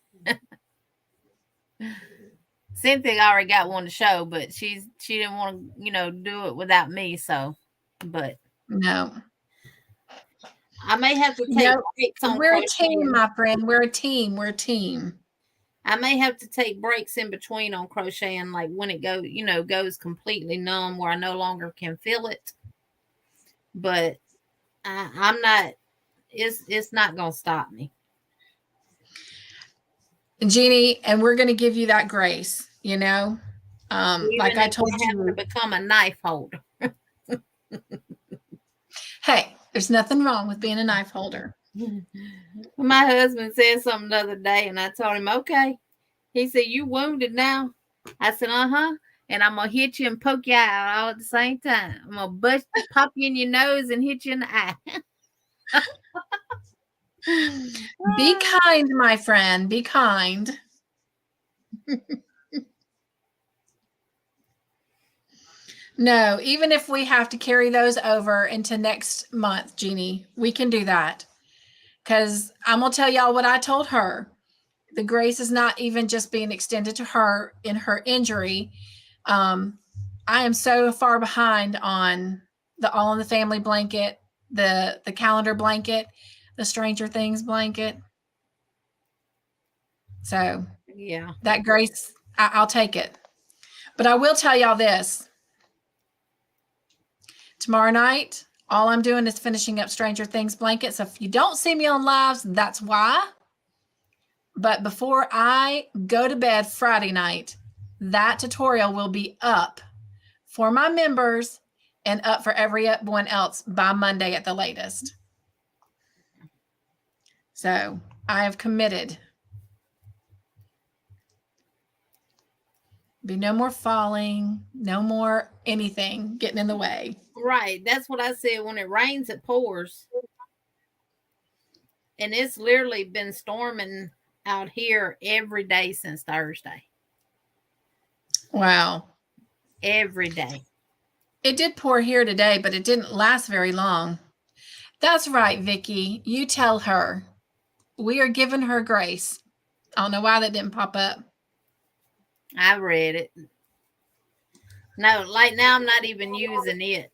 Cynthia already got one to show, but she didn't want to, do it without me. So, but no, I may have to take breaks on. We're a team, my friend. We're a team. We're a team. I may have to take breaks in between on crocheting, like when it goes completely numb where I no longer can feel it. But I'm not. It's not gonna stop me, Jeannie, and we're gonna give you that grace. Like I told you, to become a knife holder. Hey, there's nothing wrong with being a knife holder. My husband said something the other day, and I told him, okay. He said, "You wounded now?" I said, "Uh-huh. And I'm gonna hit you and poke you out all at the same time. I'm gonna pop you in your nose and hit you in the eye." Be kind, my friend. Be kind. No, even if we have to carry those over into next month, Jeannie, we can do that. Because I'm going to tell y'all what I told her. The grace is not even just being extended to her in her injury. I am so far behind on the All in the Family blanket, the calendar blanket, the Stranger Things blanket. So Yeah. that grace, I'll take it. But I will tell y'all this. Tomorrow night, all I'm doing is finishing up Stranger Things blankets. So if you don't see me on lives, that's why. But before I go to bed Friday night, that tutorial will be up for my members and up for everyone else by Monday at the latest. So I have committed. Be no more falling, no more anything getting in the way. Right. That's what I said. When it rains, it pours. And it's literally been storming out here every day since Thursday. Wow. Every day. It did pour here today, but it didn't last very long. That's right, Vicki. You tell her. We are giving her grace. I don't know why that didn't pop up. I read it. No, like now I'm not even using it.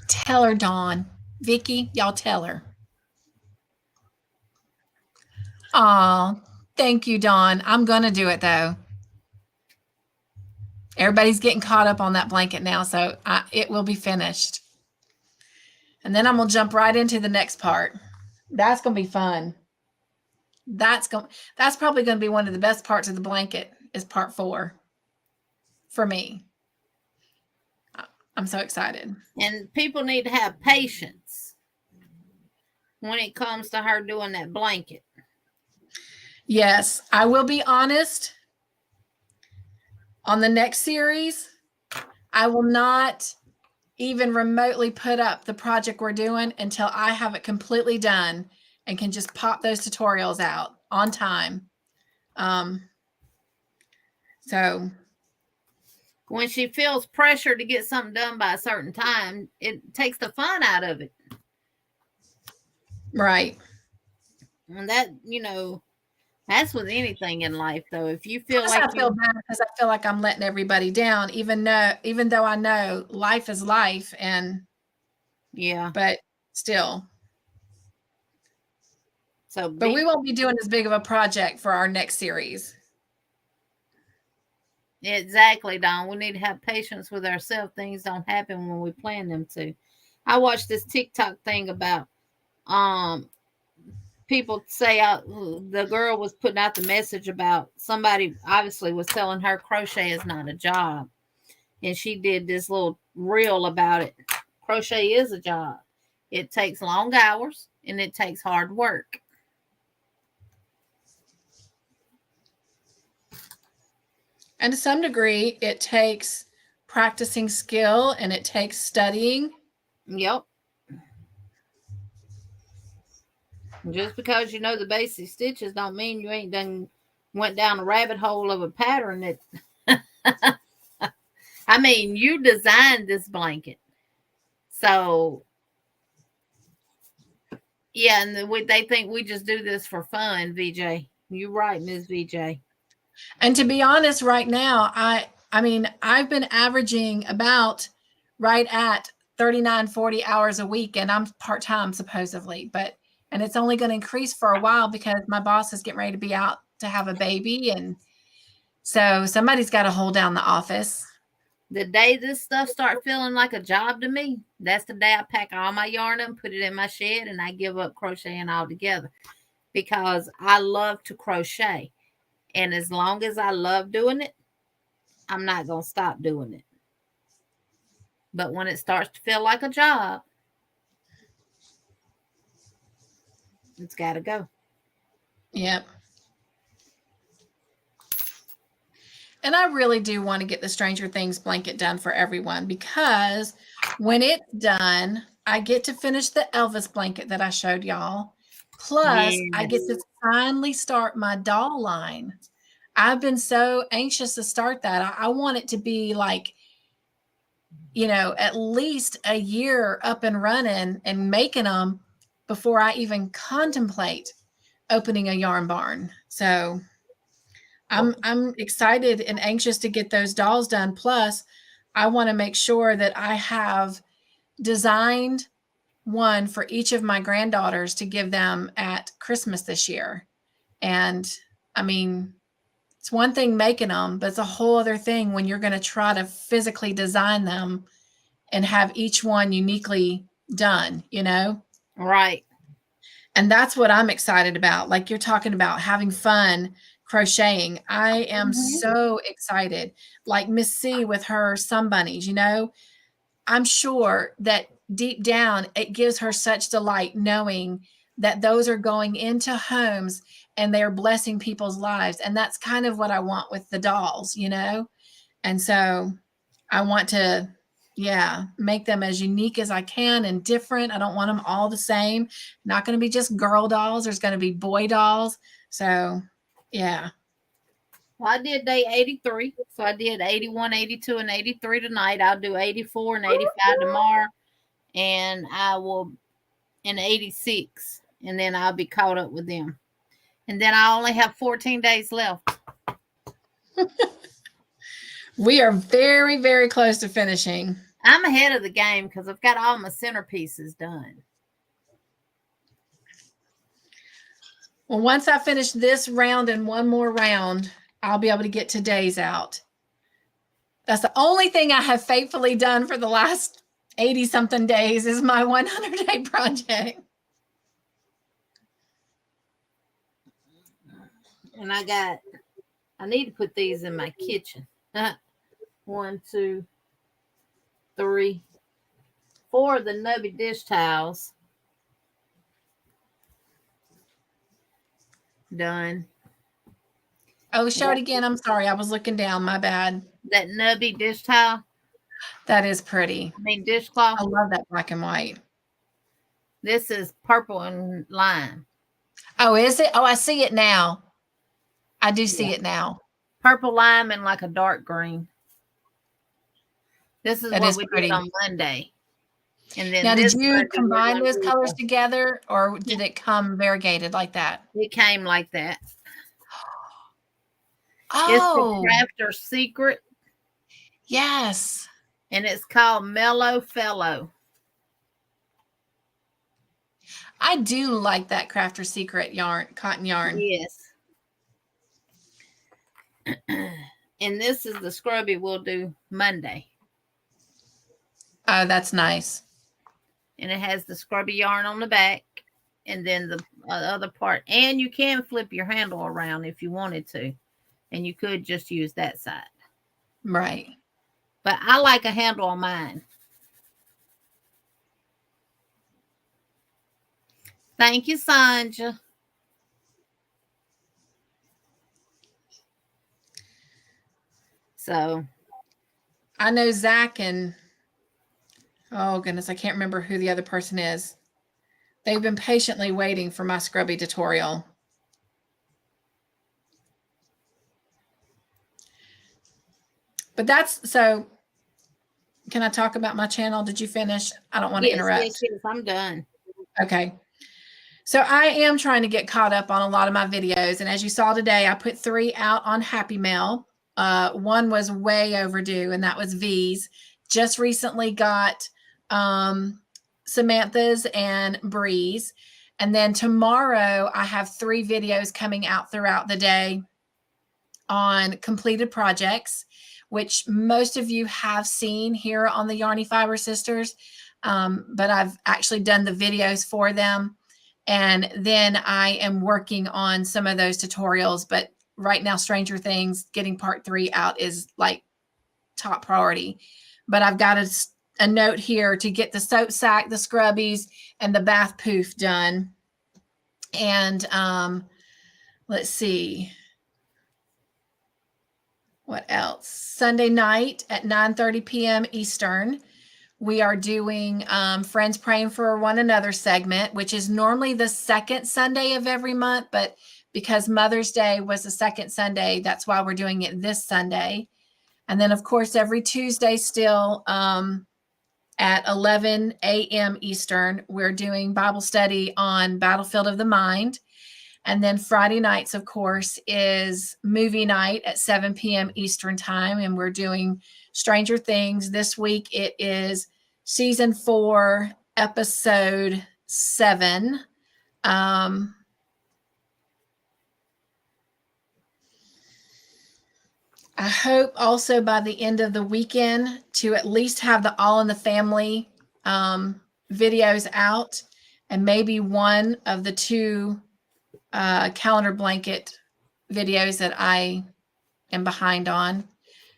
Tell her, Dawn. Vicki, y'all tell her. Aw, thank you, Dawn. I'm going to do it, though. Everybody's getting caught up on that blanket now, so it will be finished. And then I'm going to jump right into the next part. That's going to be fun. That's probably going to be one of the best parts of the blanket is part 4 for me. I'm so excited. And people need to have patience when it comes to her doing that blanket. Yes, I will be honest. On the next series, I will not even remotely put up the project we're doing until I have it completely done and can just pop those tutorials out on time. So when she feels pressure to get something done by a certain time, it takes the fun out of it. Right. And that, that's with anything in life, though. If you feel I feel bad because I feel like I'm letting everybody down, even though I know life is life, and but still. But we won't be doing as big of a project for our next series. Exactly, Dawn. We need to have patience with ourselves. Things don't happen when we plan them to. I watched this TikTok thing about people say the girl was putting out the message about somebody obviously was telling her crochet is not a job. And she did this little reel about it. Crochet is a job. It takes long hours and it takes hard work. And to some degree, it takes practicing skill and it takes studying. Yep. Just because you know the basic stitches don't mean you ain't went down a rabbit hole of a pattern that I mean, you designed this blanket. So yeah, and they think we just do this for fun, VJ. You're right, Ms. VJ. And to be honest, right now, I mean, I've been averaging about right at 39, 40 hours a week, and I'm part-time supposedly, and it's only going to increase for a while because my boss is getting ready to be out to have a baby. And so somebody's got to hold down the office. The day this stuff starts feeling like a job to me, that's the day I pack all my yarn up, put it in my shed, and I give up crocheting altogether because I love to crochet. And as long as I love doing it, I'm not going to stop doing it. But when it starts to feel like a job, it's got to go. Yep. And I really do want to get the Stranger Things blanket done for everyone because when it's done, I get to finish the Elvis blanket that I showed y'all. Plus, I get to finally start my doll line. I've been so anxious to start that. I want it to be like, at least a year up and running and making them before I even contemplate opening a yarn barn. So I'm excited and anxious to get those dolls done. Plus, I want to make sure that I have designed one for each of my granddaughters to give them at Christmas this year. And I mean, it's one thing making them, but it's a whole other thing when you're going to try to physically design them and have each one uniquely done, Right. And that's what I'm excited about. Like you're talking about having fun crocheting. I am so excited. Like Miss C with her sun bunnies, I'm sure that deep down it gives her such delight knowing that those are going into homes and they're blessing people's lives. And that's kind of what I want with the dolls, And so I want to, make them as unique as I can and different. I don't want them all the same. Not going to be just girl dolls. There's going to be boy dolls. So, yeah. Well, I did day 83. So I did 81, 82, and 83 tonight. I'll do 84 and 85 tomorrow. And I will in 86. And then I'll be caught up with them. And then I only have 14 days left. We are very, very close to finishing. I'm ahead of the game because I've got all my centerpieces done. Well, once I finish this round and one more round, I'll be able to get today's out. That's the only thing I have faithfully done for the last 80-something days is my 100-day project. And I need to put these in my kitchen. 1, 2, 3, 4 of the nubby dish towels done. Oh, show it again. I'm sorry. I was looking down. My bad. That nubby dish towel. That is pretty. I mean, dishcloth. I love that black and white. This is purple and lime. Oh, is it? Oh, I see it now. I do see it now. Purple lime and like a dark green. This is that what is we pretty. did on Monday. And then now, did you Monday combine those colors together, or did it come variegated like that? It came like that. Oh, it's the Crafter's Secret. Yes. And it's called Mellow Fellow. I do like that Crafter's Secret yarn, cotton yarn. Yes. And this is the scrubby we'll do Monday. Oh, that's nice. And it has the scrubby yarn on the back and then the other part. And you can flip your handle around if you wanted to. And you could just use that side. Right. But I like a handle on mine. Thank you, Sanja. So. I know Zach and, oh goodness, I can't remember who the other person is. They've been patiently waiting for my scrubby tutorial. But that's, so can I talk about my channel? Did you finish? I don't want to interrupt. Yes, I'm done. Okay. So I am trying to get caught up on a lot of my videos. And as you saw today, I put 3 out on Happy Mail. One was way overdue, and that was V's. Just recently got Samantha's and Bree's. And then tomorrow I have 3 videos coming out throughout the day on completed projects, which most of you have seen here on the Yarny Fiber Sisters. But I've actually done the videos for them. And then I am working on some of those tutorials. But right now, Stranger Things, getting part 3 out is like top priority. But I've got a note here to get the soap sack, the scrubbies, and the bath poof done. And let's see. What else? Sunday night at 9:30 p.m. Eastern, we are doing Friends Praying for One Another segment, which is normally the second Sunday of every month. But because Mother's Day was the second Sunday, that's why we're doing it this Sunday. And then, of course, every Tuesday still at 11 a.m. Eastern, we're doing Bible study on Battlefield of the Mind. And then Friday nights, of course, is movie night at 7 p.m. Eastern time. And we're doing Stranger Things. This week it is season 4, episode 7. I hope also by the end of the weekend to at least have the All in the Family videos out, and maybe one of the 2 calendar blanket videos that I am behind on.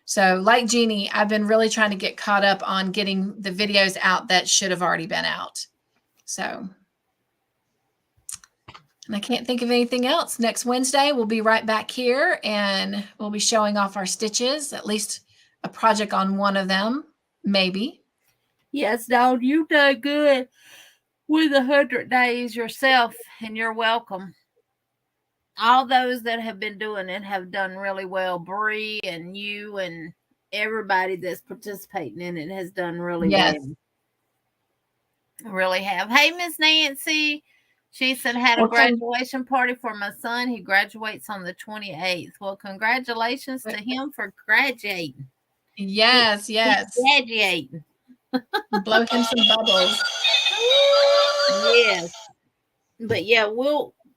So like Jeannie, I've been really trying to get caught up on getting the videos out that should have already been out. So, and I can't think of anything else. Next Wednesday, we'll be right back here and we'll be showing off our stitches, at least a project on one of them, maybe. Yes, Dawn, you've done good with 100 days yourself, and you're welcome. All those that have been doing it have done really well. Bree and you and everybody that's participating in it has done really well. Really have. Hey, Miss Nancy. She said, had a graduation party for my son. He graduates on the 28th. Well, congratulations to him for graduating. Yes. Graduating. Blow him some bubbles. Yes. But yeah,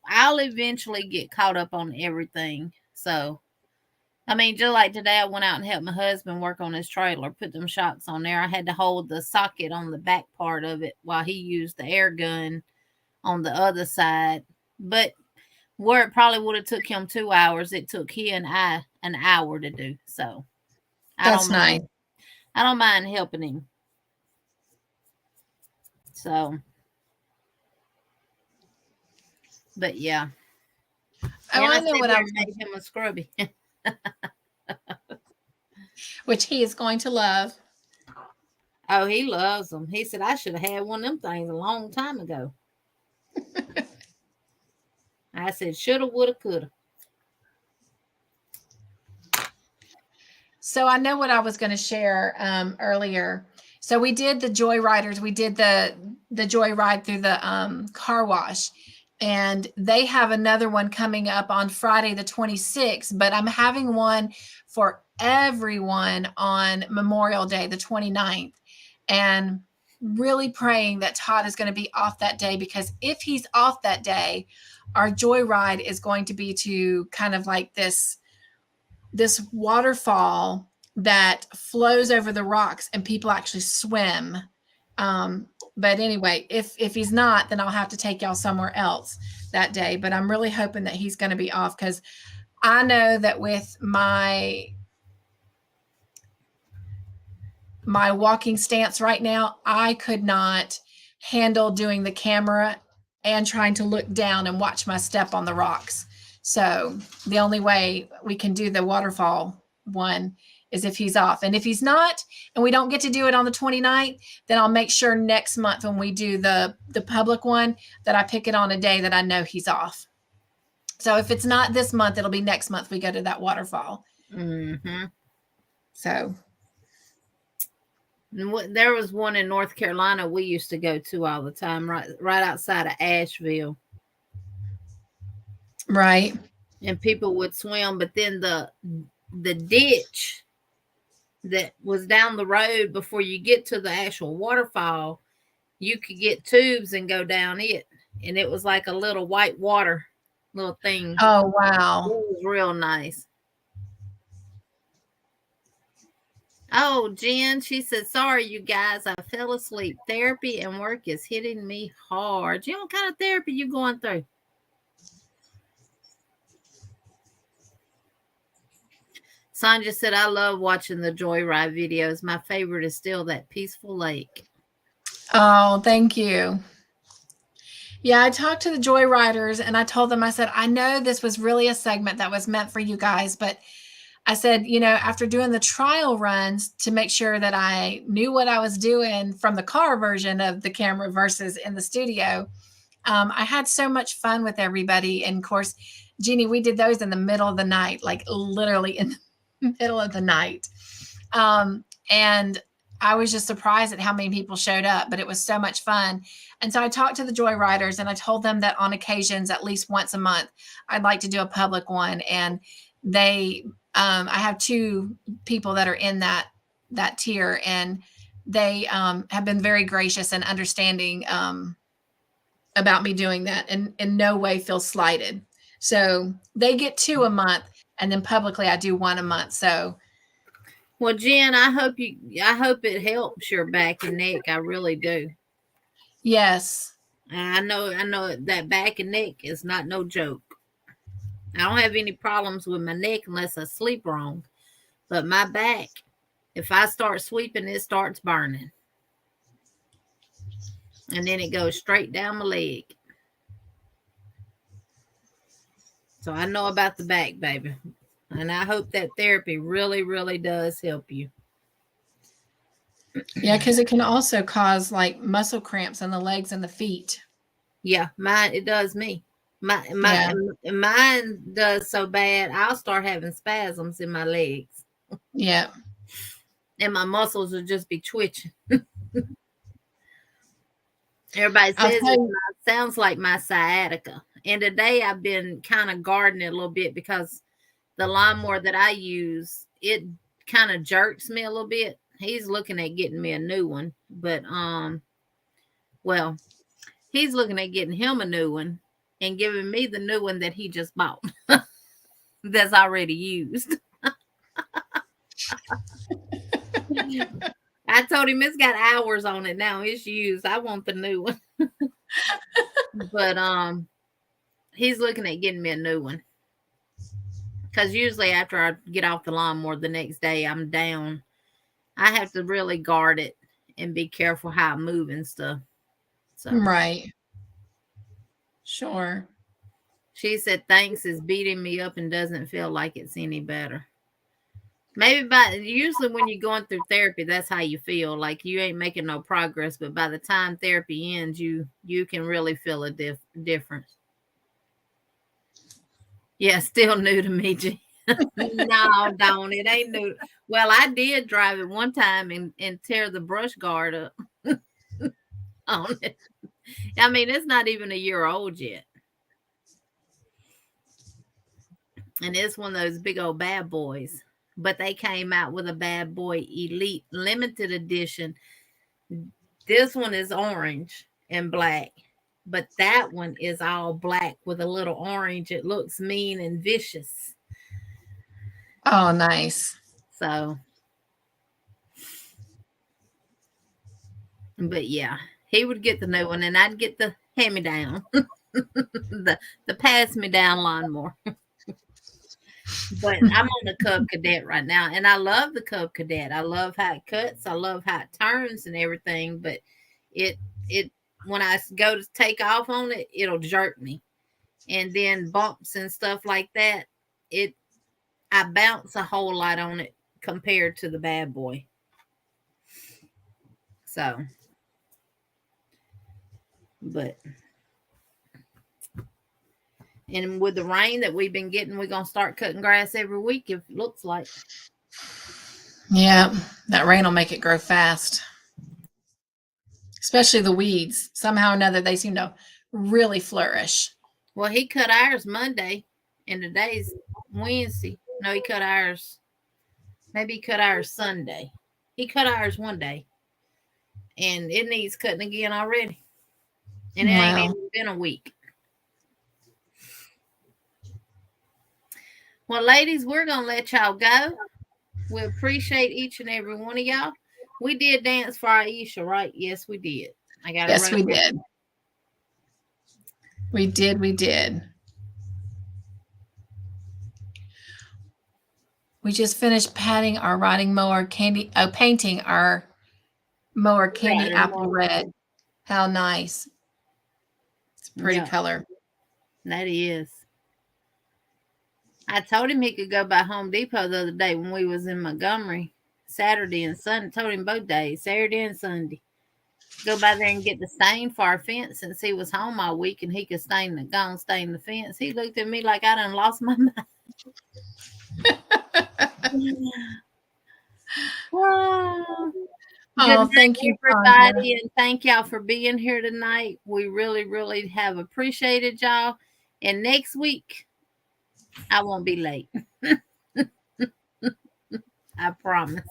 I'll eventually get caught up on everything. So, I mean, just like today, I went out and helped my husband work on his trailer, put them shocks on there. I had to hold the socket on the back part of it while he used the air gun on the other side. But where it probably would have took him 2 hours, it took he and I an hour to do. So, That's nice. I don't mind helping him. So, but yeah. Oh, I know what I made him a scrubby. Which he is going to love. Oh, he loves them. He said, I should have had one of them things a long time ago. I said, shoulda, woulda, coulda. So I know what I was going to share earlier. So we did the Joy Riders. We did the Joy Ride through the car wash. And they have another one coming up on Friday the 26th. But I'm having one for everyone on Memorial Day, the 29th. And really praying that Todd is going to be off that day, because if he's off that day, our Joy Ride is going to be to kind of like this waterfall that flows over the rocks and people actually swim. But anyway, if he's not, then I'll have to take y'all somewhere else that day. But I'm really hoping that he's going to be off, because I know that with my walking stance right now, I could not handle doing the camera and trying to look down and watch my step on the rocks. So the only way we can do the waterfall one is if he's off. And if he's not, and we don't get to do it on the 29th, then I'll make sure next month when we do the public one that I pick it on a day that I know he's off. So if it's not this month, it'll be next month we go to that waterfall. Mm-hmm. So there was one in North Carolina we used to go to all the time, right outside of Asheville. Right. And people would swim, but then the ditch that was down the road before you get to the actual waterfall, you could get tubes and go down it. And it was like a little white water little thing. Oh, wow. It was real nice. Oh, Jen, she said, sorry, you guys, I fell asleep. Therapy and work is hitting me hard. Jen, what kind of therapy you going through? Sandra said, I love watching the Joyride videos. My favorite is still that peaceful lake. Oh, thank you. Yeah, I talked to the Joyriders and I told them, I said, I know this was really a segment that was meant for you guys, but I said, after doing the trial runs to make sure that I knew what I was doing from the car version of the camera versus in the studio, I had so much fun with everybody. And of course, Jeannie, we did those in the middle of the night, like literally in the middle of the night. And I was just surprised at how many people showed up, but it was so much fun. And so I talked to the Joyriders and I told them that on occasions, at least once a month, I'd like to do a public one. And I have 2 people that are in that tier, and they have been very gracious and understanding about me doing that, and in no way feel slighted. So they get 2 a month, and then publicly I do 1 a month. So, well, Jen, I hope it helps your back and neck. I really do. yes. I know that back and neck is not no joke. I don't have any problems with my neck unless I sleep wrong. But my back, if I start sweeping, it starts burning. And then it goes straight down my leg. So I know about the back, baby. And I hope that therapy really, really does help you. Yeah, because it can also cause like muscle cramps in the legs and the feet. Yeah, it does me. Yeah. Mine does so bad, I'll start having spasms in my legs. Yeah. And my muscles will just be twitching. Everybody says it sounds like my sciatica. And today I've been kind of guarding it a little bit because the lawnmower that I use, it kind of jerks me a little bit. He's looking at getting me a new one. But, well, he's looking at getting him a new one and giving me the new one that he just bought that's already used. I told him it's got hours on it now. It's used. I want the new one. But he's looking at getting me a new one. Because usually after I get off the lawnmower the next day, I'm down. I have to really guard it and be careful how I move and stuff. So. Right. Sure. She said, thanks is beating me up and doesn't feel like it's any better. Maybe usually when you're going through therapy, that's how you feel. Like you ain't making no progress, but by the time therapy ends, you can really feel a difference. Yeah, still new to me, G. No, don't. It ain't new. Well, I did drive it one time and tear the brush guard up on it. I mean, it's not even a year old yet. And it's one of those big old bad boys. But they came out with a Bad Boy Elite limited edition. This one is orange and black. But that one is all black with a little orange. It looks mean and vicious. Oh, nice. So, but yeah, he would get the new one and I'd get the hand-me-down. the pass-me-down lawnmower. But I'm on the Cub Cadet right now, and I love the Cub Cadet. I love how it cuts. I love how it turns and everything. But it when I go to take off on it, it'll jerk me, and then bumps and stuff like that. I bounce a whole lot on it compared to the Bad Boy. So, but. And with the rain that we've been getting, we're going to start cutting grass every week, if it looks like. Yeah, that rain will make it grow fast. Especially the weeds. Somehow or another, they seem to really flourish. Well, he cut ours Monday, and today's Wednesday. No, he cut ours. Maybe he cut ours Sunday. He cut ours one day. And it needs cutting again already. And it ain't even been a week. Well, ladies, we're going to let y'all go. We appreciate each and every one of y'all. We did dance for Aisha, right? Yes, we did. I got it right. Yes, we did. We did. We just finished painting our mower candy apple red. How nice. It's a pretty color. That is. I told him he could go by Home Depot the other day when we was in Montgomery, Saturday and Sunday. Told him both days, Saturday and Sunday. Go by there and get the stain for our fence since he was home all week and he could stain the fence. He looked at me like I done lost my mind. Oh, thank you, everybody, and thank y'all for being here tonight. We really, really have appreciated y'all. And next week, I won't be late. I promise.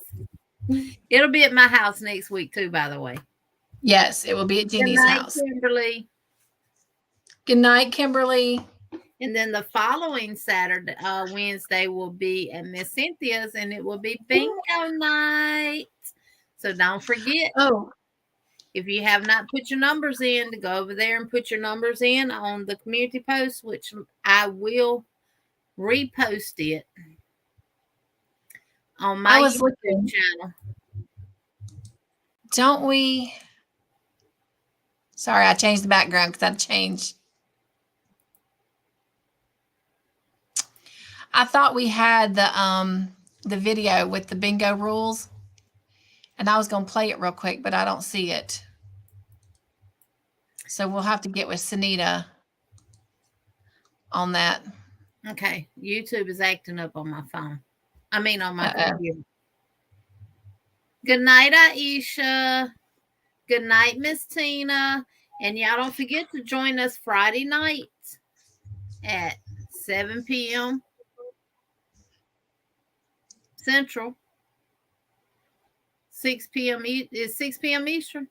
It'll be at my house next week too, by the way. Yes, it will be at Jeannie's house. Kimberly. Good night, Kimberly. And then the following Saturday, Wednesday will be at Miss Cynthia's, and it will be bingo night. So don't forget. Oh, if you have not put your numbers in, to go over there and put your numbers in on the community post, which I will repost it on my YouTube channel. Don't we? Sorry, I changed the background because I changed. I thought we had the video with the bingo rules, and I was going to play it real quick, but I don't see it. So we'll have to get with Sunita on that. Okay, YouTube is acting up on my phone. I mean, on my computer. Good night, Aisha. Good night, Miss Tina. And y'all don't forget to join us Friday night at 7 p.m. Central. 6 p.m. Is 6 p.m. Eastern?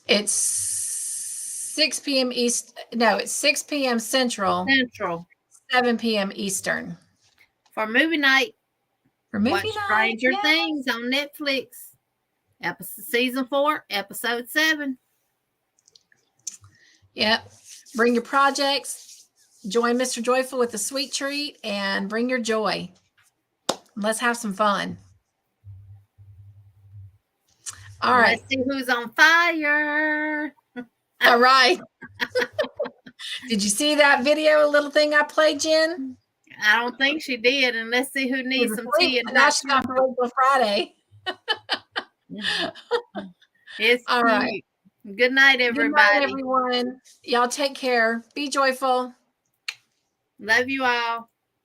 It's 6 p.m. East. No, it's 6 p.m. Central. 7 p.m. Eastern. For movie night. Watch Stranger Things on Netflix. Season 4, episode 7. Yep. Bring your projects. Join Mr. Joyful with a sweet treat and bring your joy. Let's have some fun. All right. Let's see who's on fire. All right. Did you see that video, little thing I played, Jen? I don't think she did. And let's see who needs some tea. And now she got to wait till Friday. It's all cute. Right. Good night, everybody. Good night, everyone. Y'all take care. Be joyful. Love you all.